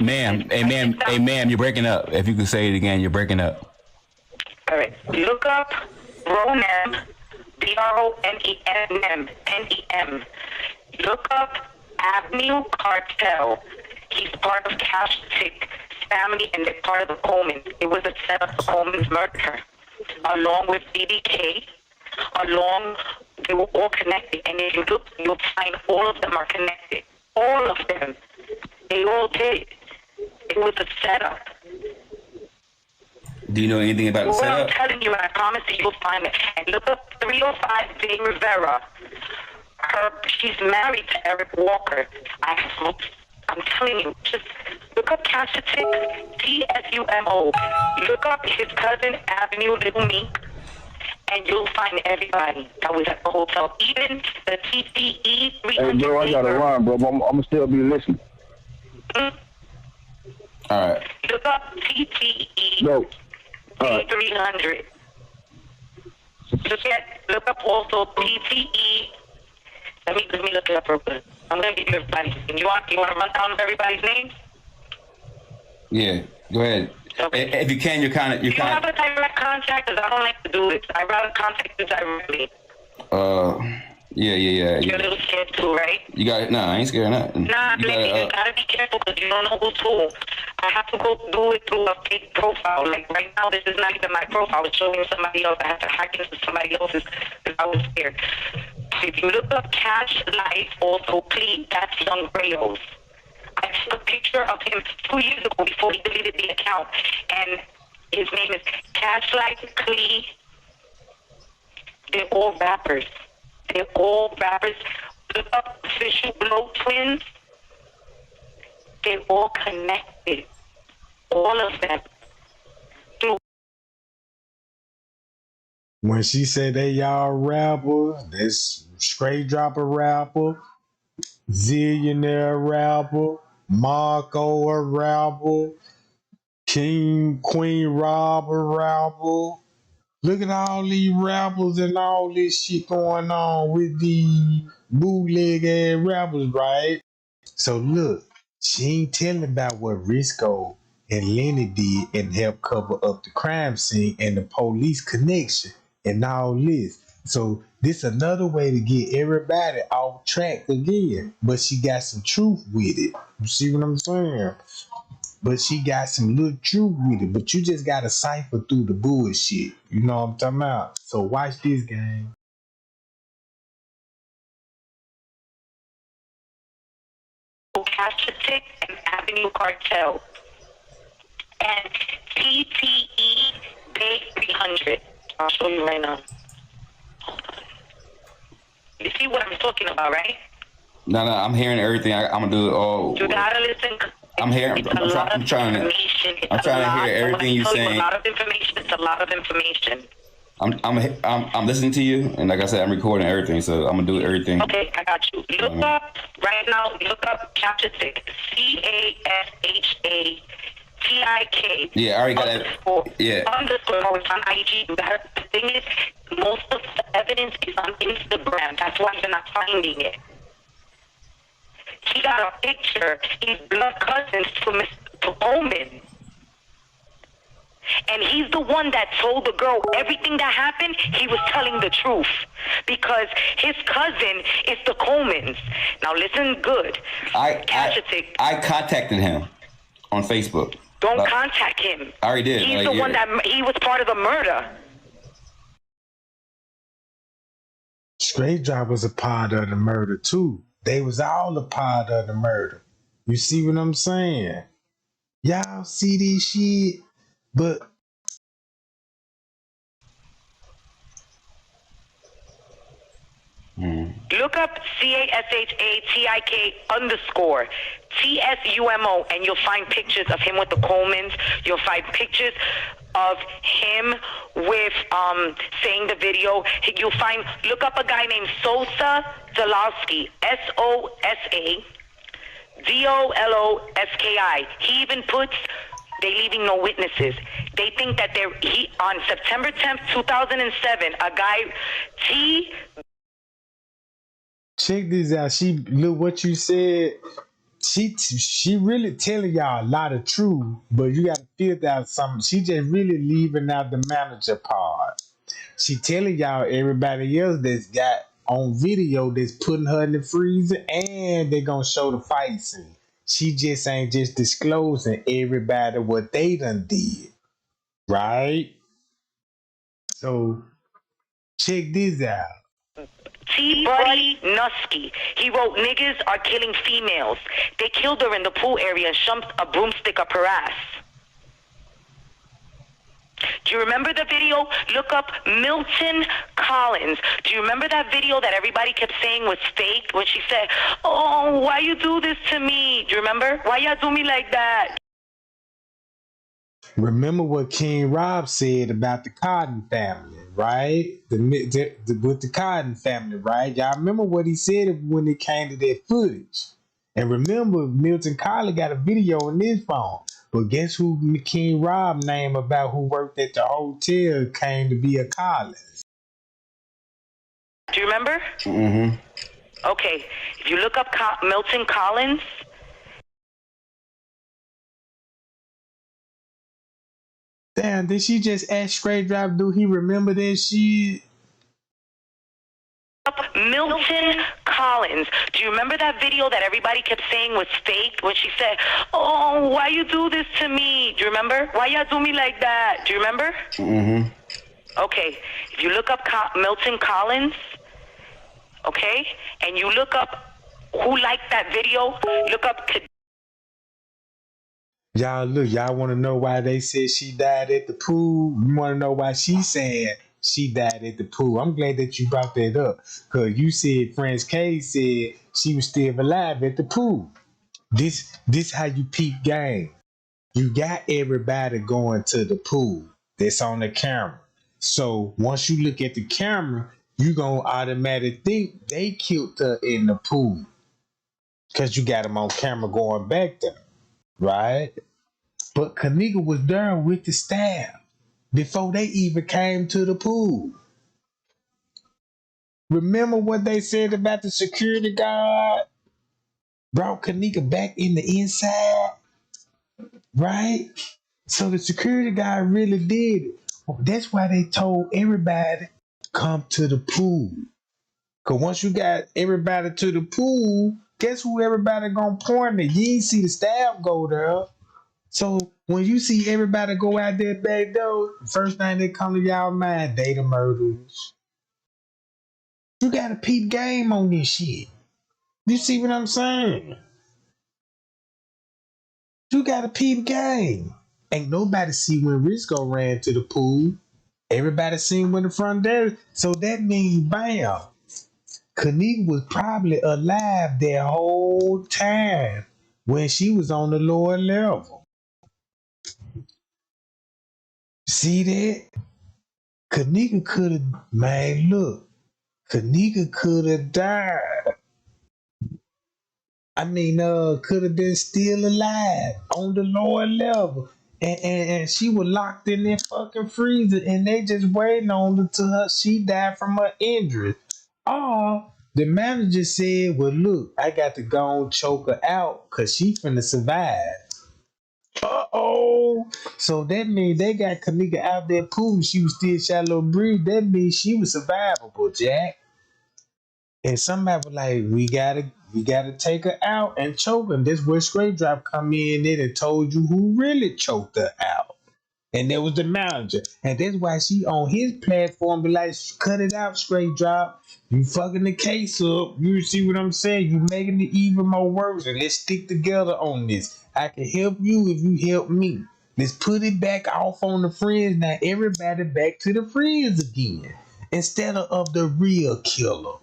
you're breaking up. If you could say it again, you're breaking up. All right. Look up Bronem. B-R-O-N-E-M-N-E-M. Look up Avenue Cartel. He's part of Kashatik's family, and they're part of the Coleman. It was a setup for Coleman's murder, along with BDK, along They were all connected. And if you look, you'll find all of them are connected. All of them. They all did. It was a setup. Do you know anything about the Well, I'm setup? telling you, and I promise you, you'll find it. And look up 305 De Rivera. She's married to Eric Walker. I'm telling you, just look up Cassatic, TSUMO. Look up his cousin, Avenue Little Meek, and you'll find everybody that was at the hotel. Even the TCE 300. Hey, bro, I gotta run, bro. I'm gonna still be listening. All right. Look up TTE No. 300. Look up also PTE. Let me look it up real quick. I'm gonna give you everybody's name. You want to run down everybody's names? Yeah. Go ahead. Okay. If you can, you're kind of. You have a direct contact, because I don't like to do it. I'd rather contact you directly. Yeah. You're a little scared too, right? You got it. No, I ain't scared of nothing. Nah, you baby, you gotta be careful because you don't know who's who. I have to go do it through a fake profile. Like right now, this is not even my profile. It's showing somebody else. I have to hack into somebody else's because I was scared. If you look up Cash Life, also please, that's Young Rayos. I took a picture of him 2 years ago before he deleted the account, and his name is Cash Life Clee. They're all rappers. Look up Official Blow Twins. They're all connected. All of them. When she said they y'all rapper, this straight dropper rapper, Zillionaire rapper, Marco a rapper, Queen Rob a rapper. Look at all these rappers and all this shit going on with the bootleg ass rappers, right? So look, she ain't telling about what Risco and Lenny did and helped cover up the crime scene and the police connection and all this. So this another way to get everybody off track again. But she got some truth with it. You see what I'm saying? But she got some little truth with it. But you just gotta cipher through the bullshit. You know what I'm talking about? So watch this game. Cassatic and Avenue Cartel. And TTE Bay 300. I'll show you right now. You see what I'm talking about, right? No, I'm hearing everything. I'm gonna do it all. You gotta listen. I'm hearing. I'm trying to hear everything you're saying. A lot of information. It's a lot of information. I'm listening to you, and like I said, I'm recording everything, so I'm gonna do everything. Okay, I got you. Look up right now. Look up Cassatic. CASHATIK. Yeah, I already got that. Yeah. Underscore. Oh, it's on IG. The thing is, most of the evidence is on Instagram. That's why you're not finding it. He got a picture. He's blood cousins to Omen. And he's the one that told the girl everything that happened. He was telling the truth because his cousin is the Colemans. Now listen good. I contacted him on Facebook. Don't contact him. I already did. He's the one that he was part of the murder. Straight Drop was a part of the murder too. They was all a part of the murder. You see what I'm saying? Y'all see this shit? But look up CASHATIK underscore TSUMO and you'll find pictures of him with the Colemans. You'll find pictures of him with saying the video. You'll find, look up a guy named Sosa Zalowski, SOSA DOLOSKI. He even puts, they leaving no witnesses. They think that on September 10th, 2007, a guy, check this out. Look what you said. She really telling y'all a lot of truth, but you gotta filter out something. She just really leaving out the manager part. She telling y'all everybody else that's got on video that's putting her in the freezer, and they gonna show the fight scene. She just ain't just disclosing everybody what they done did, right? So check this out. T-Buddy Nusky. He wrote, niggas are killing females. They killed her in the pool area and shoved a broomstick up her ass. Do you remember the video? Look up Milton Collins. Do you remember that video that everybody kept saying was fake when she said, oh, why you do this to me? Do you remember? Why y'all do me like that? Remember what King Rob said about the Cotton family, right? With the Cotton family, right? Y'all remember what he said when it came to that footage. And remember, Milton Collins got a video on his phone. But guess who King Rob named about who worked at the hotel came to be a Collins? Do you remember? Mm-hmm. Okay, if you look up Milton Collins, damn, did she just ask Straight Drop, do he remember that shit? Milton Collins. Do you remember that video that everybody kept saying was fake when she said, oh, why you do this to me? Do you remember? Why y'all do me like that? Do you remember? Mm-hmm. Okay, if you look up Milton Collins, okay, and you look up who liked that video, look up Y'all look, y'all want to know why they said she died at the pool? You want to know why she said she died at the pool? I'm glad that you brought that up, because you said French K said she was still alive at the pool. This how you peep game. You got everybody going to the pool that's on the camera. So once you look at the camera, you gonna automatically think they killed her in the pool, because you got them on camera going back there, right? But Kenneka was there with the staff before they even came to the pool. Remember what they said about the security guard? Brought Kenneka back in the inside, right? So the security guard really did it. That's why they told everybody, come to the pool. Because once you got everybody to the pool, guess who everybody gonna point at? You ain't see the staff go there. So when you see everybody go out there back door, first thing that come to y'all mind, they the murderers. You got to peep game on this shit. You see what I'm saying? You got to peep game. Ain't nobody see when Risco ran to the pool. Everybody seen when the front there. So that means, bam, Kenneka was probably alive that whole time when she was on the lower level. See that? Kenneka could have, man, look. Kenneka could have died. I mean, could have been still alive on the lower level. And she was locked in that fucking freezer and they just waiting on her till she died from her injuries. Or the manager said, well, look, I got to go and choke her out because she finna survive. Uh-oh. So that means they got Kenneka out there pool. She was still shallow breathe. That means she was survivable, Jack. And somebody was like, we gotta take her out and choke her. And that's where Straight Drop come in and told you who really choked her out. And that was the manager. And that's why she on his platform be like, cut it out, Straight Drop. You fucking the case up. You see what I'm saying? You making it even more worse. And let's stick together on this. I can help you if you help me. Let's put it back off on the friends. Now everybody back to the friends again. Instead of the real killer.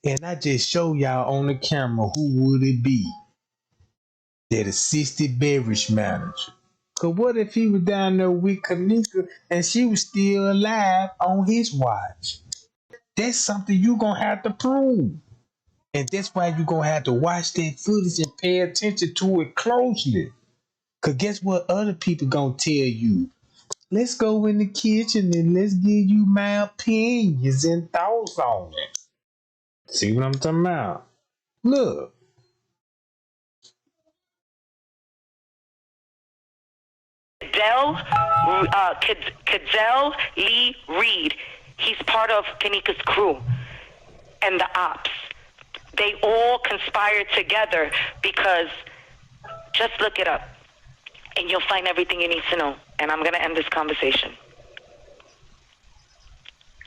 And I just show y'all on the camera who would it be? That assisted beverage manager. Cause what if he was down there with Kenneka and she was still alive on his watch? That's something you gonna have to prove. And that's why you gonna have to watch that footage and pay attention to it closely. Cause guess what other people gonna tell you? Let's go in the kitchen and let's give you my opinions and thoughts on it. See what I'm talking about? Look. Cadell Lee Reed. He's part of Kenneka's crew and the ops. They all conspired together because, just look it up and you'll find everything you need to know. And I'm going to end this conversation.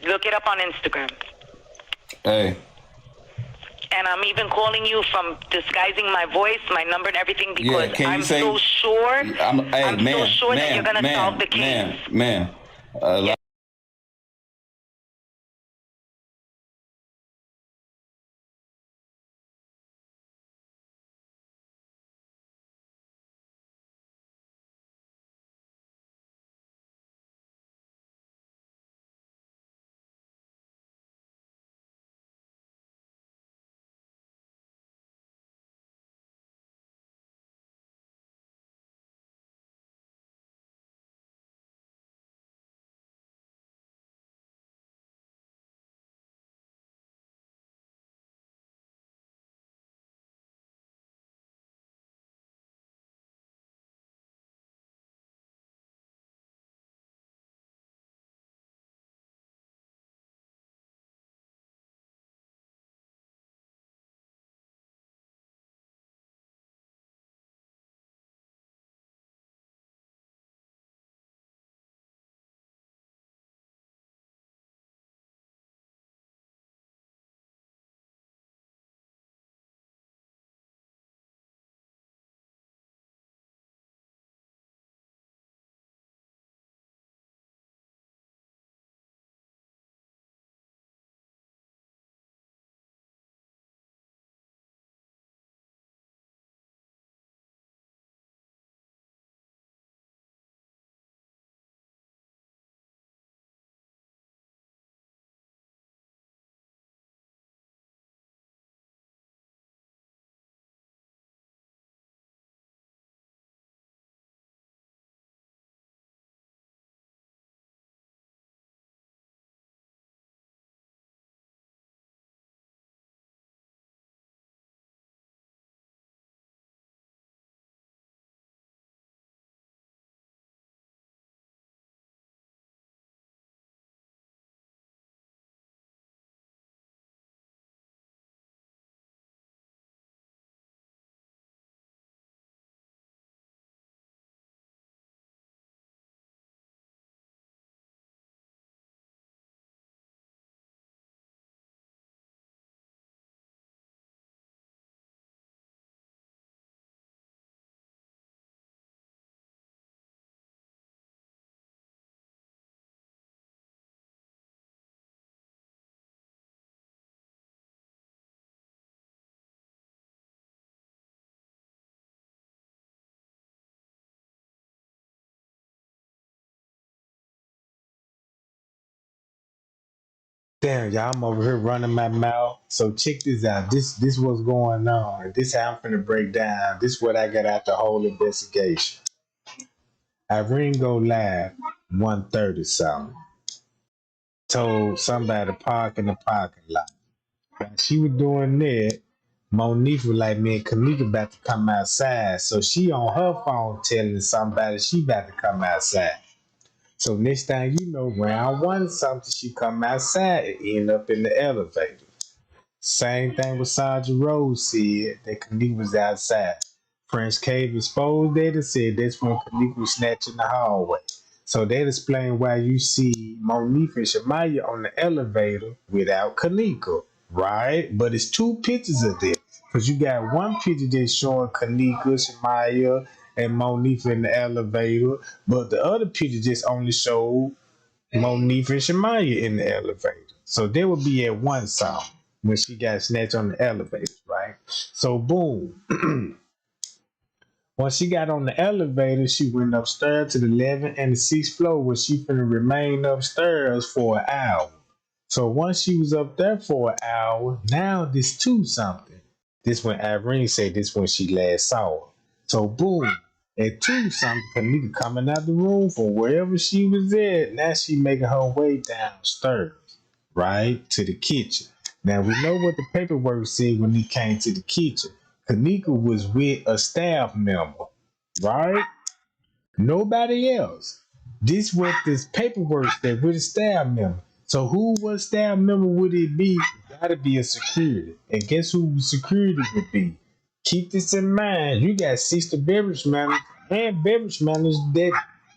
Look it up on Instagram. Hey. And I'm even calling you from disguising my voice, my number and everything because I'm so sure. I'm so sure that you're going to solve the case. Ma'am. Damn, y'all, I'm over here running my mouth. So check this out. This what's going on. This how I'm finna break down. This what I got out the whole investigation. Irene go live 1:30 something. Told somebody to park in the parking lot. While she was doing that, Monique was like, me and Kenneka about to come outside. So she on her phone telling somebody she about to come outside. So next thing you know, round one something, she come outside and end up in the elevator. Same thing with Sergeant Rose said that Kenneka was outside. French Cave exposed that and said that's when Kenneka was snatching the hallway. So that explains why you see Monique and Shamaya on the elevator without Kenneka, right? But it's two pictures of this. Because you got one picture that's showing Kenneka, Shamaya, and Monique in the elevator, but the other picture just only showed Monique and Shamaya in the elevator. So they would be at one song when she got snatched on the elevator, right? So boom. Once she got on the elevator, she went upstairs to the 11th and the 6th floor where she finna remain upstairs for an hour. So once she was up there for an hour, now this 2 something. This when Irene said this when she last saw her. So boom, at 2 something, Kenneka coming out the room from wherever she was at. Now she making her way downstairs, right, to the kitchen. Now we know what the paperwork said when he came to the kitchen. Kenneka was with a staff member, right? Nobody else. This what this paperwork said with a staff member. So who was staff member would it be? It gotta be a security. And guess who security would be? Keep this in mind. You got 60 beverage managers and beverage managers that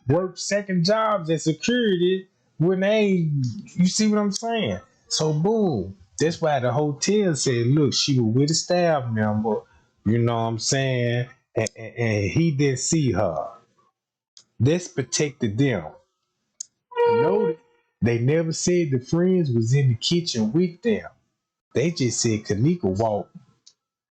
work second jobs at security when they, you see what I'm saying? So boom. That's why the hotel said, look, she was with a staff member, you know what I'm saying, and he didn't see her. This protected them. Notice they never said the friends was in the kitchen with them. They just said Kenneka walked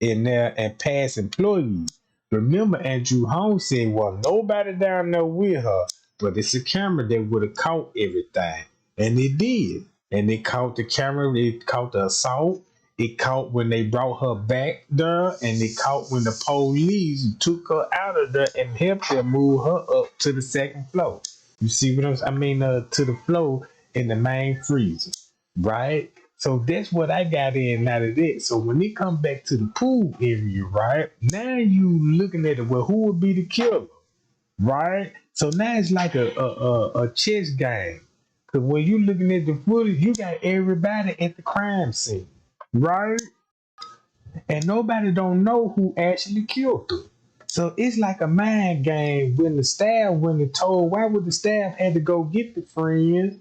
in there and passed employees. Remember, Andrew Holmes said, well, nobody down there with her, but it's a camera that would have caught everything. And it did. And it caught the camera, it caught the assault, it caught when they brought her back there, and it caught when the police took her out of there and helped them move her up to the second floor. You see what I mean? To the floor in the main freezer, right? So that's what I got in out of that. So when it come back to the pool area, right? Now you looking at it, well, who would be the killer, right? So now it's like a chess game. Because when you looking at the footage, you got everybody at the crime scene, right? And nobody don't know who actually killed her. So it's like a mind game when the staff, when they told, why would the staff had to go get the friends?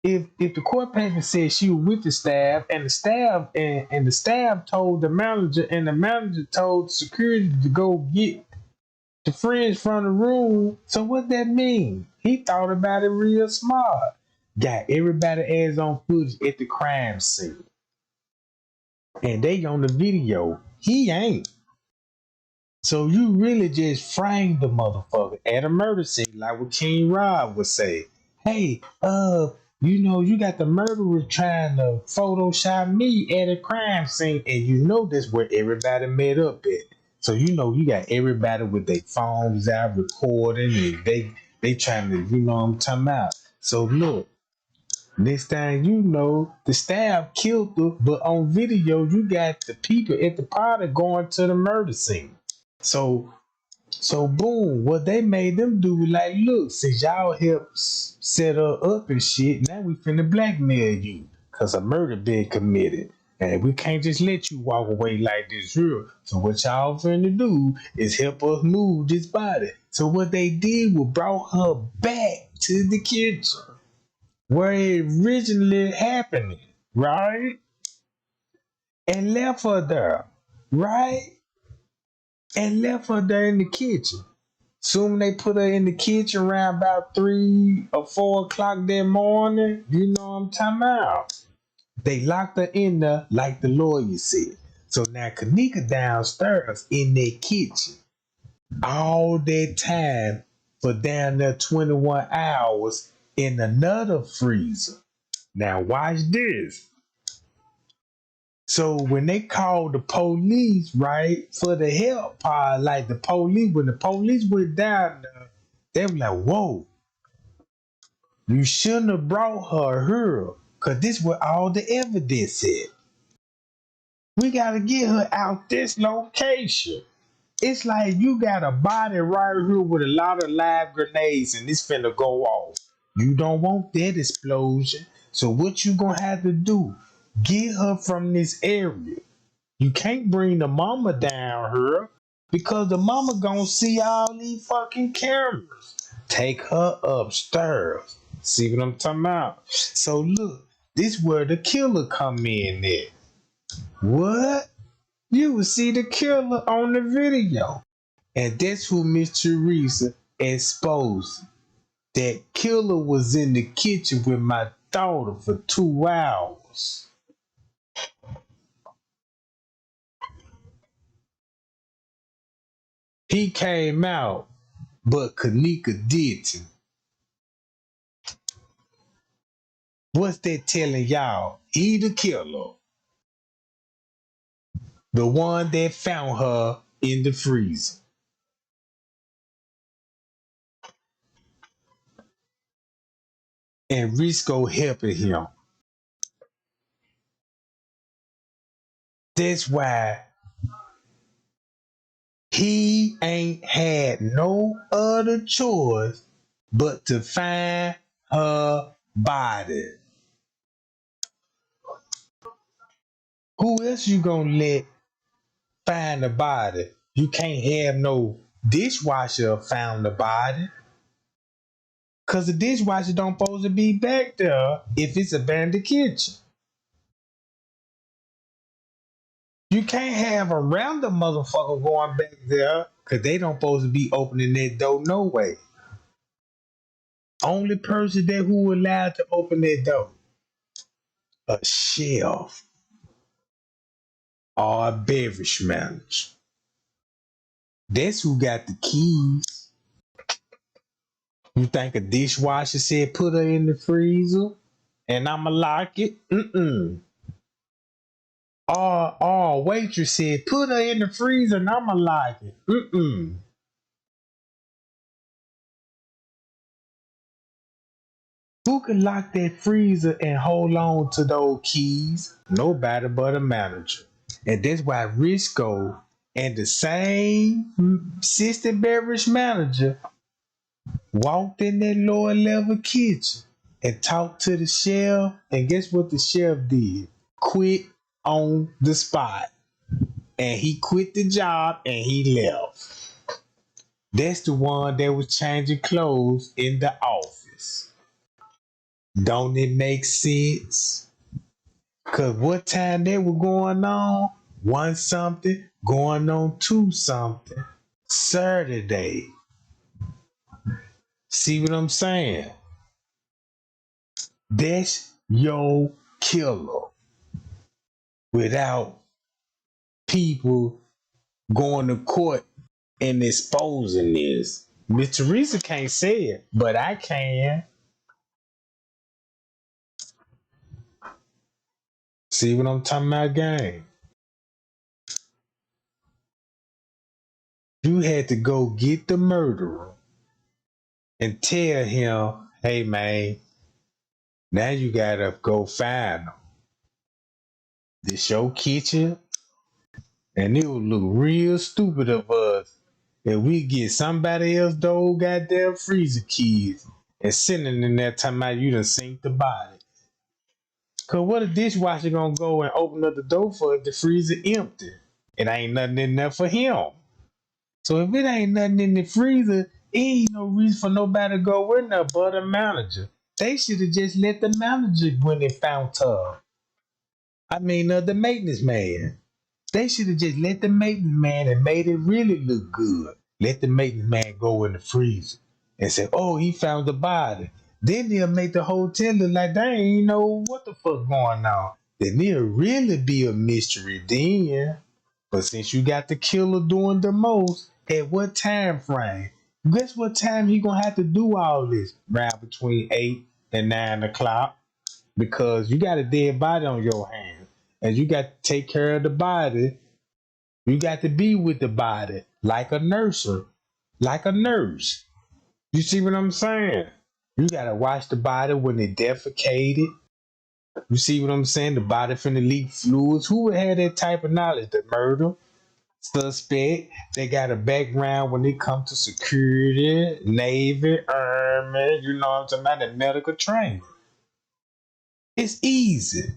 If the court paper said she was with the staff, and the staff and the staff told the manager, and the manager told security to go get the friends from the room, so what that mean? He thought about it real smart. Got everybody ass on footage at the crime scene, and they on the video. He ain't. So you really just framed the motherfucker at a murder scene, like what King Rob would say. Hey, you know, you got the murderer trying to Photoshop me at a crime scene, and you know that's where everybody met up at. So you know you got everybody with their phones out recording, and they trying to, you know what I'm talking about. So look, next thing you know, the staff killed her, but on video you got the people at the party going to the murder scene. So boom, what they made them do was like, look, since y'all helped set her up and shit, now we finna blackmail you because a murder been committed. And we can't just let you walk away like this here. So what y'all finna do is help us move this body. So what they did was brought her back to the kitchen where it originally happened, right? And left her there, right? And left her there in the kitchen. Soon they put her in the kitchen around about 3 or 4 o'clock that morning. You know what I'm talking about. They locked her in there like the lawyer said. So now Kenneka downstairs in their kitchen. All that time for down there 21 hours in another freezer. Now watch this. So when they called the police, right, for the help part, like the police, when the police went down there, they were like, whoa, you shouldn't have brought her here, because this was all the evidence said. We got to get her out this location. It's like you got a body right here with a lot of live grenades and it's finna go off. You don't want that explosion. So what you gonna have to do? Get her from this area. You can't bring the mama down here because the mama gonna see all these fucking cameras. Take her upstairs. See what I'm talking about? So look, this where the killer come in at. What? You will see the killer on the video. And that's who Miss Teresa exposed. That killer was in the kitchen with my daughter for 2 hours. He came out, but Kenneka didn't. What's that telling y'all? He the killer. The one that found her in the freezer. And Risco helping him. That's why he ain't had no other choice but to find her body. Who else you gonna let find the body? You can't have no dishwasher found the body. Cause the dishwasher don't supposed to be back there if it's abandoned kitchen. You can't have a random motherfucker going back there because they don't supposed to be opening that door no way. Only person that who allowed to open that door, a chef or a beverage manager. That's who got the keys. You think a dishwasher said put her in the freezer and I'ma lock it? Or waitress said put her in the freezer and I'ma lock it. Who can lock that freezer and hold on to those keys? Nobody but a manager. And that's why Risco and the same assistant beverage manager walked in that lower level kitchen and talked to the chef. And guess what the chef did? Quit on the spot. And he quit the job and he left. That's the one that was changing clothes in the office. Don't it make sense? Cause what time they were going on? 1 something going on 2 something. Saturday. See what I'm saying? That's your killer. Without people going to court and exposing this. Miss Teresa can't say it, but I can. See what I'm talking about, gang? You had to go get the murderer and tell him, hey man, now you gotta go find him. This your kitchen? And it would look real stupid of us if we get somebody else those goddamn freezer keys and sitting in there talking about you done sink the body. Cause what a dishwasher gonna go and open up the door for if the freezer empty? It ain't nothing in there for him. So if it ain't nothing in the freezer, it ain't no reason for nobody to go in there but a manager. They should have just let the manager when they found her. I mean, the maintenance man. They should have just let the maintenance man and made it really look good. Let the maintenance man go in the freezer and say, oh, he found the body. Then they'll make the hotel look like they ain't know what the fuck going on. Then it'll really be a mystery then. But since you got the killer doing the most, at what time frame? Guess what time he gonna have to do all this? Around between 8 and 9 o'clock. Because you got a dead body on your hands. And you got to take care of the body. You got to be with the body like a nurser. Like a nurse. You see what I'm saying? You got to watch the body when it defecated. You see what I'm saying? The body finna leak fluids. Who would have that type of knowledge? The murder suspect. They got a background when it comes to security, Navy, Army, you know what I'm talking about, the medical training. It's easy.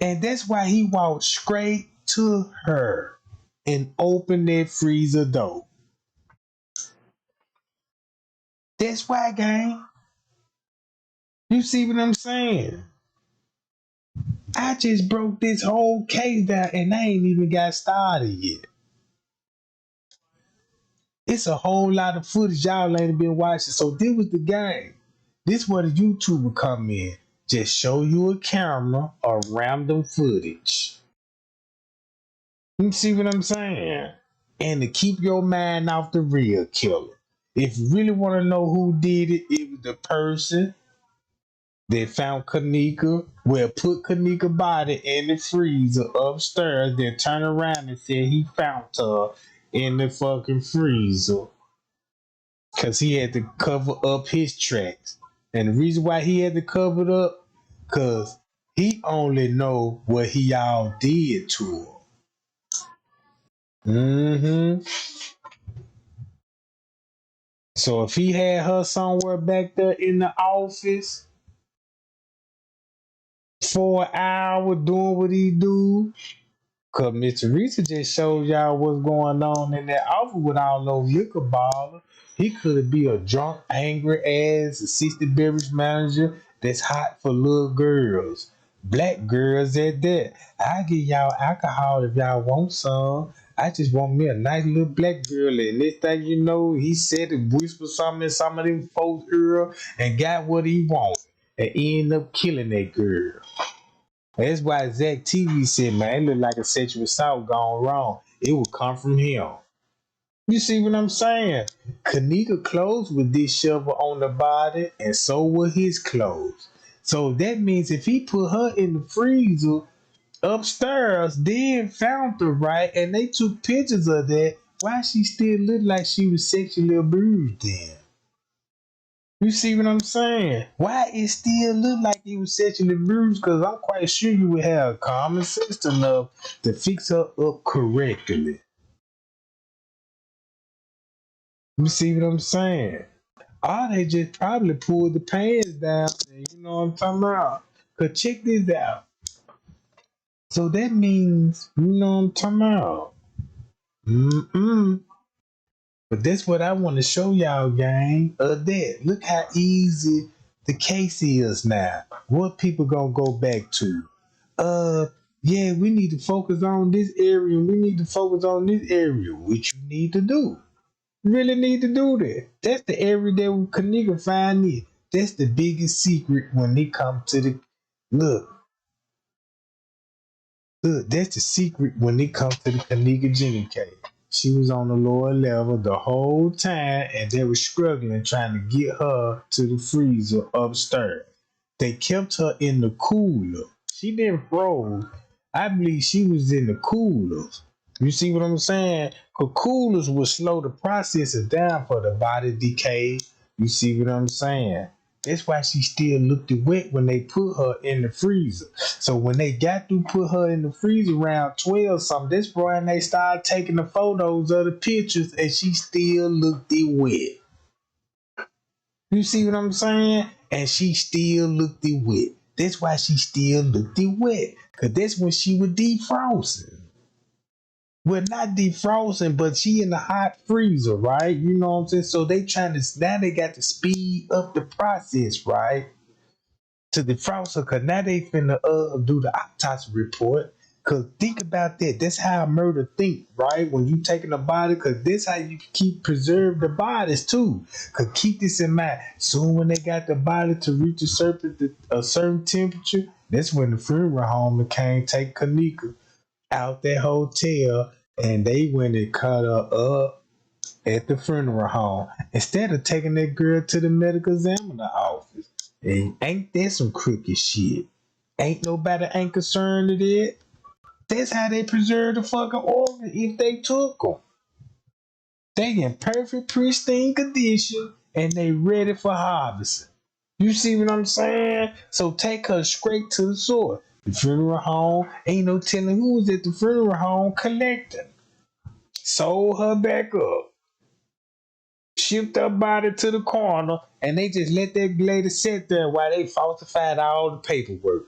And that's why he walked straight to her and opened that freezer door. That's why, gang. You see what I'm saying? I just broke this whole case down and I ain't even got started yet. It's a whole lot of footage y'all ain't been watching. So this was the game. This where the YouTuber come in. Just show you a camera or random footage. You see what I'm saying? And to keep your mind off the real killer. If you really want to know who did it, it was the person that found Kenneka, put Kenneka's body in the freezer upstairs, then turn around and said he found her in the fucking freezer. Because he had to cover up his tracks. And the reason why he had to cover it up, because he only know what he all did to her. So if he had her somewhere back there in the office for an hour doing what he do, because Miss Teresa just showed y'all what's going on in that office with all those liquor ballers. He could be a drunk, angry ass assistant beverage manager that's hot for little girls. Black girls at that. I give y'all alcohol if y'all want some. I just want me a nice little black girl. And next thing you know, he said and whispered something in some of them folks' ear and got what he wanted. And ended up killing that girl. That's why Zach TV said, man, it looked like a sexual assault gone wrong. It would come from him. You see what I'm saying? Kenneka clothes with this shovel on the body, and so were his clothes. So that means if he put her in the freezer upstairs, then found her right, and they took pictures of that, why she still look like she was sexually abused then? You see what I'm saying? Why it still look like he was sexually abused? Because I'm quite sure you would have common sense enough to fix her up correctly. You see what I'm saying? Or they just probably pulled the pants down. And you know what I'm talking about? Cause check this out. So that means, you know what I'm talking about? But that's what I want to show y'all, gang. That. Look how easy the case is now. What people gonna go back to? Yeah, we need to focus on this area. We need to focus on this area, which you need to do. Really need to do that. That's the area that Kenneka find it. That's the biggest secret when it comes to the look. That's the secret when it comes to the Kenneka Jenkins case. She was on the lower level the whole time, and they were struggling trying to get her to the freezer upstairs. They kept her in the cooler. She didn't froze. I believe she was in the coolers. You see what I'm saying? Because coolers will slow the processes down for the body decay. You see what I'm saying? That's why she still looked wet when they put her in the freezer. So when they got to put her in the freezer around 12 something, that's when they started taking the photos of the pictures and she still looked wet. You see what I'm saying? And she still looked wet. That's why she still looked wet. Because that's when she was defrosting. Well, not defrosting, but she in the hot freezer, right? You know what I'm saying? So they trying to, now they got to speed up the process, right? To defrost her, because now they finna do the autopsy report. Because think about that. That's how a murder think, right? When you taking a body, because this how you keep preserve the bodies too. Because keep this in mind. Soon when they got the body to reach a certain temperature, that's when the funeral home came take Kenneka out that hotel, and they went and cut her up at the funeral home instead of taking that girl to the medical examiner office. And ain't that some crooked shit? Ain't nobody ain't concerned with it. That's how they preserve the fucking organ if they took them. They in perfect pristine condition and they ready for harvesting. You see what I'm saying? So take her straight to the source. The funeral home, ain't no telling who was at the funeral home collecting. Sold her back up. Shipped her body to the coroner, and they just let that lady sit there while they falsified all the paperwork.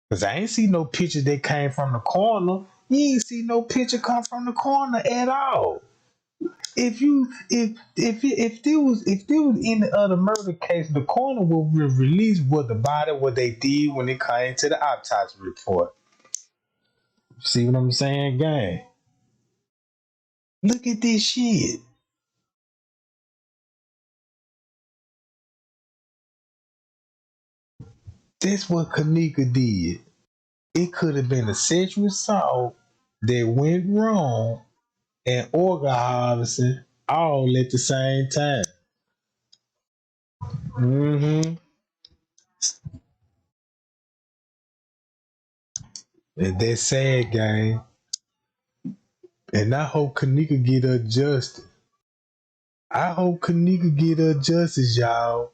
Because I ain't see no picture that came from the coroner. You ain't see no picture come from the coroner at all. If there was any other murder case, the coroner will release what they did when it came to the autopsy report. See what I'm saying, gang? Look at this shit. That's what Kenneka did. It could have been a sexual assault that went wrong and organ harvesting all at the same time. And that's sad, gang. And I hope Kenneka get her justice. I hope Kenneka get her justice, y'all.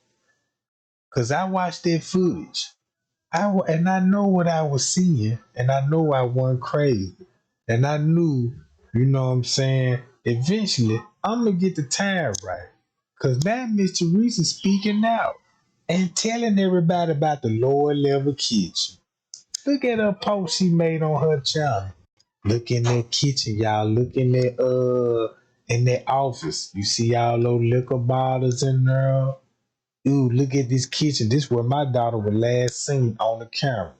Because I watched that footage. And I know what I was seeing. And I know I wasn't crazy. And I knew, you know what I'm saying, eventually I'm going to get the time right. Because now Miss Teresa speaking out and telling everybody about the lower level kitchen. Look at her post she made on her channel. Look in that kitchen, y'all. Look in that in that office. You see all those liquor bottles in there. Ooh, look at this kitchen. This where my daughter was last seen on the camera.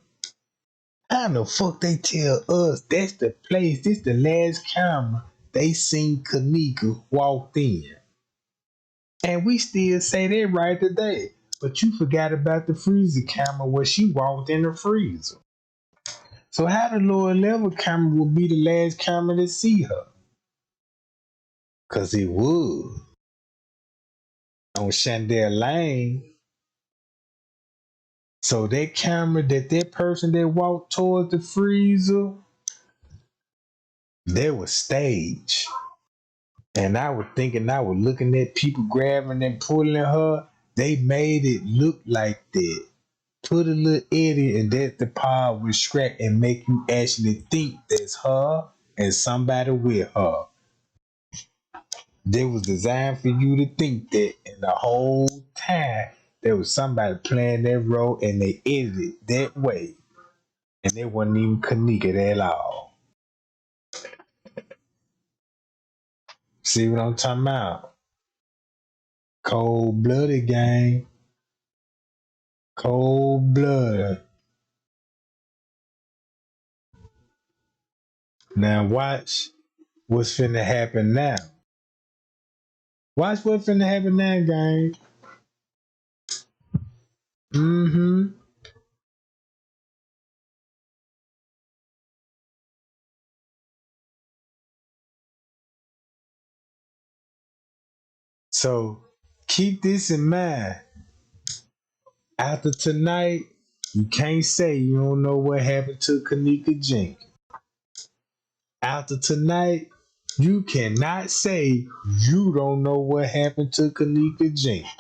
How the fuck they tell us that's the place, this the last camera they seen Kenneka walked in? And we still say that right today. But you forgot about the freezer camera where she walked in the freezer. So how the lower level camera will be the last camera to see her? Cause it was on Chandler Lane. So that camera that person that walked towards the freezer, they was staged. And I was looking at people grabbing and pulling her. They made it look like that. Put a little edit and that the pod will scratch and make you actually think that's her and somebody with her. They was designed for you to think that, and the whole time there was somebody playing that role and they edited it that way. And they wasn't even Kenneka at all. See what I'm talking about? Cold-blooded gang. Cold blood. Now watch what's finna happen now. Watch what's finna happen now, gang. So keep this in mind. After tonight, you can't say you don't know what happened to Kenneka Jenkins. After tonight, you cannot say you don't know what happened to Kenneka Jenkins.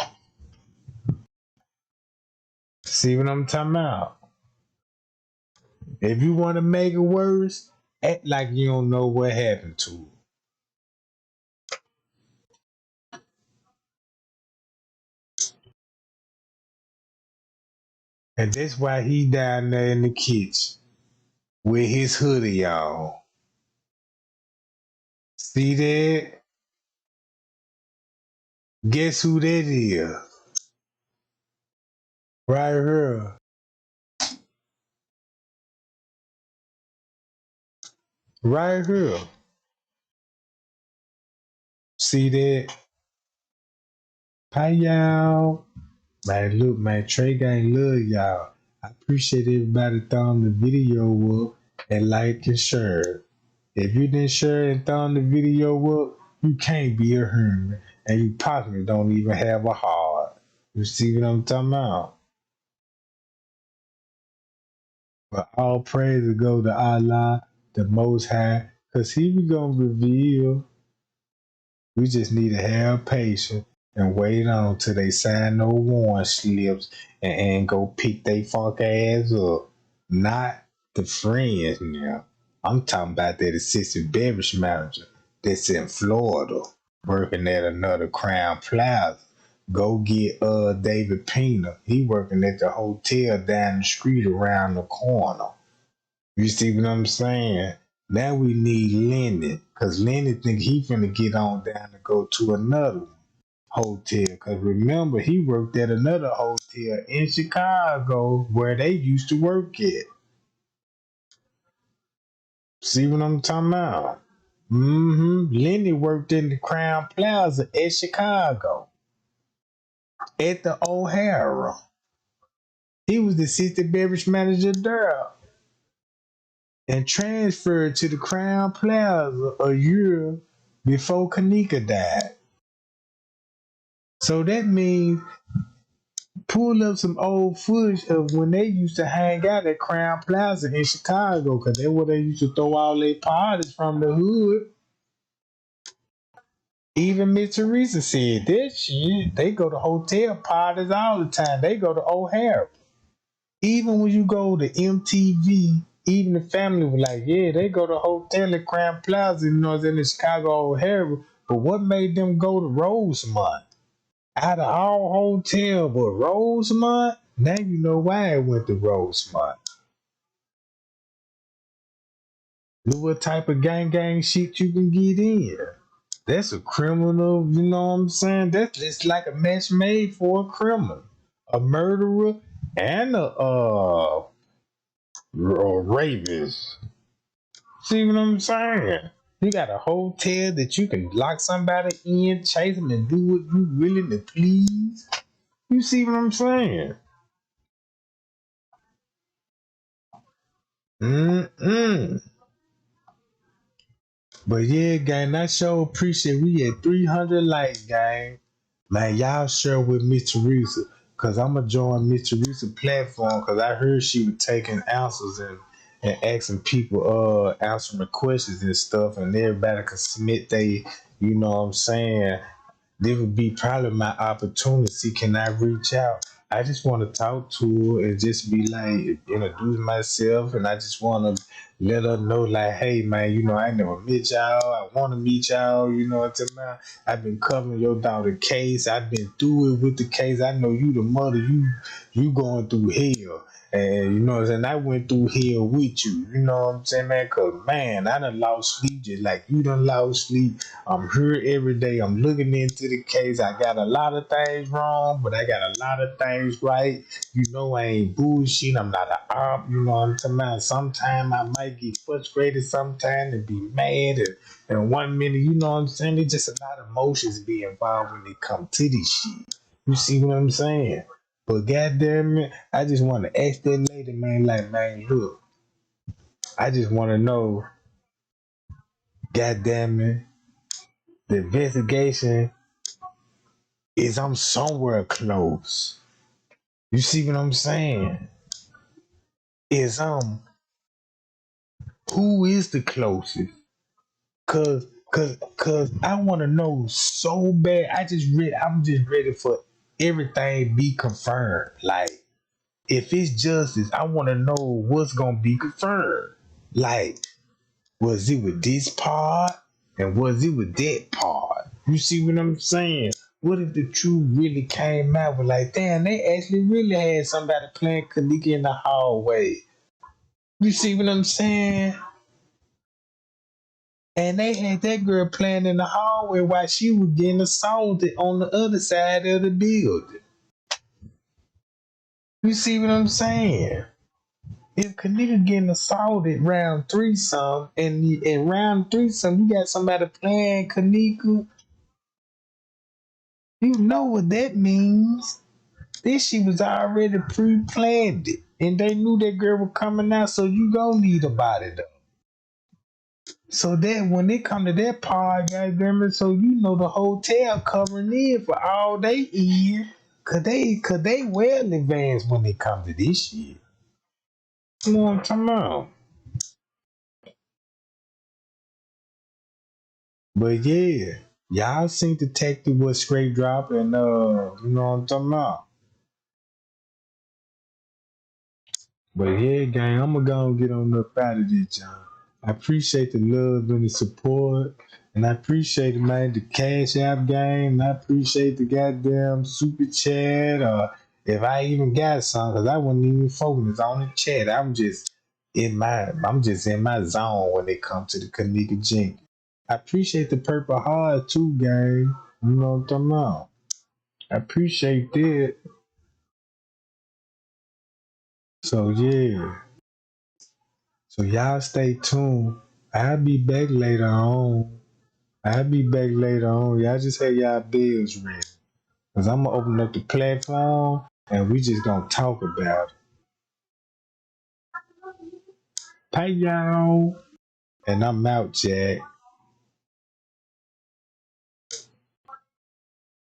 See what I'm talking about? If you want to make it worse, act like you don't know what happened to her. And that's why he down there in the kitchen with his hoodie on. See that? Guess who that is? Right here. Right here. See that? Hi, y'all. Man, look, man, Trey Gang love y'all. I appreciate everybody throwing the video up and like and share. If you didn't share and throw the video up, you can't be a hermit. And you possibly don't even have a heart. You see what I'm talking about? But all praise go to Allah, the Most High, because He was going to reveal. We just need to have patience and wait on till they sign no warrant slips and go pick they funk ass up. Not the friends now. I'm talking about that assistant beverage manager that's in Florida working at another Crown Plaza. Go get David Pena. He working at the hotel down the street around the corner. You see what I'm saying? Now we need Lenny, because Lenny think he finna get on down to go to another hotel. Because remember, he worked at another hotel in Chicago where they used to work at. See what I'm talking about? Lenny worked in the Crown Plaza at Chicago. At the O'Hara. He was the assistant beverage manager there. And transferred to the Crown Plaza a year before Kenneka died. So that means pull up some old footage of when they used to hang out at Crown Plaza in Chicago, because that's where they used to throw all their parties from the hood. Even Miss Teresa said that shit. They go to hotel parties all the time. They go to O'Hara. Even when you go to MTV, even the family was like, yeah, they go to hotel at Crown Plaza, you know, in the Chicago O'Hara. But what made them go to Rosemont? Out of all hotel but Rosemont, now you know why I went to Rosemont. Look what type of gang shit you can get in. That's a criminal, you know what I'm saying? That's it's like a match made for a criminal, a murderer, and a rapist. See what I'm saying? You got a hotel that you can lock somebody in, chase them, and do what you willing to please. You see what I'm saying? Mm-mm. But yeah, gang, I sure appreciate we had 300 likes, gang. Man, y'all share with Miss Teresa. Cause I'ma join Miss Teresa platform cause I heard she was taking answers and asking people answering the questions and stuff and everybody could submit they, you know what I'm saying, this would be probably my opportunity. Can I reach out? I just want to talk to her and just be like, introduce myself, and I just want to let her know, like, hey, man, you know, I never met y'all. I want to meet y'all. You know what I'm saying? I've been covering your daughter case. I've been through it with the case. I know you the mother. You going through hell. And you know what I'm saying? I went through hell with you. You know what I'm saying, man? Because, man, I done lost sleep just like you done lost sleep. I'm here every day. I'm looking into the case. I got a lot of things wrong, but I got a lot of things right. You know I ain't bullshit. I'm not an op. You know what I'm talking about? Sometimes I might get frustrated sometimes and be mad. And 1 minute, you know what I'm saying? There's just a lot of emotions be involved when it come to this shit. You see what I'm saying? But goddamn it, I just want to ask that lady, man, like, man, look, I just want to know, goddamn it, the investigation is I'm somewhere close. You see what I'm saying? Is who is the closest? Cause I want to know so bad. I'm just ready for everything be confirmed. Like, if it's justice, I want to know what's gonna be confirmed. Like, was it with this part and was it with that part? You see what I'm saying? What if the truth really came out with, like, damn, they actually really had somebody playing Kenneka in the hallway. You see what I'm saying? And they had that girl playing in the hallway while she was getting assaulted on the other side of the building. You see what I'm saying? If Kenneka getting assaulted round threesome and in round threesome you got somebody playing Kenneka, you know what that means. This shit was already pre-planned it. And they knew that girl was coming out, so you gonna need a body though. So that when they come to that part, goddamn it, so you know the hotel covering in for all they eat. Cause they well advanced when they come to this shit. You know what I'm talking about? But yeah, y'all seen Detective with Scrape Drop and you know what I'm talking about. But yeah, gang, I'm gonna go and get on up out of this, John. I appreciate the love and the support, and I appreciate, man, the Cash App game, and I appreciate the goddamn super chat, or if I even got some, cause I wasn't even focused on the chat. I'm just in my zone when it comes to the Kenneka Jenkins. I appreciate the Purple Heart too, gang. You know what I'm talking about. I appreciate that. So yeah. So y'all stay tuned. I'll be back later on. Y'all just have y'all bills ready. Cause I'm gonna open up the platform and we just gonna talk about it. Bye y'all. And I'm out, Jack.